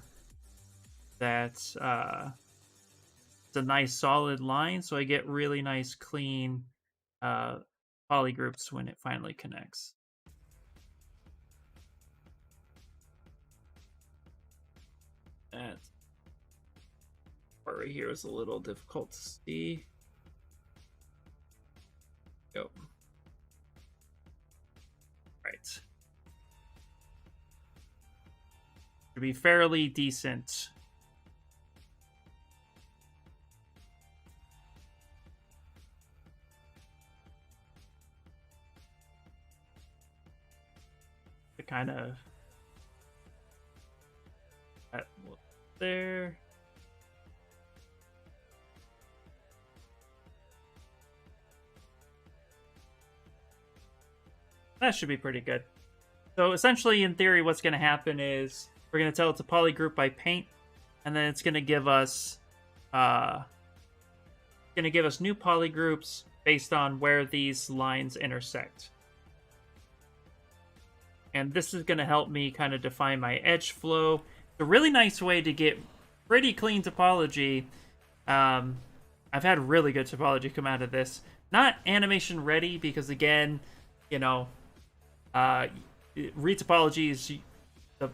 that it's a nice solid line, so I get really nice clean polygroups when it finally connects. That part right here is a little difficult to see. Go. Right. To be fairly decent. To kind of that there. That should be pretty good. So essentially, in theory, what's going to happen is we're going to tell it to polygroup by paint, and then it's going to give us new polygroups based on where these lines intersect. And this is going to help me kind of define my edge flow. It's a really nice way to get pretty clean topology. I've had really good topology come out of this. Not animation ready, because again, you know, retopology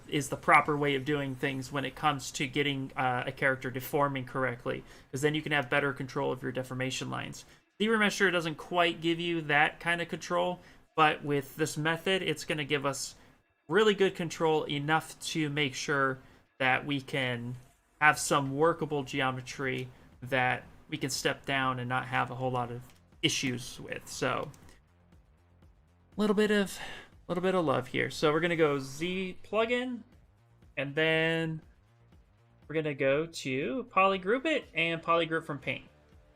is the proper way of doing things when it comes to getting a character deforming correctly, because then you can have better control of your deformation lines. ZBrush doesn't quite give you that kind of control, but with this method, it's going to give us really good control, enough to make sure that we can have some workable geometry that we can step down and not have a whole lot of issues with. So a little bit of love here. So we're gonna go Z plugin, and then we're gonna go to polygroup it and polygroup from paint.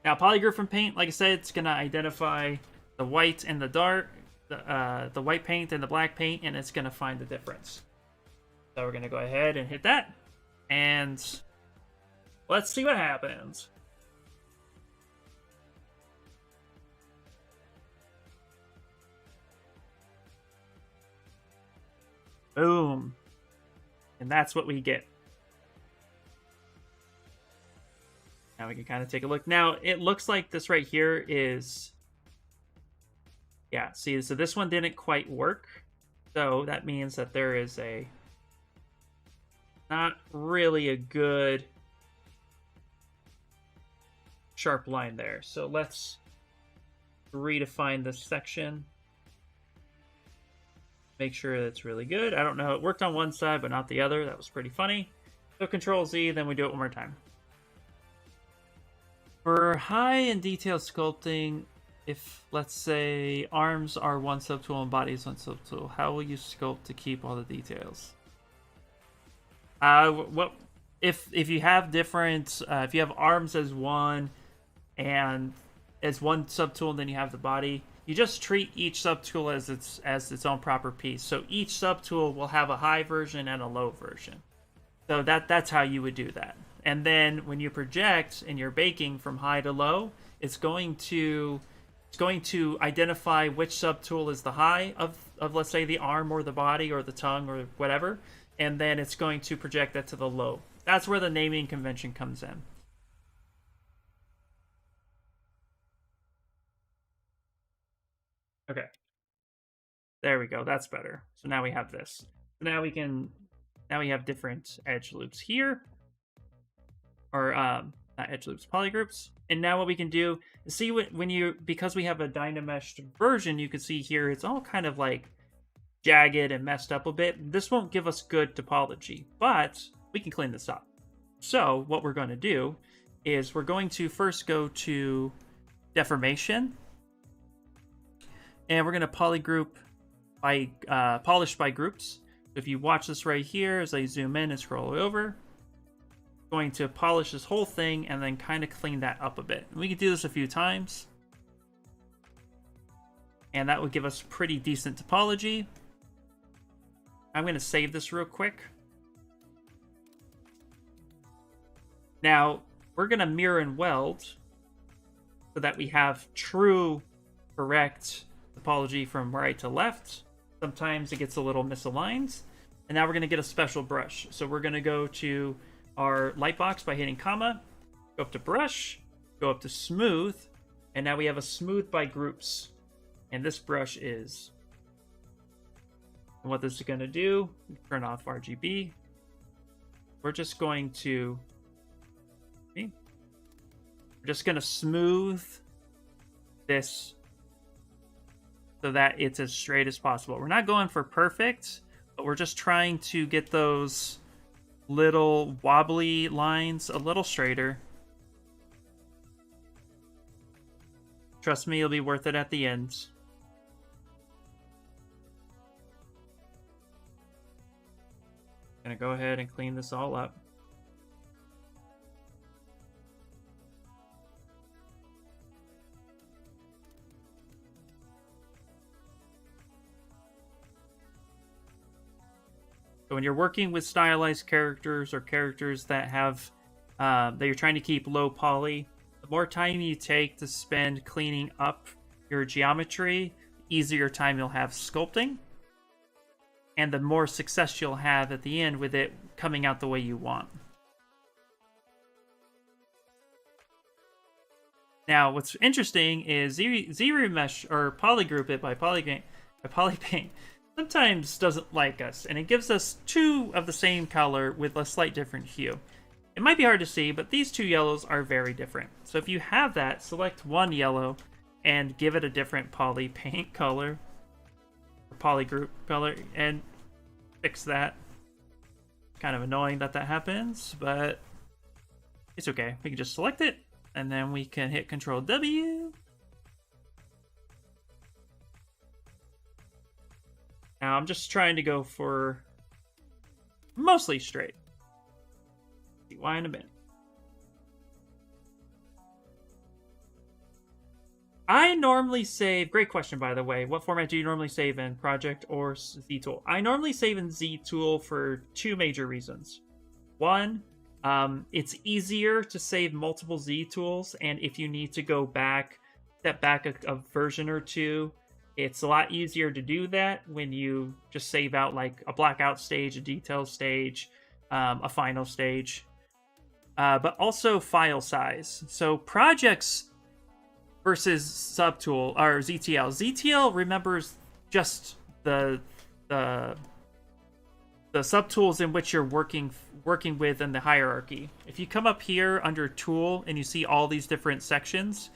Now polygroup from paint, like I said, it's gonna identify the white and the dark, the white paint and the black paint, and it's gonna find the difference. So we're gonna go ahead and hit that, and let's see what happens. Boom. And that's what we get. Now we can kind of take a look. Now, it looks like this right here is... Yeah, see, so this one didn't quite work. So that means that there is a... not really a good sharp line there. So let's redefine this section. Make sure it's really good. I don't know. It worked on one side, but not the other. That was pretty funny. So Control Z, then we do it one more time. For high and detailed sculpting, if, let's say, arms are one subtool and body is one subtool, how will you sculpt to keep all the details? What if you have different, if you have arms as one and as one subtool, and then you have the body, you just treat each subtool as its own proper piece. So each subtool will have a high version and a low version. So that's how you would do that. And then when you project and you're baking from high to low, it's going to identify which subtool is the high of let's say the arm or the body or the tongue or whatever, and then it's going to project that to the low. That's where the naming convention comes in. Okay. There we go. That's better. So now we have this. Now we have different edge loops here. Or not edge loops, polygroups. And now what we can do is see when you, because we have a Dynamesh version, you can see here it's all kind of like jagged and messed up a bit. This won't give us good topology, but we can clean this up. So what we're going to do is we're going to first go to deformation, and we're going to polygroup by polish by groups. If you watch this right here, as I zoom in and scroll over, going to polish this whole thing and then kind of clean that up a bit. And we can do this a few times, and that would give us pretty decent topology. I'm going to save this real quick. Now we're going to mirror and weld so that we have true, correct topology from right to left. Sometimes it gets a little misaligned. And now we're going to get a special brush. So we're going to go to our lightbox by hitting comma, go up to brush, go up to smooth, and now we have a smooth by groups. And this brush is, and what this is going to do, turn off RGB. We're just going to, we're just going to smooth this so that it's as straight as possible. We're not going for perfect, but we're just trying to get those little wobbly lines a little straighter. Trust me, it'll be worth it at the end. I'm gonna go ahead and clean this all up. So when you're working with stylized characters or characters that have that you're trying to keep low poly, the more time you take to spend cleaning up your geometry, the easier time you'll have sculpting, and the more success you'll have at the end with it coming out the way you want. Now, what's interesting is ZBrush, or polygroup it by Polypaint, sometimes doesn't like us, and it gives us two of the same color with a slight different hue. It might be hard to see, but these two yellows are very different. So if you have that, select one yellow and give it a different Polypaint color, or polygroup color, and fix that. Kind of annoying that happens, but it's okay. We can just select it, and then we can hit Control W. Now I'm just trying to go for mostly straight. See why in a minute. I normally save, great question by the way, what format do you normally save in, Project or ZTool? I normally save in ZTool for two major reasons. One, it's easier to save multiple ZTools, and if you need to go back, step back a version or two, it's a lot easier to do that when you just save out like a blackout stage, a detail stage, a final stage, but also file size. So projects versus subtool or ZTL. ZTL remembers just the subtools in which you're working with in the hierarchy. If you come up here under tool and you see all these different sections,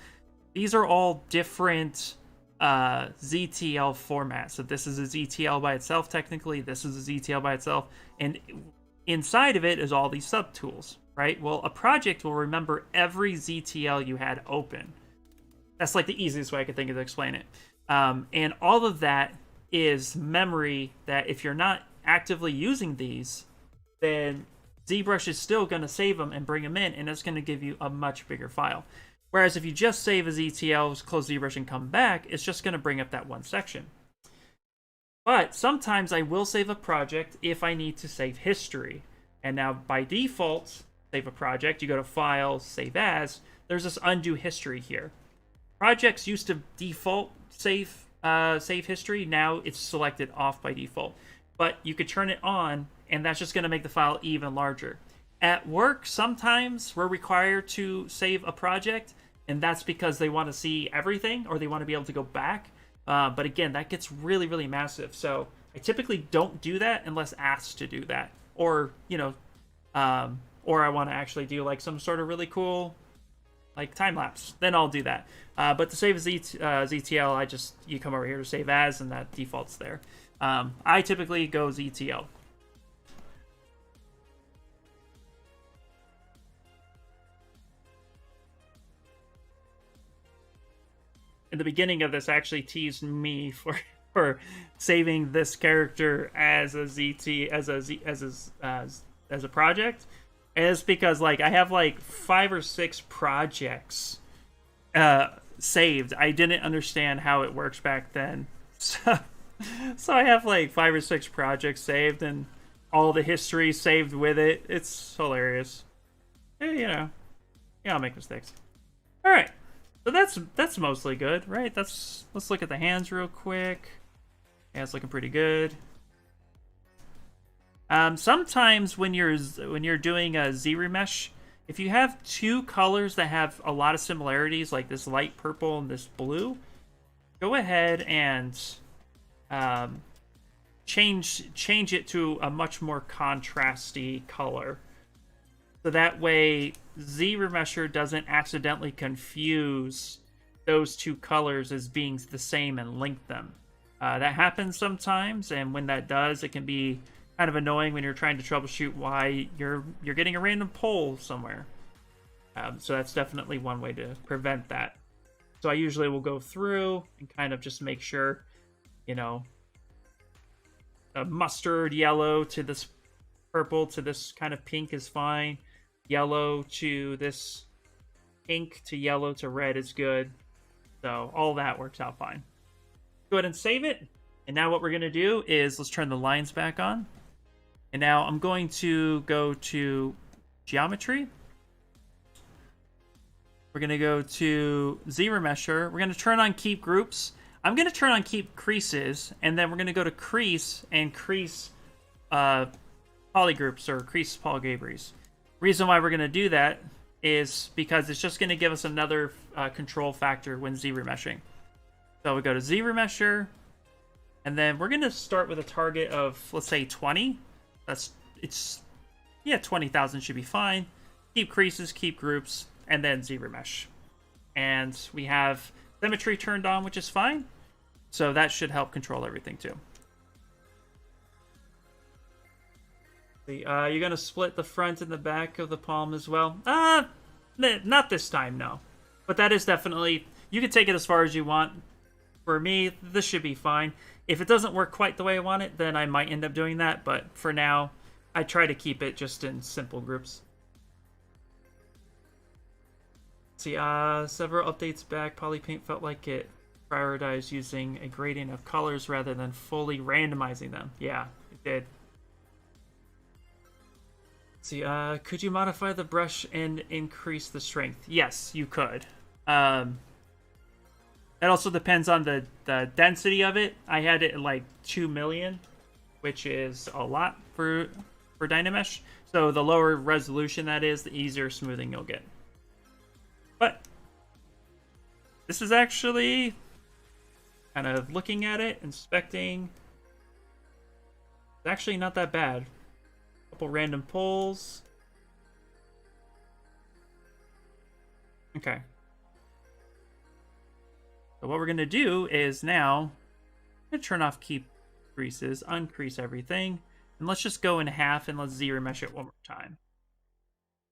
these are all different ZTL formats. So this is a ZTL by itself, technically. This is a ZTL by itself. And inside of it is all these subtools, right? Well, a project will remember every ZTL you had open. That's like the easiest way I could think of to explain it. And all of that is memory that if you're not actively using these, then ZBrush is still going to save them and bring them in, and it's going to give you a much bigger file. Whereas if you just save as ETLs, close ZBrush, and come back, it's just going to bring up that one section. But sometimes I will save a project if I need to save history. And now by default, save a project, you go to File, Save As, there's this Undo History here. Projects used to default save history, now it's selected off by default. But you could turn it on, and that's just going to make the file even larger. At work, sometimes we're required to save a project, and that's because they want to see everything, or they want to be able to go back. But again, that gets really, really massive. So I typically don't do that unless asked to do that. Or, you know, or I want to actually do like some sort of really cool like time lapse, then I'll do that. But to save as ZTL, you come over here to save as, and that defaults there. I typically go ZTL. In the beginning of this, actually teased me for saving this character as a project, is because like I have like 5 or 6 projects saved. I didn't understand how it works back then, so I have like 5 or 6 projects saved and all the history saved with it. It's hilarious. Yeah, I'll make mistakes. All right. So that's mostly good, right? Let's look at the hands real quick. Yeah, it's looking pretty good. Sometimes when you're doing a ZBrush, if you have 2 colors that have a lot of similarities, like this light purple and this blue, go ahead and change it to a much more contrasty color. So that way, ZBrush doesn't accidentally confuse those 2 colors as being the same and link them. That happens sometimes, and when that does, it can be kind of annoying when you're trying to troubleshoot why you're getting a random pole somewhere. So that's definitely one way to prevent that. So I usually will go through and kind of just make sure, you know, a mustard yellow to this purple to this kind of pink is fine. Yellow to this pink to yellow to red is good. So all that works out fine. Go ahead and save it. And now what we're going to do is let's turn the lines back on. And now I'm going to go to geometry. We're going to go to ZBrush. We're going to turn on keep groups. I'm going to turn on keep creases. And then we're going to go to crease and crease polygroups or crease polygroups. Reason why we're going to do that is because it's just going to give us another control factor when ZBrushing. So we go to ZBrush, and then we're going to start with a target of, let's say, 20. 20,000 should be fine. Keep creases, keep groups, and then ZBrush. And we have symmetry turned on, which is fine. So that should help control everything too. You're going to split the front and the back of the palm as well? Not this time, no. But that is definitely... You can take it as far as you want. For me, this should be fine. If it doesn't work quite the way I want it, then I might end up doing that. But for now, I try to keep it just in simple groups. See, several updates back, Polypaint felt like it prioritized using a gradient of colors rather than fully randomizing them. Yeah, it did. See, could you modify the brush and increase the strength? Yes, you could. That also depends on the density of it. I had it at like 2 million, which is a lot for Dynamesh. So the lower resolution that is, the easier smoothing you'll get. But this is actually kind of looking at it, inspecting. It's actually not that bad. Couple random pulls. Okay. So what we're going to do is now I'm going to turn off keep creases, uncrease everything, and let's just go in half and let's ZBrush it one more time.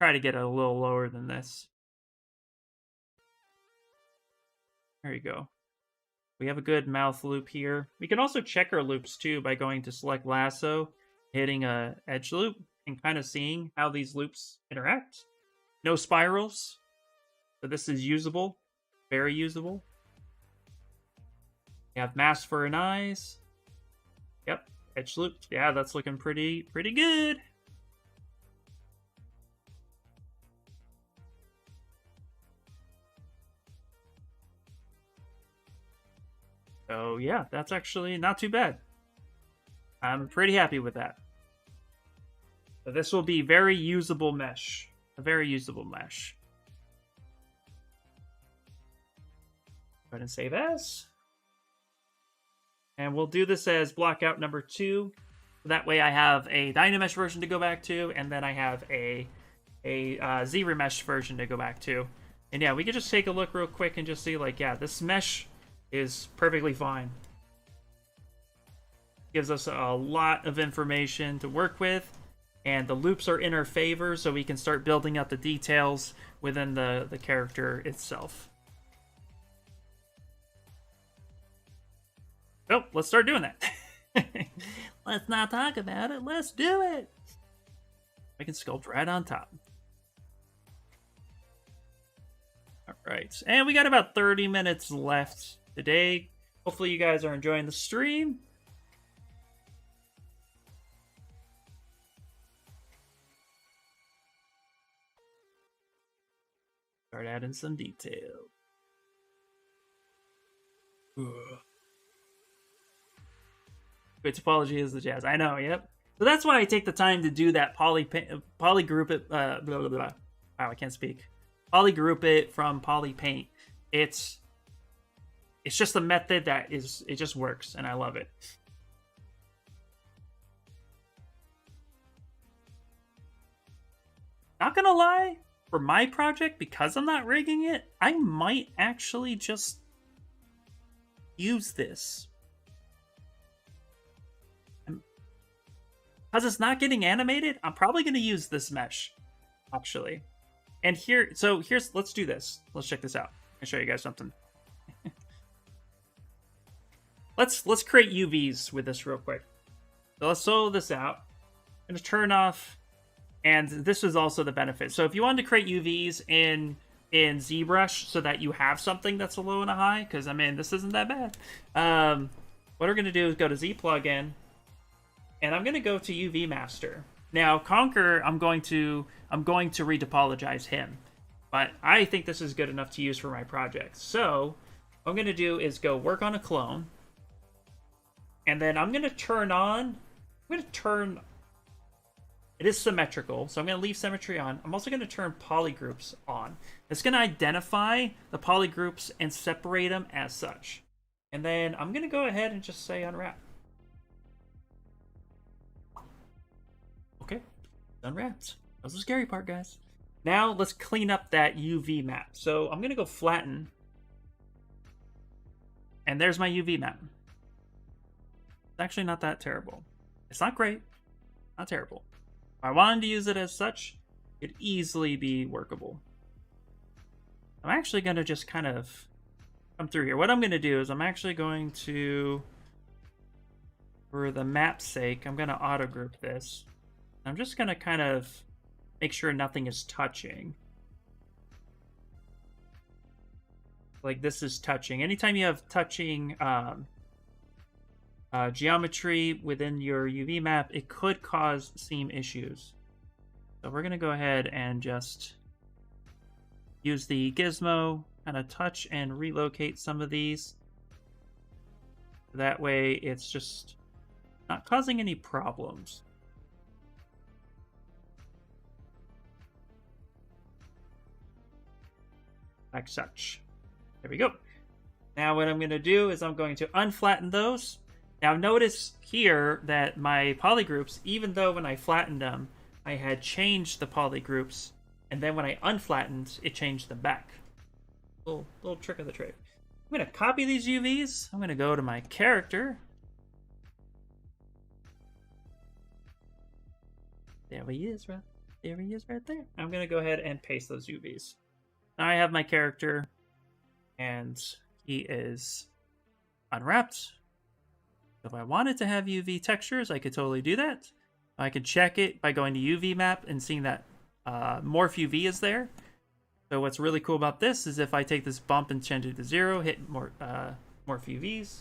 Try to get it a little lower than this. There you go. We have a good mouth loop here. We can also check our loops too by going to select lasso, hitting a edge loop, and kind of seeing how these loops interact. No spirals. So this is usable. Very usable. We have mask for an eyes. Yep, edge loop. Yeah, that's looking pretty good. So yeah, that's actually not too bad. I'm pretty happy with that. So this will be very usable mesh. A very usable mesh. Go ahead and save as. And we'll do this as blockout number 2. That way I have a Dynamesh version to go back to, and then I have a ZBrush version to go back to. And yeah, we could just take a look real quick and just see, like, yeah, this mesh is perfectly fine. Gives us a lot of information to work with, and the loops are in our favor, so we can start building up the details within the character itself. Oh, let's start doing that. Let's not talk about it. Let's do it. I can sculpt right on top. All right. And we got about 30 minutes left today. Hopefully you guys are enjoying the stream. Start adding some detail. Wait, topology is the jazz. I know, yep. So that's why I take the time to do that polygroup it. Blah, blah, blah. Wow, I can't speak. Polygroup it from polypaint. It's just a method that it just works, and I love it. Not gonna lie, for my project, because I'm not rigging it, I might actually just use this. Because it's not getting animated, I'm probably going to use this mesh, actually. And let's do this. Let's check this out. I'll show you guys something. Let's create UVs with this real quick. So let's solo this out. I'm going to turn off, and this is also the benefit. So if you wanted to create UVs in ZBrush so that you have something that's a low and a high, because I mean, this isn't that bad. What we're going to do is go to Z plugin. And I'm going to go to UV Master. Now, Conquer, I'm going to retopologize him. But I think this is good enough to use for my project. So, what I'm going to do is go work on a clone. And then I'm going to turn... It is symmetrical, so I'm going to leave symmetry on. I'm also going to turn polygroups on. It's going to identify the polygroups and separate them as such. And then I'm going to go ahead and just say unwrap. Okay, unwrapped. That was the scary part, guys. Now let's clean up that UV map. So I'm gonna go flatten, and there's my UV map. It's actually not that terrible. It's not great, not terrible. If I wanted to use it as such, it'd easily be workable. I'm actually gonna just kind of come through here. What I'm gonna do is I'm actually going to, for the map's sake, I'm gonna auto group this. I'm just going to kind of make sure nothing is touching. Like this is touching. Anytime you have touching geometry within your UV map, it could cause seam issues. So we're going to go ahead and just use the gizmo, kind of touch and relocate some of these. That way it's just not causing any problems. Like such. There we go. Now what I'm going to do is I'm going to unflatten those. Now notice here that my polygroups, even though when I flattened them, I had changed the polygroups, and then when I unflattened, it changed them back. Little trick of the trade. I'm going to copy these UVs. I'm going to go to my character. There he is, right? There he is right there. I'm going to go ahead and paste those UVs. Now I have my character, and he is unwrapped. If I wanted to have UV textures, I could totally do that. I could check it by going to UV map and seeing that morph UV is there. So what's really cool about this is if I take this bump and change it to 0, hit morph UVs,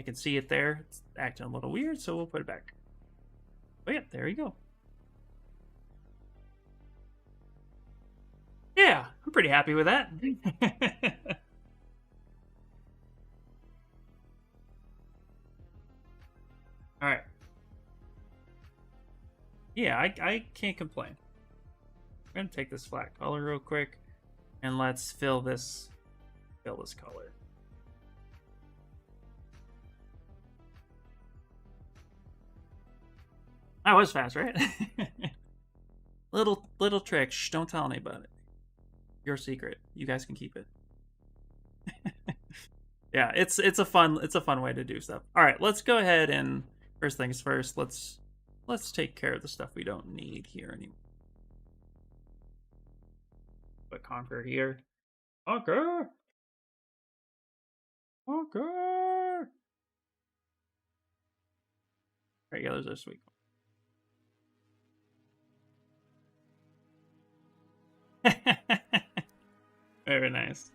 I can see it there. It's acting a little weird, so we'll put it back. But yeah, there you go. Yeah, I'm pretty happy with that. All right. Yeah, I can't complain. I'm gonna take this flat color real quick, and let's fill this color. That was fast, right? little trick. Shh, don't tell anybody. Your secret. You guys can keep it. Yeah, it's a fun way to do stuff. All right, let's go ahead and first things first. Let's take care of the stuff we don't need here anymore. Put conquer here. Conquer. Conquer. Regulars are sweet. Very nice.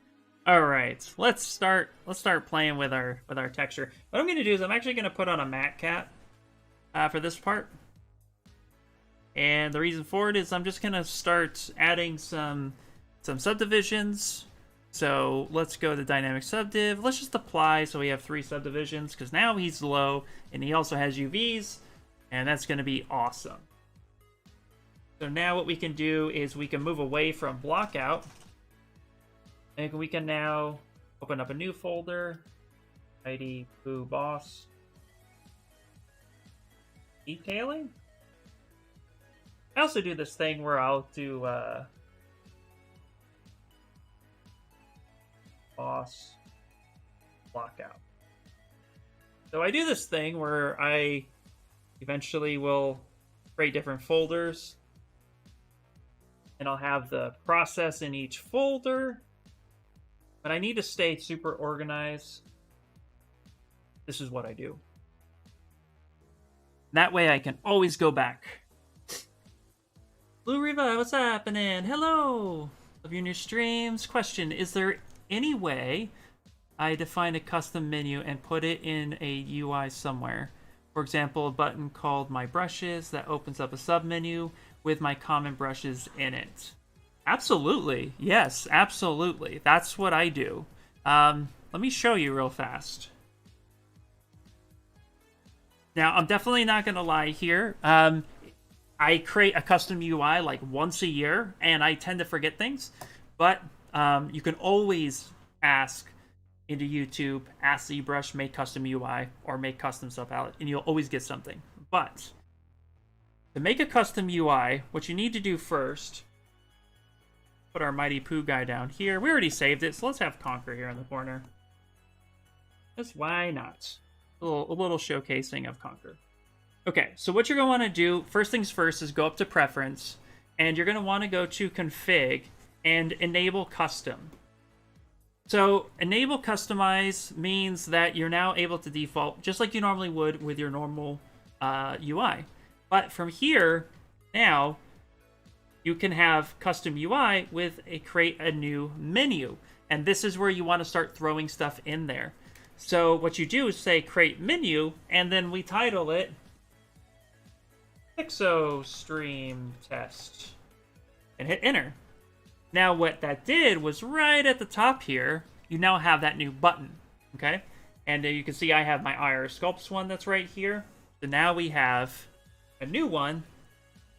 All right, let's start playing with our texture. What I'm going to do is I'm actually going to put on a matte cat for this part. And the reason for it is I'm just going to start adding some subdivisions. So let's go to dynamic subdiv. Let's just apply so we have 3 subdivisions because now he's low and he also has UVs and that's going to be awesome. So now what we can do is we can move away from block out and we can now open up a new folder. Mighty Poo Boss. Detailing? I also do this thing where I'll do boss blockout. So I do this thing where I eventually will create different folders and I'll have the process in each folder, but I need to stay super organized. This is what I do. That way I can always go back. Blue Riva, what's happening? Hello! Love your new streams. Question, is there any way I define a custom menu and put it in a UI somewhere? For example, a button called My Brushes that opens up a submenu with my common brushes in it. Absolutely. Yes, absolutely. That's what I do. Let me show you real fast. Now, I'm definitely not going to lie here. I create a custom UI like once a year, and I tend to forget things. But you can always ask into YouTube, ask ZBrush, make custom UI, or make custom subpalette, and you'll always get something. But to make a custom UI, what you need to do first, put our Mighty Poo guy down here. We already saved it, so let's have Conquer here in the corner. Just why not? A little showcasing of Conquer. Okay, so what you're going to want to do, first things first, is go up to Preference, and you're going to want to go to Config and Enable Custom. So, Enable Customize means that you're now able to default, just like you normally would with your normal UI. But from here, now, you can have custom UI with create a new menu. And this is where you want to start throwing stuff in there. So what you do is say create menu, and then we title it Pixo Stream Test and hit enter. Now what that did was right at the top here, you now have that new button, okay? And you can see I have my IR Sculpts one that's right here. So now we have a new one.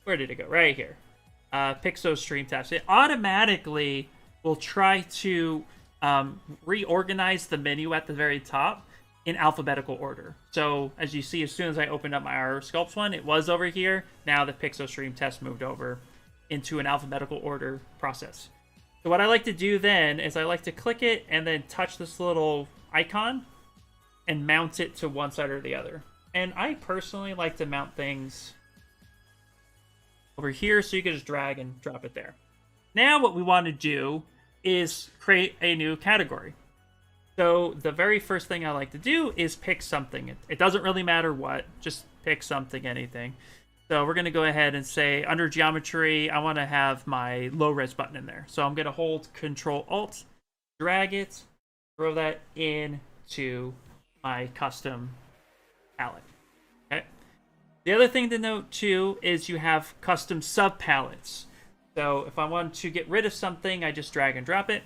Where did it go? Right here. Pixo Stream Test. It automatically will try to reorganize the menu at the very top in alphabetical order. So as you see, as soon as I opened up my IR Sculpts one, it was over here. Now the Pixo Stream Test moved over into an alphabetical order process. So what I like to do then is I like to click it and then touch this little icon and mount it to one side or the other. And I personally like to mount things over here so you can just drag and drop it there. Now what we want to do is create a new category. So the very first thing I like to do is pick something. It doesn't really matter what, just pick something, anything. So we're going to go ahead and say under geometry, I want to have my low res button in there. So I'm going to hold Control Alt, drag it, throw that into my custom palette. Okay. The other thing to note too is you have custom sub palettes. So if I want to get rid of something, I just drag and drop it.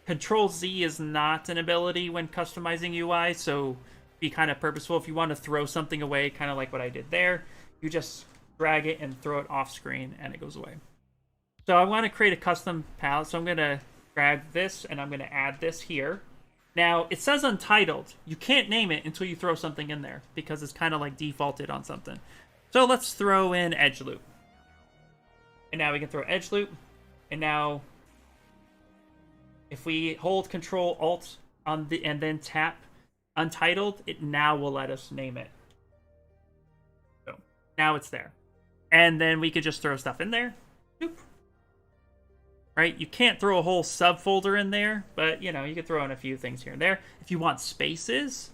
Control Z is not an ability when customizing UI, so be kind of purposeful. If you want to throw something away, kind of like what I did there, you just drag it and throw it off screen and it goes away. So I want to create a custom palette, so I'm going to drag this and I'm going to add this here. Now it says untitled. You can't name it until you throw something in there because it's kind of like defaulted on something. So let's throw in edge loop. And now we can throw edge loop. And now If we hold Control Alt on the and then tap Untitled, it now will let us name it. So now it's there. And then we could just throw stuff in there. Boop. Right? You can't throw a whole subfolder in there, but you know, you could throw in a few things here and there. If you want spaces,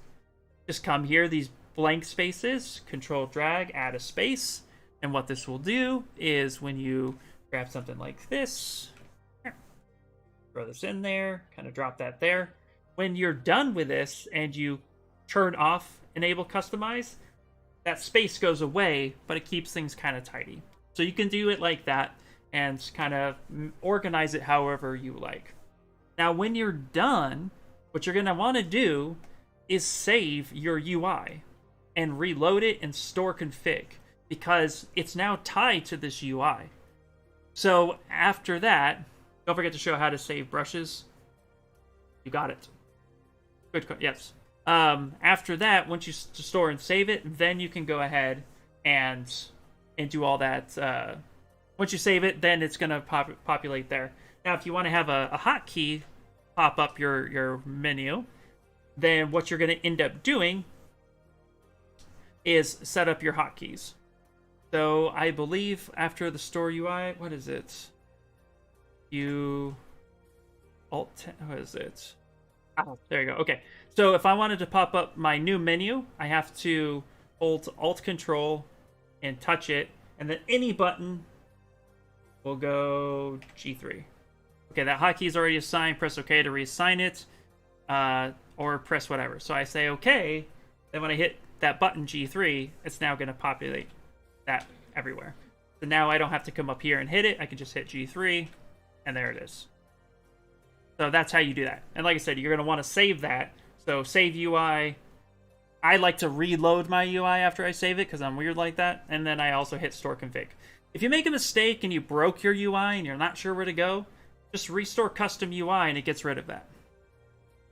just come here, these blank spaces, Control drag, add a space. And what this will do is when you grab something like this, throw this in there, kind of drop that there. When you're done with this and you turn off Enable Customize, that space goes away, but it keeps things kind of tidy. So you can do it like that and kind of organize it however you like. Now, when you're done, what you're going to want to do is save your UI and reload it and store config, because it's now tied to this UI. So after that, don't forget to show how to save brushes. You got it. Good. Yes. After that, once you store and save it, then you can go ahead and do all that. Once you save it, then it's going to populate there. Now, if you want to have a hotkey pop up your menu, then what you're going to end up doing is set up your hotkeys. So I believe after the store UI, what is it? You Alt, what is it? Oh, there you go. Okay. So if I wanted to pop up my new menu, I have to hold Alt Control and touch it, and then any button will go G3. Okay, that hotkey is already assigned. Press OK to reassign it, or press whatever. So I say OK. Then when I hit that button G3, it's now going to populate that everywhere. So now I don't have to come up here and hit it. I can just hit G3, and there it is. So that's how you do that. And like I said, you're going to want to save that. So save UI. I like to reload my UI after I save it because I'm weird like that. And then I also hit store config. If you make a mistake and you broke your UI and you're not sure where to go, just restore custom UI and it gets rid of that.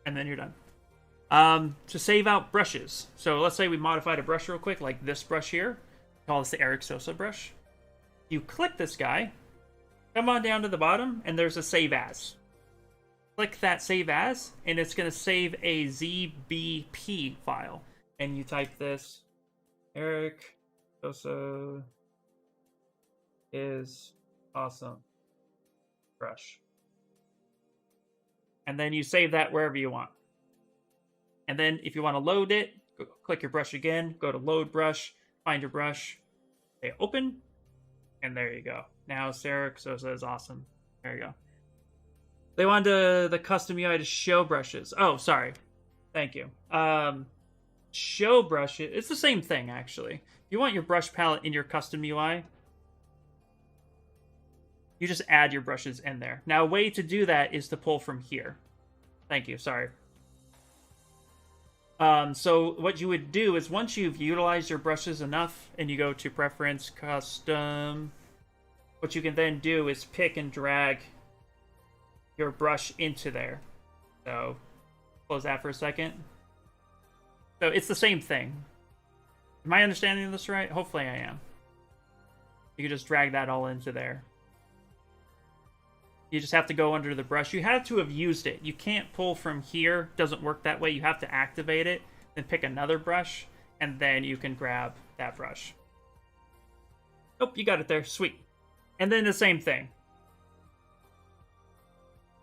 And then you're done. To save out brushes. So let's say we modified a brush real quick, like this brush here. Call this the Eric Sosa brush. You click this guy, come on down to the bottom, and there's a save as. Click that save as, and it's going to save a ZBP file. And you type this, Eric Sosa is awesome brush. And then you save that wherever you want. And then if you want to load it, click your brush again, go to load brush, find your brush, say open, and there you go. Now Eric Sosa is awesome. There you go. They wanted the custom UI to show brushes. Oh, sorry. Thank you. Show brushes. It's the same thing, actually. If you want your brush palette in your custom UI, you just add your brushes in there. Now, a way to do that is to pull from here. Thank you. Sorry. So what you would do is once you've utilized your brushes enough and you go to Preference, Custom, what you can then do is pick and drag your brush into there. So close that for a second. So it's the same thing. Am I understanding this right? Hopefully I am. You can just drag that all into there. You just have to go under the brush. You have to have used it. You can't pull from here. Doesn't work that way. You have to activate it, then pick another brush, and then you can grab that brush. Oh, you got it there. Sweet. And then the same thing.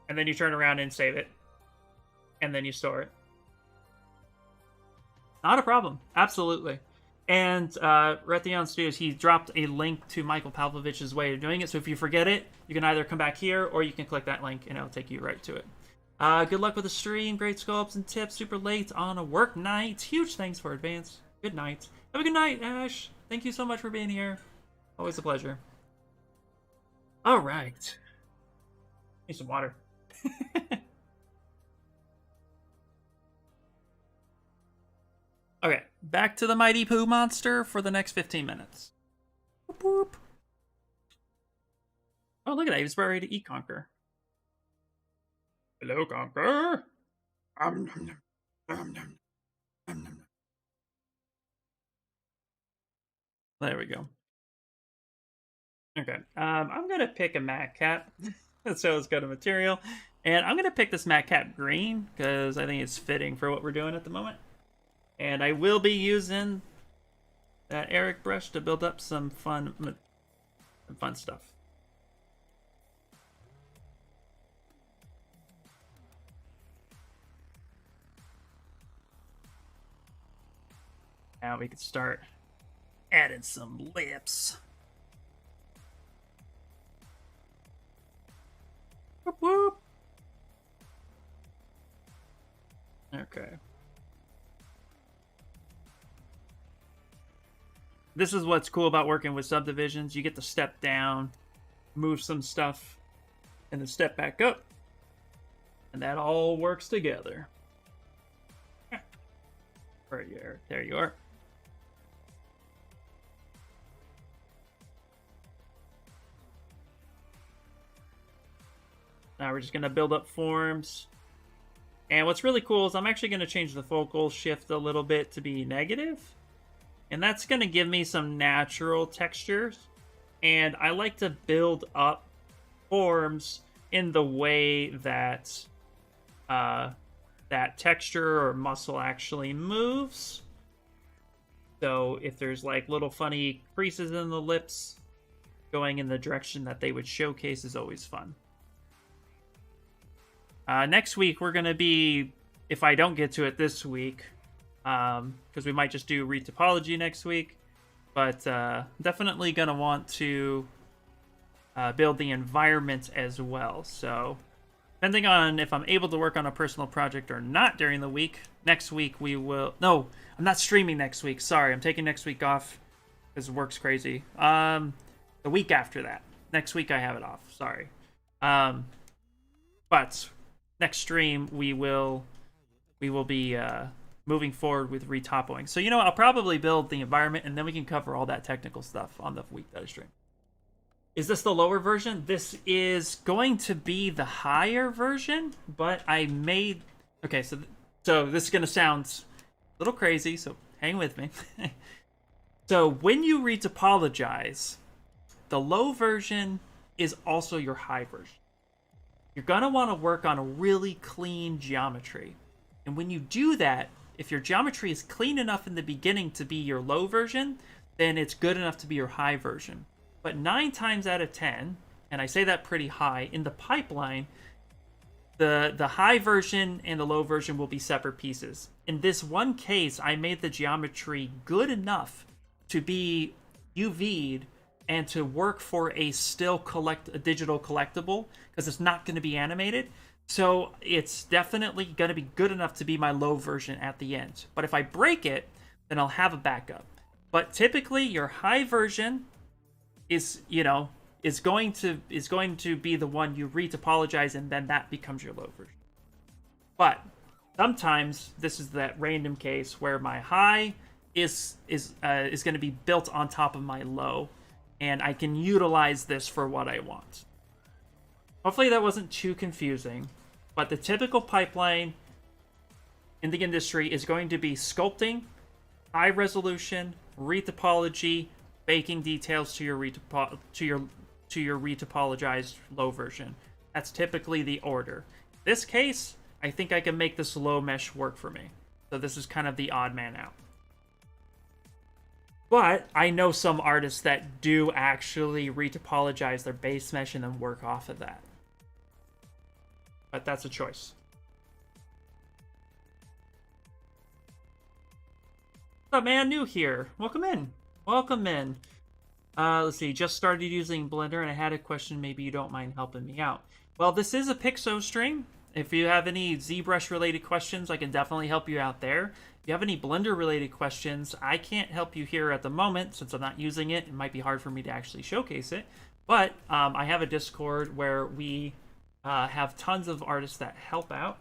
And then you turn around and save it. And then you store it. Not a problem. Absolutely. And Raytheon Studios, he dropped a link to Michael Pavlovich's way of doing it. So if you forget it, you can either come back here or you can click that link and it'll take you right to it. Good luck with the stream. Great sculpts and tips. Super late on a work night. Huge thanks for advance. Good night. Have a good night, Ash. Thank you so much for being here. Always a pleasure. All right. Need some water. Okay, back to the Mighty Pooh monster for the next 15 minutes. Boop, boop. Oh, look at that. He was ready to eat Conquer. Hello, Conquer. There we go. Okay, I'm going to pick a Mac Cat. So let's go to material. And I'm going to pick this matte cap green because I think it's fitting for what we're doing at the moment. And I will be using that Eric brush to build up some fun stuff. Now we can start adding some lips. Whoop whoop. Okay. This is what's cool about working with subdivisions. You get to step down, move some stuff, and then step back up. And that all works together. There you are. Now we're just going to build up forms. And what's really cool is I'm actually going to change the focal shift a little bit to be negative. And that's going to give me some natural textures. And I like to build up forms in the way that that texture or muscle actually moves. So if there's like little funny creases in the lips, going in the direction that they would showcase is always fun. Next week, we're going to be, if I don't get to it this week, because we might just do retopology next week, but definitely going to want to build the environment as well. So depending on if I'm able to work on a personal project or not during the week, next week we will... No, I'm not streaming next week. Sorry, I'm taking next week off because work's crazy. The week after that. Next week I have it off. Sorry. But next stream we will be moving forward with retopoing. So you know, I'll probably build the environment and then we can cover all that technical stuff on the week that I stream. Is this the lower version? This is going to be the higher version, but I made... Okay, so this is going to sound a little crazy, so hang with me. So when you retopologize, the low version is also your high version. You're going to want to work on a really clean geometry. And when you do that, if your geometry is clean enough in the beginning to be your low version, then it's good enough to be your high version. But 9 times out of 10, and I say that pretty high, in the pipeline, the high version and the low version will be separate pieces. In this one case, I made the geometry good enough to be UV'd and to work for a digital collectible, because it's not going to be animated. So it's definitely going to be good enough to be my low version at the end. But if I break it, then I'll have a backup. But typically your high version is going to be the one you retopologize, and then that becomes your low version. But sometimes this is that random case where my high is going to be built on top of my low, and I can utilize this for what I want. Hopefully that wasn't too confusing, but the typical pipeline in the industry is going to be sculpting, high resolution, retopology, baking details to your retopologized low version. That's typically the order. In this case, I think I can make this low mesh work for me. So this is kind of the odd man out. But I know some artists that do actually retopologize their base mesh and then work off of that. But that's a choice. What's up, man? New here. Welcome in. Welcome in. Let's see. Just started using Blender and I had a question. Maybe you don't mind helping me out. Well, this is a Pixo stream. If you have any ZBrush related questions, I can definitely help you out there. If you have any Blender related questions, I can't help you here at the moment since I'm not using it. It might be hard for me to actually showcase it. But I have a Discord where we have tons of artists that help out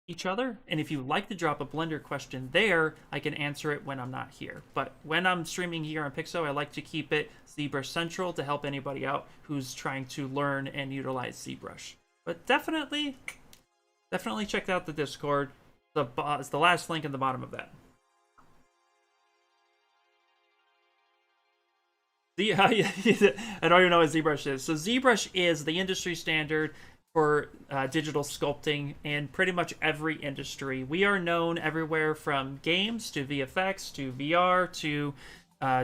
each other. And if you'd like to drop a Blender question there, I can answer it when I'm not here. But when I'm streaming here on Pixo, I like to keep it ZBrush Central to help anybody out who's trying to learn and utilize ZBrush. But definitely check out the Discord. It's the last link in the bottom of that. I don't even know what ZBrush is. So ZBrush is the industry standard. for digital sculpting in pretty much every industry. We are known everywhere from games to VFX to VR to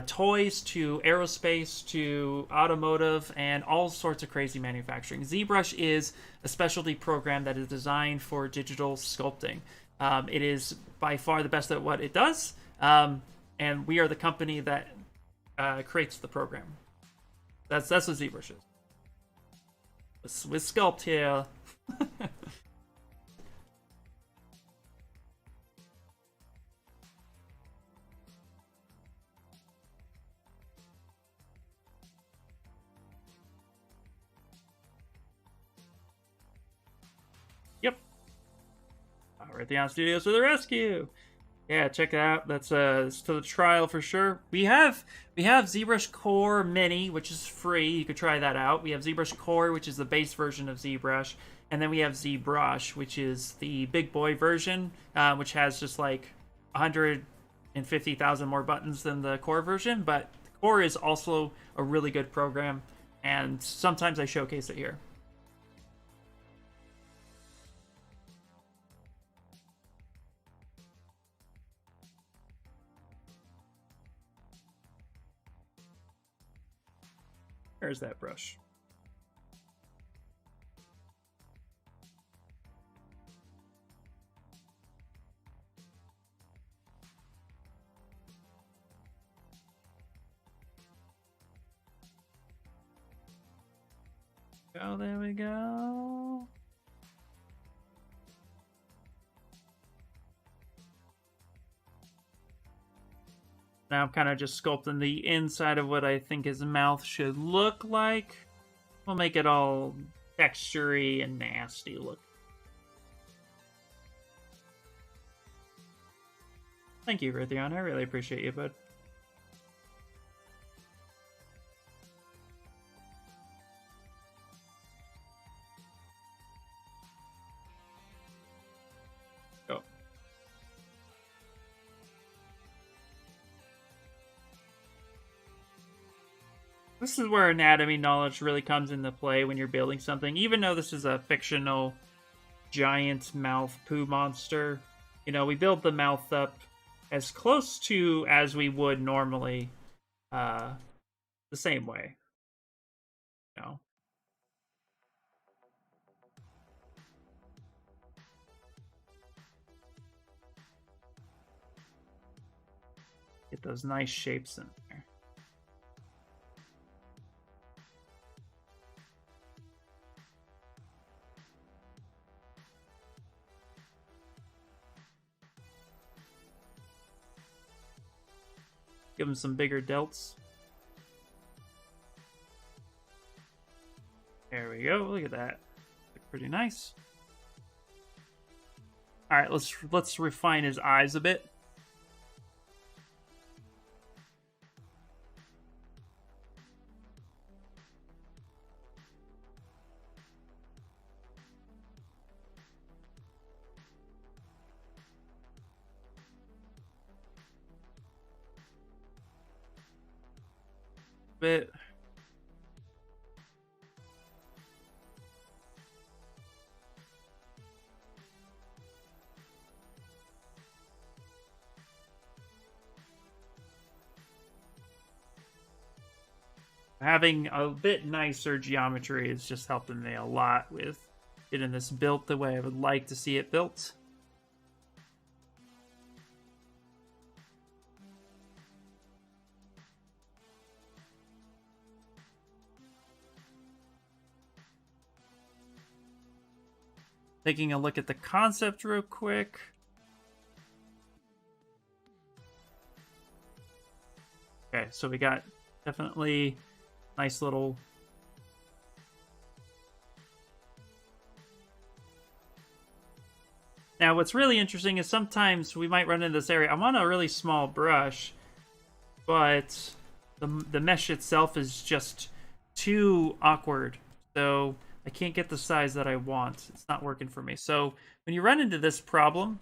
toys to aerospace to automotive and all sorts of crazy manufacturing. ZBrush is a specialty program that is designed for digital sculpting. It is by far the best at what it does, and we are the company that creates the program. That's what ZBrush is. With Sculpt here. Yep. Raytheon Studios to the rescue. Yeah, check it out. That's to the trial for sure. We have ZBrush Core Mini, which is free. You could try that out. We have ZBrush Core, which is the base version of ZBrush, and then we have ZBrush, which is the big boy version, which has just like 150,000 more buttons than the Core version. But Core is also a really good program, and sometimes I showcase it here. There's that brush. Oh, there we go. Now I'm kind of just sculpting the inside of what I think his mouth should look like. We'll make it all textury and nasty look. Thank you, Raytheon. I really appreciate you, bud. Go. This is where anatomy knowledge really comes into play when you're building something. Even though this is a fictional giant mouth poo monster, you know, we build the mouth up as close to as we would normally, the same way. You know. Get those nice shapes in there. Give him some bigger delts. There we go. Look at that. Look pretty nice. All right, let's refine his eyes a bit. Bit. Having a bit nicer geometry is just helping me a lot with getting this built the way I would like to see it built. Taking a look at the concept real quick. Okay, so we got definitely nice little... Now, what's really interesting is sometimes we might run into this area. I'm on a really small brush, but the mesh itself is just too awkward. So I can't get the size that I want. It's not working for me. So when you run into this problem,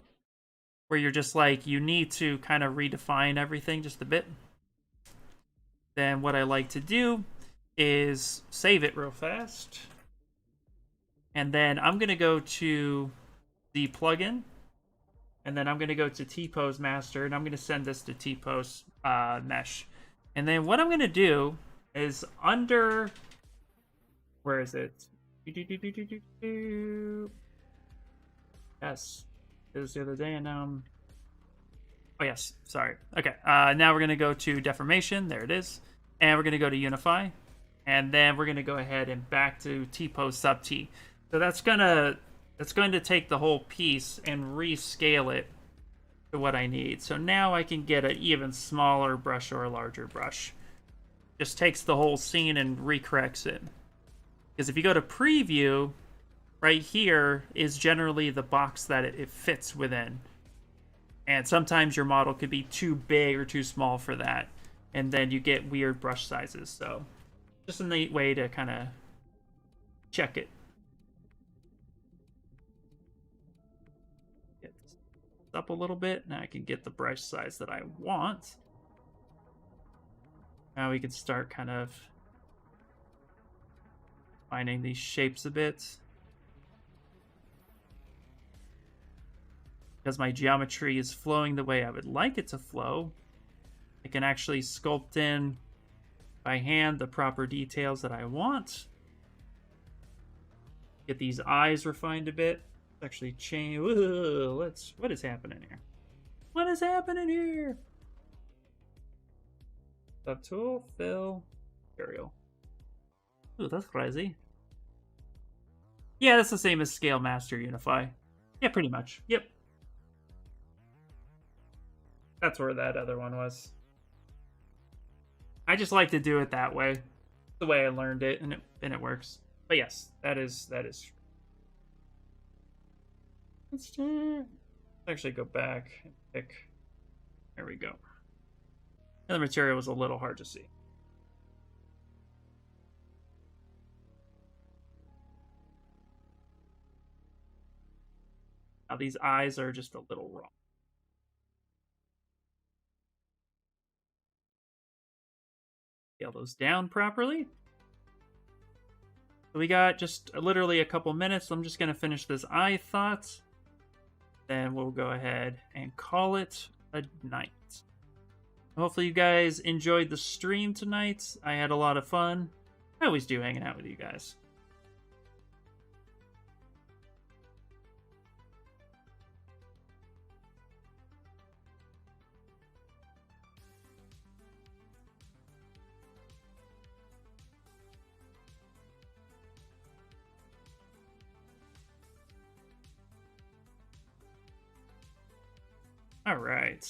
where you're just like, you need to kind of redefine everything just a bit, then what I like to do is save it real fast. And then I'm going to go to the plugin. And then I'm going to go to T-Pose Master. And I'm going to send this to T-Pose Mesh. And then what I'm going to do is under... Where is it? Yes. It was the other day, and oh, yes. Sorry. Okay. Now we're going to go to Deformation. There it is. And we're going to go to Unify. And then we're going to go ahead and back to T-Pose Sub T. So that's going to take the whole piece and rescale it to what I need. So now I can get an even smaller brush or a larger brush. Just takes the whole scene and recorrects it. Because if you go to Preview, right here is generally the box that it fits within. And sometimes your model could be too big or too small for that. And then you get weird brush sizes. So just a neat way to kind of check it. Get this up a little bit. Now I can get the brush size that I want. Now we can start kind of finding these shapes a bit. Because my geometry is flowing the way I would like it to flow, I can actually sculpt in by hand the proper details that I want. Get these eyes refined a bit. Actually change. What is happening here? What is happening here? Subtool, fill, material. Ooh, that's crazy. Yeah, that's the same as Scale Master Unify. Yeah, pretty much. Yep. That's where that other one was. I just like to do it that way. The way I learned it, and it works. But yes, that is. Let's actually go back and pick. There we go. And the material was a little hard to see. Now these eyes are just a little wrong. Scale those down properly. So we got just literally a couple minutes. I'm just going to finish this eye thought. Then we'll go ahead and call it a night. Hopefully you guys enjoyed the stream tonight. I had a lot of fun. I always do hanging out with you guys. All right.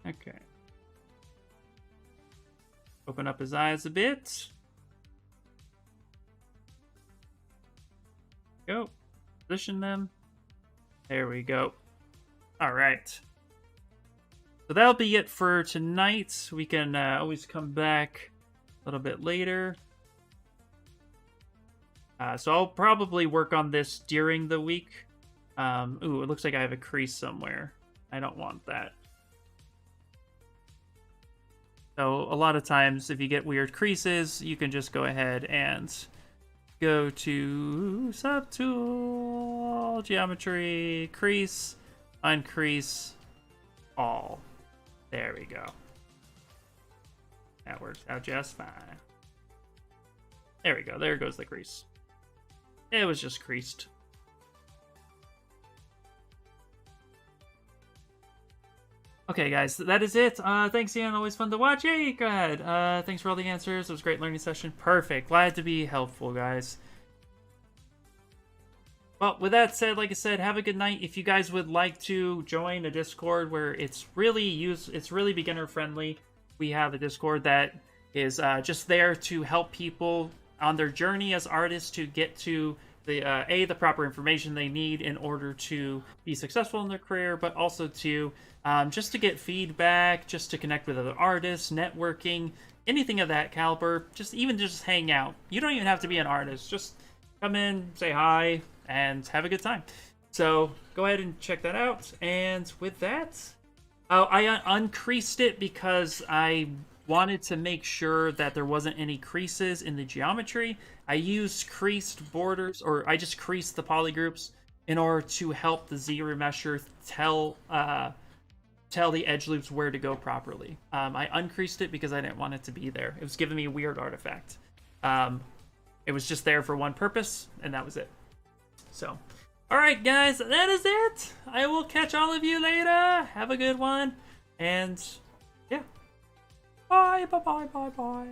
Okay. Open up his eyes a bit. Go. Position them. There we go. All right. So that'll be it for tonight. We can always come back a little bit later. So I'll probably work on this during the week. Ooh, it looks like I have a crease somewhere. I don't want that. So a lot of times if you get weird creases, you can just go ahead and go to Subtool, Geometry, Crease, Uncrease, All. There we go. That works out just fine. There we go. There goes the crease. It was just creased. Okay, guys, that is it. Thanks, Ian. Always fun to watch. Hey, go ahead. Thanks for all the answers. It was a great learning session. Perfect. Glad to be helpful, guys. Well, with that said, like I said, have a good night. If you guys would like to join a Discord where it's really beginner friendly, we have a Discord that is just there to help people on their journey as artists to get to the proper information they need in order to be successful in their career, but also to just to get feedback, just to connect with other artists, networking, anything of that caliber. Just hang out. You don't even have to be an artist. Just come in, say hi, and have a good time. So go ahead and check that out. And with that, I uncreased it because I wanted to make sure that there wasn't any creases in the geometry, I used creased borders, or I just creased the polygroups in order to help the ZRemesher tell the edge loops where to go properly. I uncreased it because I didn't want it to be there. It was giving me a weird artifact. It was just there for one purpose, and that was it. So, alright guys, that is it! I will catch all of you later! Have a good one, and yeah. Bye, bye, bye, bye, bye.